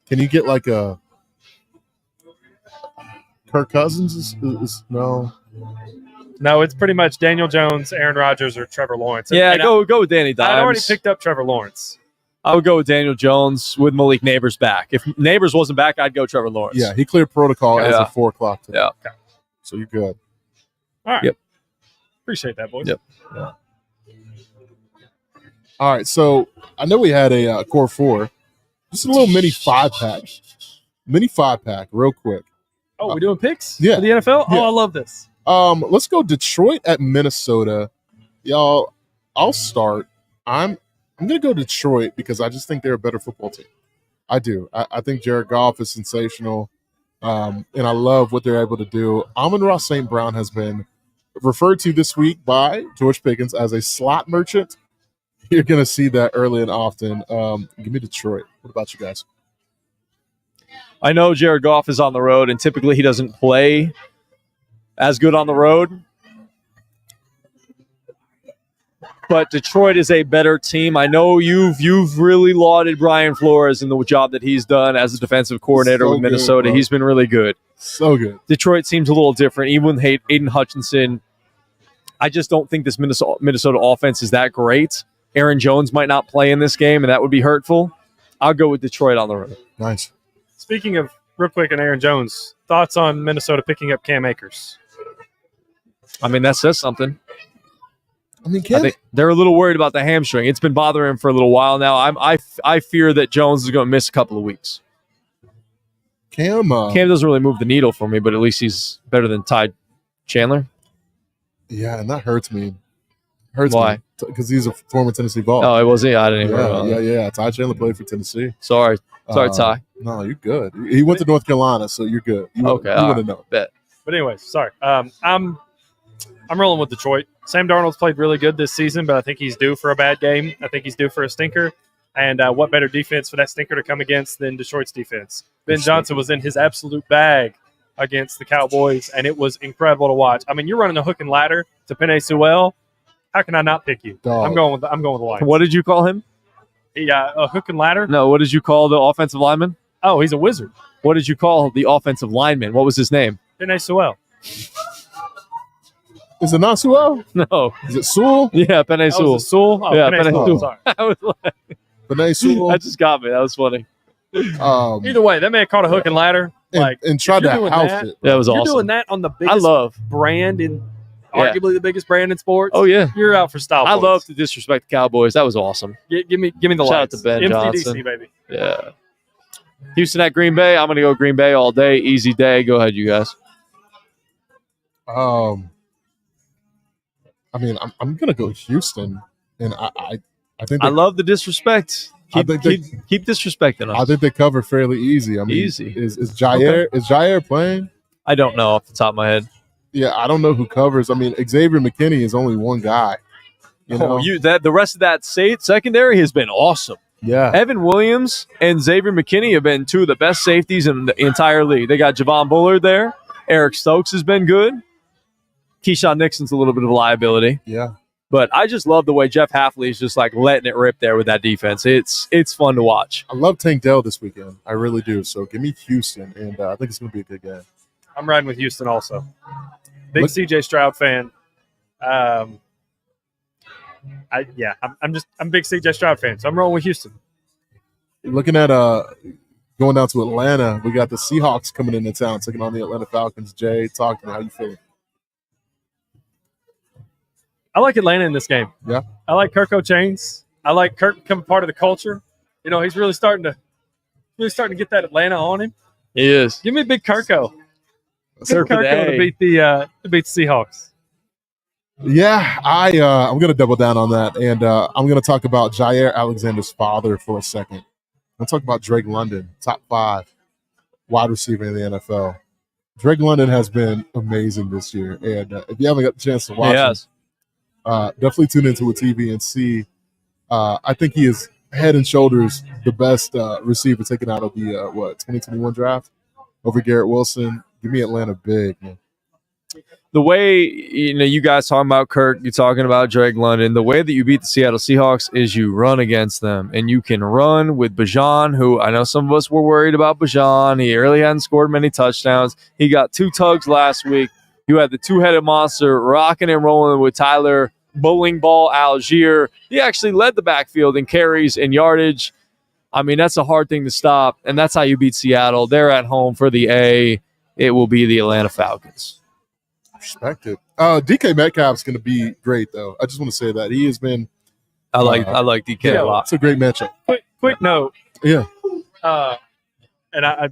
Can you get like a Kirk Cousins? Is no. No, it's pretty much Daniel Jones, Aaron Rodgers, or Trevor Lawrence. Yeah, go with Danny Dimes. I'd already picked up Trevor Lawrence. I would go with Daniel Jones with Malik Neighbors back. If Neighbors wasn't back, I'd go Trevor Lawrence. Yeah, he cleared protocol as Yeah. of 4 o'clock today. Yeah. Okay. So you're good. All right. Yep. Appreciate that, boys. Yep. All right, so I know we had a core 4. Just a little mini 5-pack. Mini 5-pack, real quick. Oh, we doing picks? Yeah. For the NFL? Yeah. Oh, I love this. Let's go Detroit at Minnesota. Y'all, I'll start. I'm gonna go Detroit because I just think they're a better football team. I do. I think Jared Goff is sensational. And I love what they're able to do. Amon-Ra St. Brown has been referred to this week by George Pickens as a slot merchant. You're going to see that early and often. Give me Detroit. What about you guys? I know Jared Goff is on the road, and typically he doesn't play as good on the road. But Detroit is a better team. I know you've really lauded Brian Flores in the job that he's done as a defensive coordinator So with Minnesota. good, He's been really good. So good. Detroit seems a little different. Even with Aiden Hutchinson, I just don't think this Minnesota offense is that great. Aaron Jones might not play in this game, and that would be hurtful. I'll go with Detroit on the road. Nice. Speaking of, real quick, on Aaron Jones, thoughts on Minnesota picking up Cam Akers? I mean, that says something. I mean, I think they're a little worried about the hamstring. It's been bothering him for a little while now. I fear that Jones is going to miss a couple of weeks. Cam doesn't really move the needle for me, but at least he's better than Ty Chandler. yeah, and that hurts me. Hurts Why? Because he's a former Tennessee Vol. Oh, it was he? I didn't even know. Yeah. Ty Chandler played for Tennessee. Sorry, Ty. No, you're good. He went to North Carolina, so you're good. You Okay, would have known. Bet. But anyways, sorry. I'm rolling with Detroit. Sam Darnold's played really good this season, but I think he's due for a bad game. I think he's due for a stinker. And what better defense for that stinker to come against than Detroit's defense? Ben Johnson was in his absolute bag against the Cowboys, and it was incredible to watch. I mean, you're running a hook and ladder to Penei Sewell. How can I not pick you? Dog. I'm going with the Lions. What did you call him? Yeah, a hook and ladder. No, what did you call the offensive lineman? Oh, he's a wizard. What did you call the offensive lineman? What was his name? Penei Sewell. Is it not Sewell? No. Is it Sewell? Yeah, Penei Oh, Sewell. was it Sewell? Oh, Yeah, Penei Penei Sewell. Sewell. Sorry. I was like, Benet Sewell? that just got me. That was funny. Either way, that man caught a hook and ladder. And tried if to you're doing house that- it. That was You're awesome. doing that on the I biggest love. brand in Yeah. arguably the biggest brand in sports. Oh yeah, You're out for style. I points. love to disrespect the Cowboys. That was awesome. Give me the Shout out lights. to Ben MCDC, Johnson. baby. Yeah. Houston at Green Bay. I'm going to go Green Bay all day. Easy day. Go ahead, you guys. I mean, I'm gonna go Houston, and I think I love the disrespect. I Keep think disrespecting us. I think they cover fairly easy. I mean, Easy. Is Jair playing? I don't know off the top of my head. Yeah, I don't know who covers. I mean, Xavier McKinney is only one guy. You know? The rest of that secondary has been awesome. Yeah. Evan Williams and Xavier McKinney have been two of the best safeties in the entire league. They got Javon Bullard there. Eric Stokes has been good. Keyshawn Nixon's a little bit of a liability. Yeah. But I just love the way Jeff Halfley is just like letting it rip there with that defense. It's fun to watch. I love Tank Dell this weekend. I really do. So give me Houston, and I think it's going to be a good game. I'm riding with Houston also. Big Look- CJ Stroud fan. I'm a big CJ Stroud fan, so I'm rolling with Houston. Looking at going down to Atlanta, we got the Seahawks coming into town, taking on the Atlanta Falcons. Jay, talk to me. How you feeling? I like Atlanta in this game. Yeah. I like Kirk O'Chains. I like Kirk becoming part of the culture. You know, he's really starting to get that Atlanta on him. He is. Give me Big Kirko. Kirk with Kirko A. to beat the Seahawks. Yeah, I'm going to double down on that, and I'm going to talk about Jair Alexander's father for a second. I'm talk about Drake London, top 5 wide receiver in the NFL. Drake London has been amazing this year, and if you haven't got the chance to watch him, definitely tune into a TV and see. I think he is head and shoulders the best receiver taken out of the 2021 draft over Garrett Wilson. Give me Atlanta big, man. The way you guys talking about Kirk, you're talking about Drake London. The way that you beat the Seattle Seahawks is you run against them, and you can run with Bijan, who I know some of us were worried about Bijan. He really hadn't scored many touchdowns. He got 2 tugs last week. You had the two-headed monster rocking and rolling with Tyler Bowling Ball Algier. He actually led the backfield in carries and yardage. I mean, that's a hard thing to stop, and that's how you beat Seattle. They're at home for the A. It will be the Atlanta Falcons. Respect it. DK Metcalf's going to be great, though. I just want to say that he has been. I like DK a lot. It's a great matchup. Quick note. Yeah. And I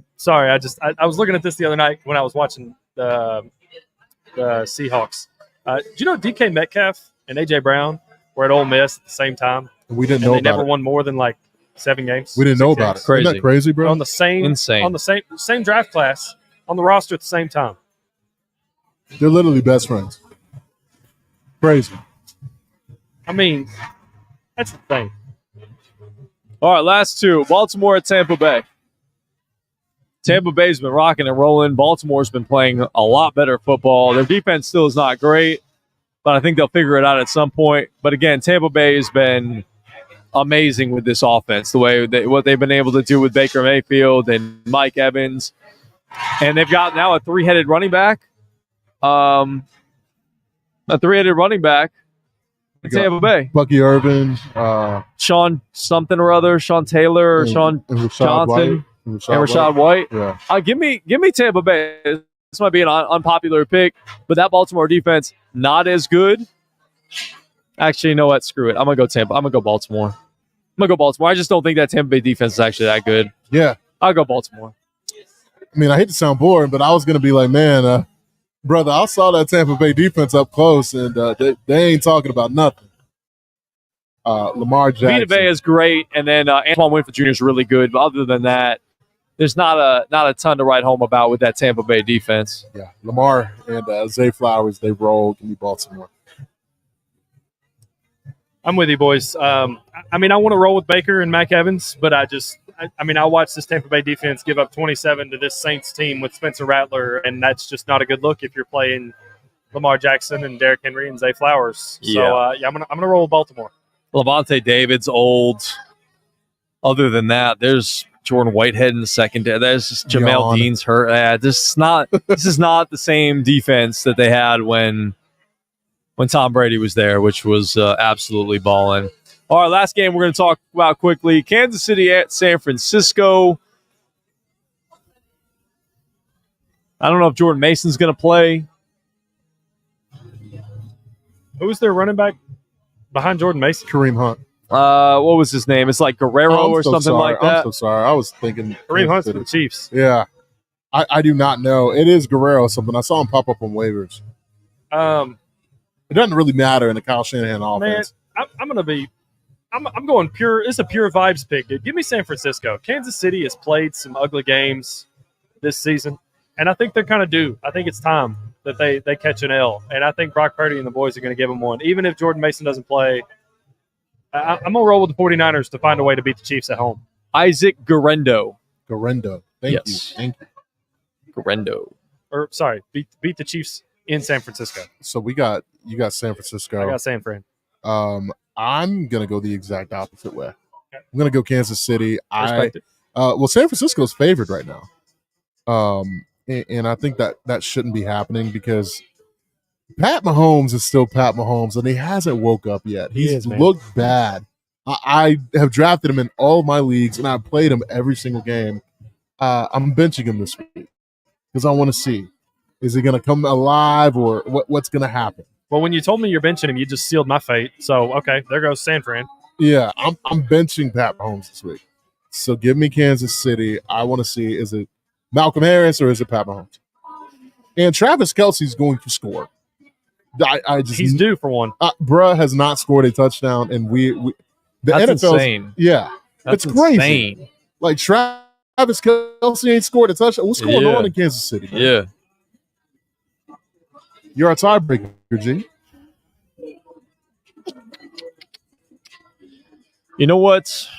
was looking at this the other night when I was watching the Seahawks. Do you know DK Metcalf and AJ Brown were at Ole Miss at the same time? We didn't know they about never it. won more than like 7 games. We didn't know about it. Crazy. Isn't that crazy, bro? On the same draft class on the roster at the same time. They're literally best friends. Crazy. I mean, that's the thing. All right, last 2. Baltimore at Tampa Bay. Tampa Bay's been rocking and rolling. Baltimore's been playing a lot better football. Their defense still is not great, but I think they'll figure it out at some point. But again, Tampa Bay has been amazing with this offense, the way what they've been able to do with Baker Mayfield and Mike Evans. And they've got now a three-headed running back. In Tampa Bay. Bucky Irvin, Sean something or other, Sean Taylor, or Sean Johnson, and Rashad White. Yeah. Give me Tampa Bay. This might be an unpopular pick, but that Baltimore defense, not as good. Actually, you know what? Screw it. I'm going to go Tampa. I'm going to go Baltimore. I just don't think that Tampa Bay defense is actually that good. Yeah. I'll go Baltimore. I mean, I hate to sound boring, but I was going to be like, man, brother, I saw that Tampa Bay defense up close, and they ain't talking about nothing. Lamar Jackson. Vita Bay is great, and then Antoine Winfield Jr. is really good. But other than that, there's not a ton to write home about with that Tampa Bay defense. Yeah, Lamar and Zay Flowers, they roll. Give me Baltimore. I'm with you, boys. I mean, I want to roll with Baker and Mac Evans, but I watched this Tampa Bay defense give up 27 to this Saints team with Spencer Rattler, and that's just not a good look if you're playing Lamar Jackson and Derrick Henry and Zay Flowers. So, I'm gonna roll with Baltimore. Levante David's old. Other than that, there's Jordan Whitehead in the secondary. There's just Jamel Dean's hurt. This is not the same defense that they had when Tom Brady was there, which was absolutely balling. All right, last game we're going to talk about quickly. Kansas City at San Francisco. I don't know if Jordan Mason's going to play. Who's their running back behind Jordan Mason? Kareem Hunt. What was his name? It's like Guerrero or something like that. I'm so sorry. I was thinking Kareem Hunt's for the Chiefs. Yeah. I do not know. It is Guerrero something. I saw him pop up on waivers. It doesn't really matter in the Kyle Shanahan offense. Man, I'm going pure. It's a pure vibes pick, dude. Give me San Francisco. Kansas City has played some ugly games this season, and I think they're kind of due. I think it's time that they catch an L, and I think Brock Purdy and the boys are going to give them one. Even if Jordan Mason doesn't play, I'm going to roll with the 49ers to find a way to beat the Chiefs at home. Isaac Guerendo. Thank you. Guerendo. Or, sorry, beat the Chiefs in San Francisco. So you got San Francisco. I got San Fran. I'm going to go the exact opposite way. Okay. I'm going to go Kansas City. San Francisco's favored right now. And I think that shouldn't be happening because Pat Mahomes is still Pat Mahomes, and he hasn't woke up yet. He's looked bad. I have drafted him in all of my leagues, and I've played him every single game. I'm benching him this week because I want to see, is he going to come alive or what's going to happen? Well, when you told me you're benching him, you just sealed my fate. So, okay, there goes San Fran. Yeah, I'm benching Pat Mahomes this week. So give me Kansas City. I want to see, is it Malcolm Harris or is it Pat Mahomes? And Travis Kelce's going to score. He's due for one. Bruh has not scored a touchdown, and That's insane. Yeah, That's it's crazy. Insane. Like Travis Kelce ain't scored a touchdown. What's going on in Kansas City? Man? Yeah. You're a tiebreaker, G. You know what?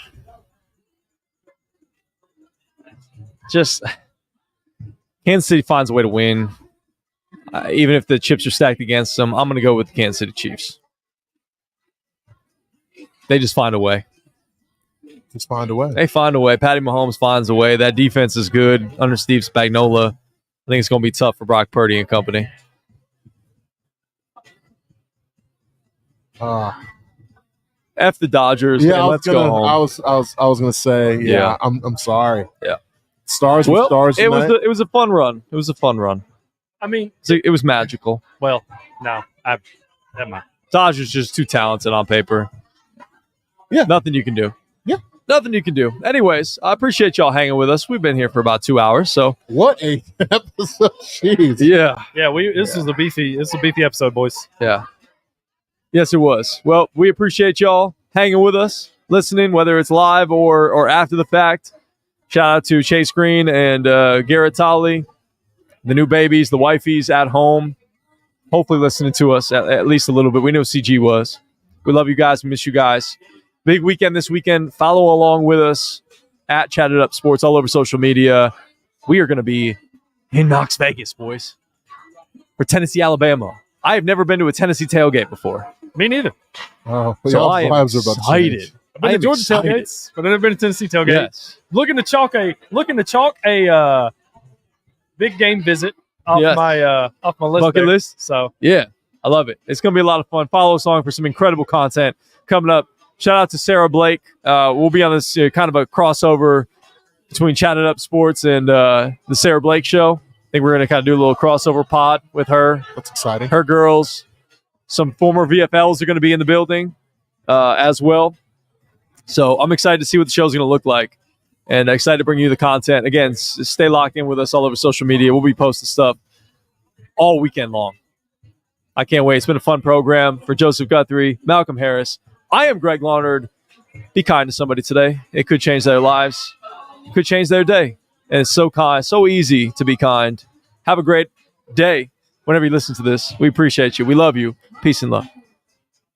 just Kansas City finds a way to win. Even if the chips are stacked against them, I'm going to go with the Kansas City Chiefs. They just find a way. Just find a way. They find a way. Patty Mahomes finds a way. That defense is good under Steve Spagnuolo. I think it's going to be tough for Brock Purdy and company. F the Dodgers. Yeah, and let's go home. I was gonna say, Yeah. I'm sorry. Yeah. Stars with stars it was tonight. it was a fun run. It was a fun run. I mean, It was magical. well, no, never mind. Dodgers just too talented on paper. Yeah. Nothing you can do. Yeah. Nothing you can do. Anyways, I appreciate y'all hanging with us. We've been here for about 2 hours, so What a episode. Jeez. yeah. Yeah, this was a beefy episode, boys. Yeah. Yes, it was. Well, we appreciate y'all hanging with us, listening, whether it's live or after the fact. Shout out to Chase Green and Garrett Tolley, the new babies, the wifeys at home. Hopefully listening to us at least a little bit. We know CG was. We love you guys. We miss you guys. Big weekend this weekend. Follow along with us at Chatted Up Sports all over social media. We are going to be in Knox Vegas, boys, for Tennessee, Alabama. I have never been to a Tennessee tailgate before. Me neither. Oh, So y'all's I am lives are about to excited. change. I've been I to am Georgia excited. tailgates, but I've never been to Tennessee tailgate. Yes. Looking to chalk a big game visit off Yes. off my list. Bucket there. list? So Yeah, I love it. It's going to be a lot of fun. Follow us on for some incredible content coming up. Shout out to Sarah Blake. We'll be on this kind of a crossover between Chatted Up Sports and the Sarah Blake Show. I think we're going to kind of do a little crossover pod with her, That's exciting. her girls. Some former VFLs are going to be in the building as well. So I'm excited to see what the show's going to look like and excited to bring you the content. Again, stay locked in with us all over social media. We'll be posting stuff all weekend long. I can't wait. It's been a fun program. For Joseph Guthrie, Malcolm Harris, I am Greg Larnard. Be kind to somebody today. It could change their lives. It could change their day. And it's so kind, so easy to be kind. Have a great day whenever you listen to this. We appreciate you. We love you. Peace and love.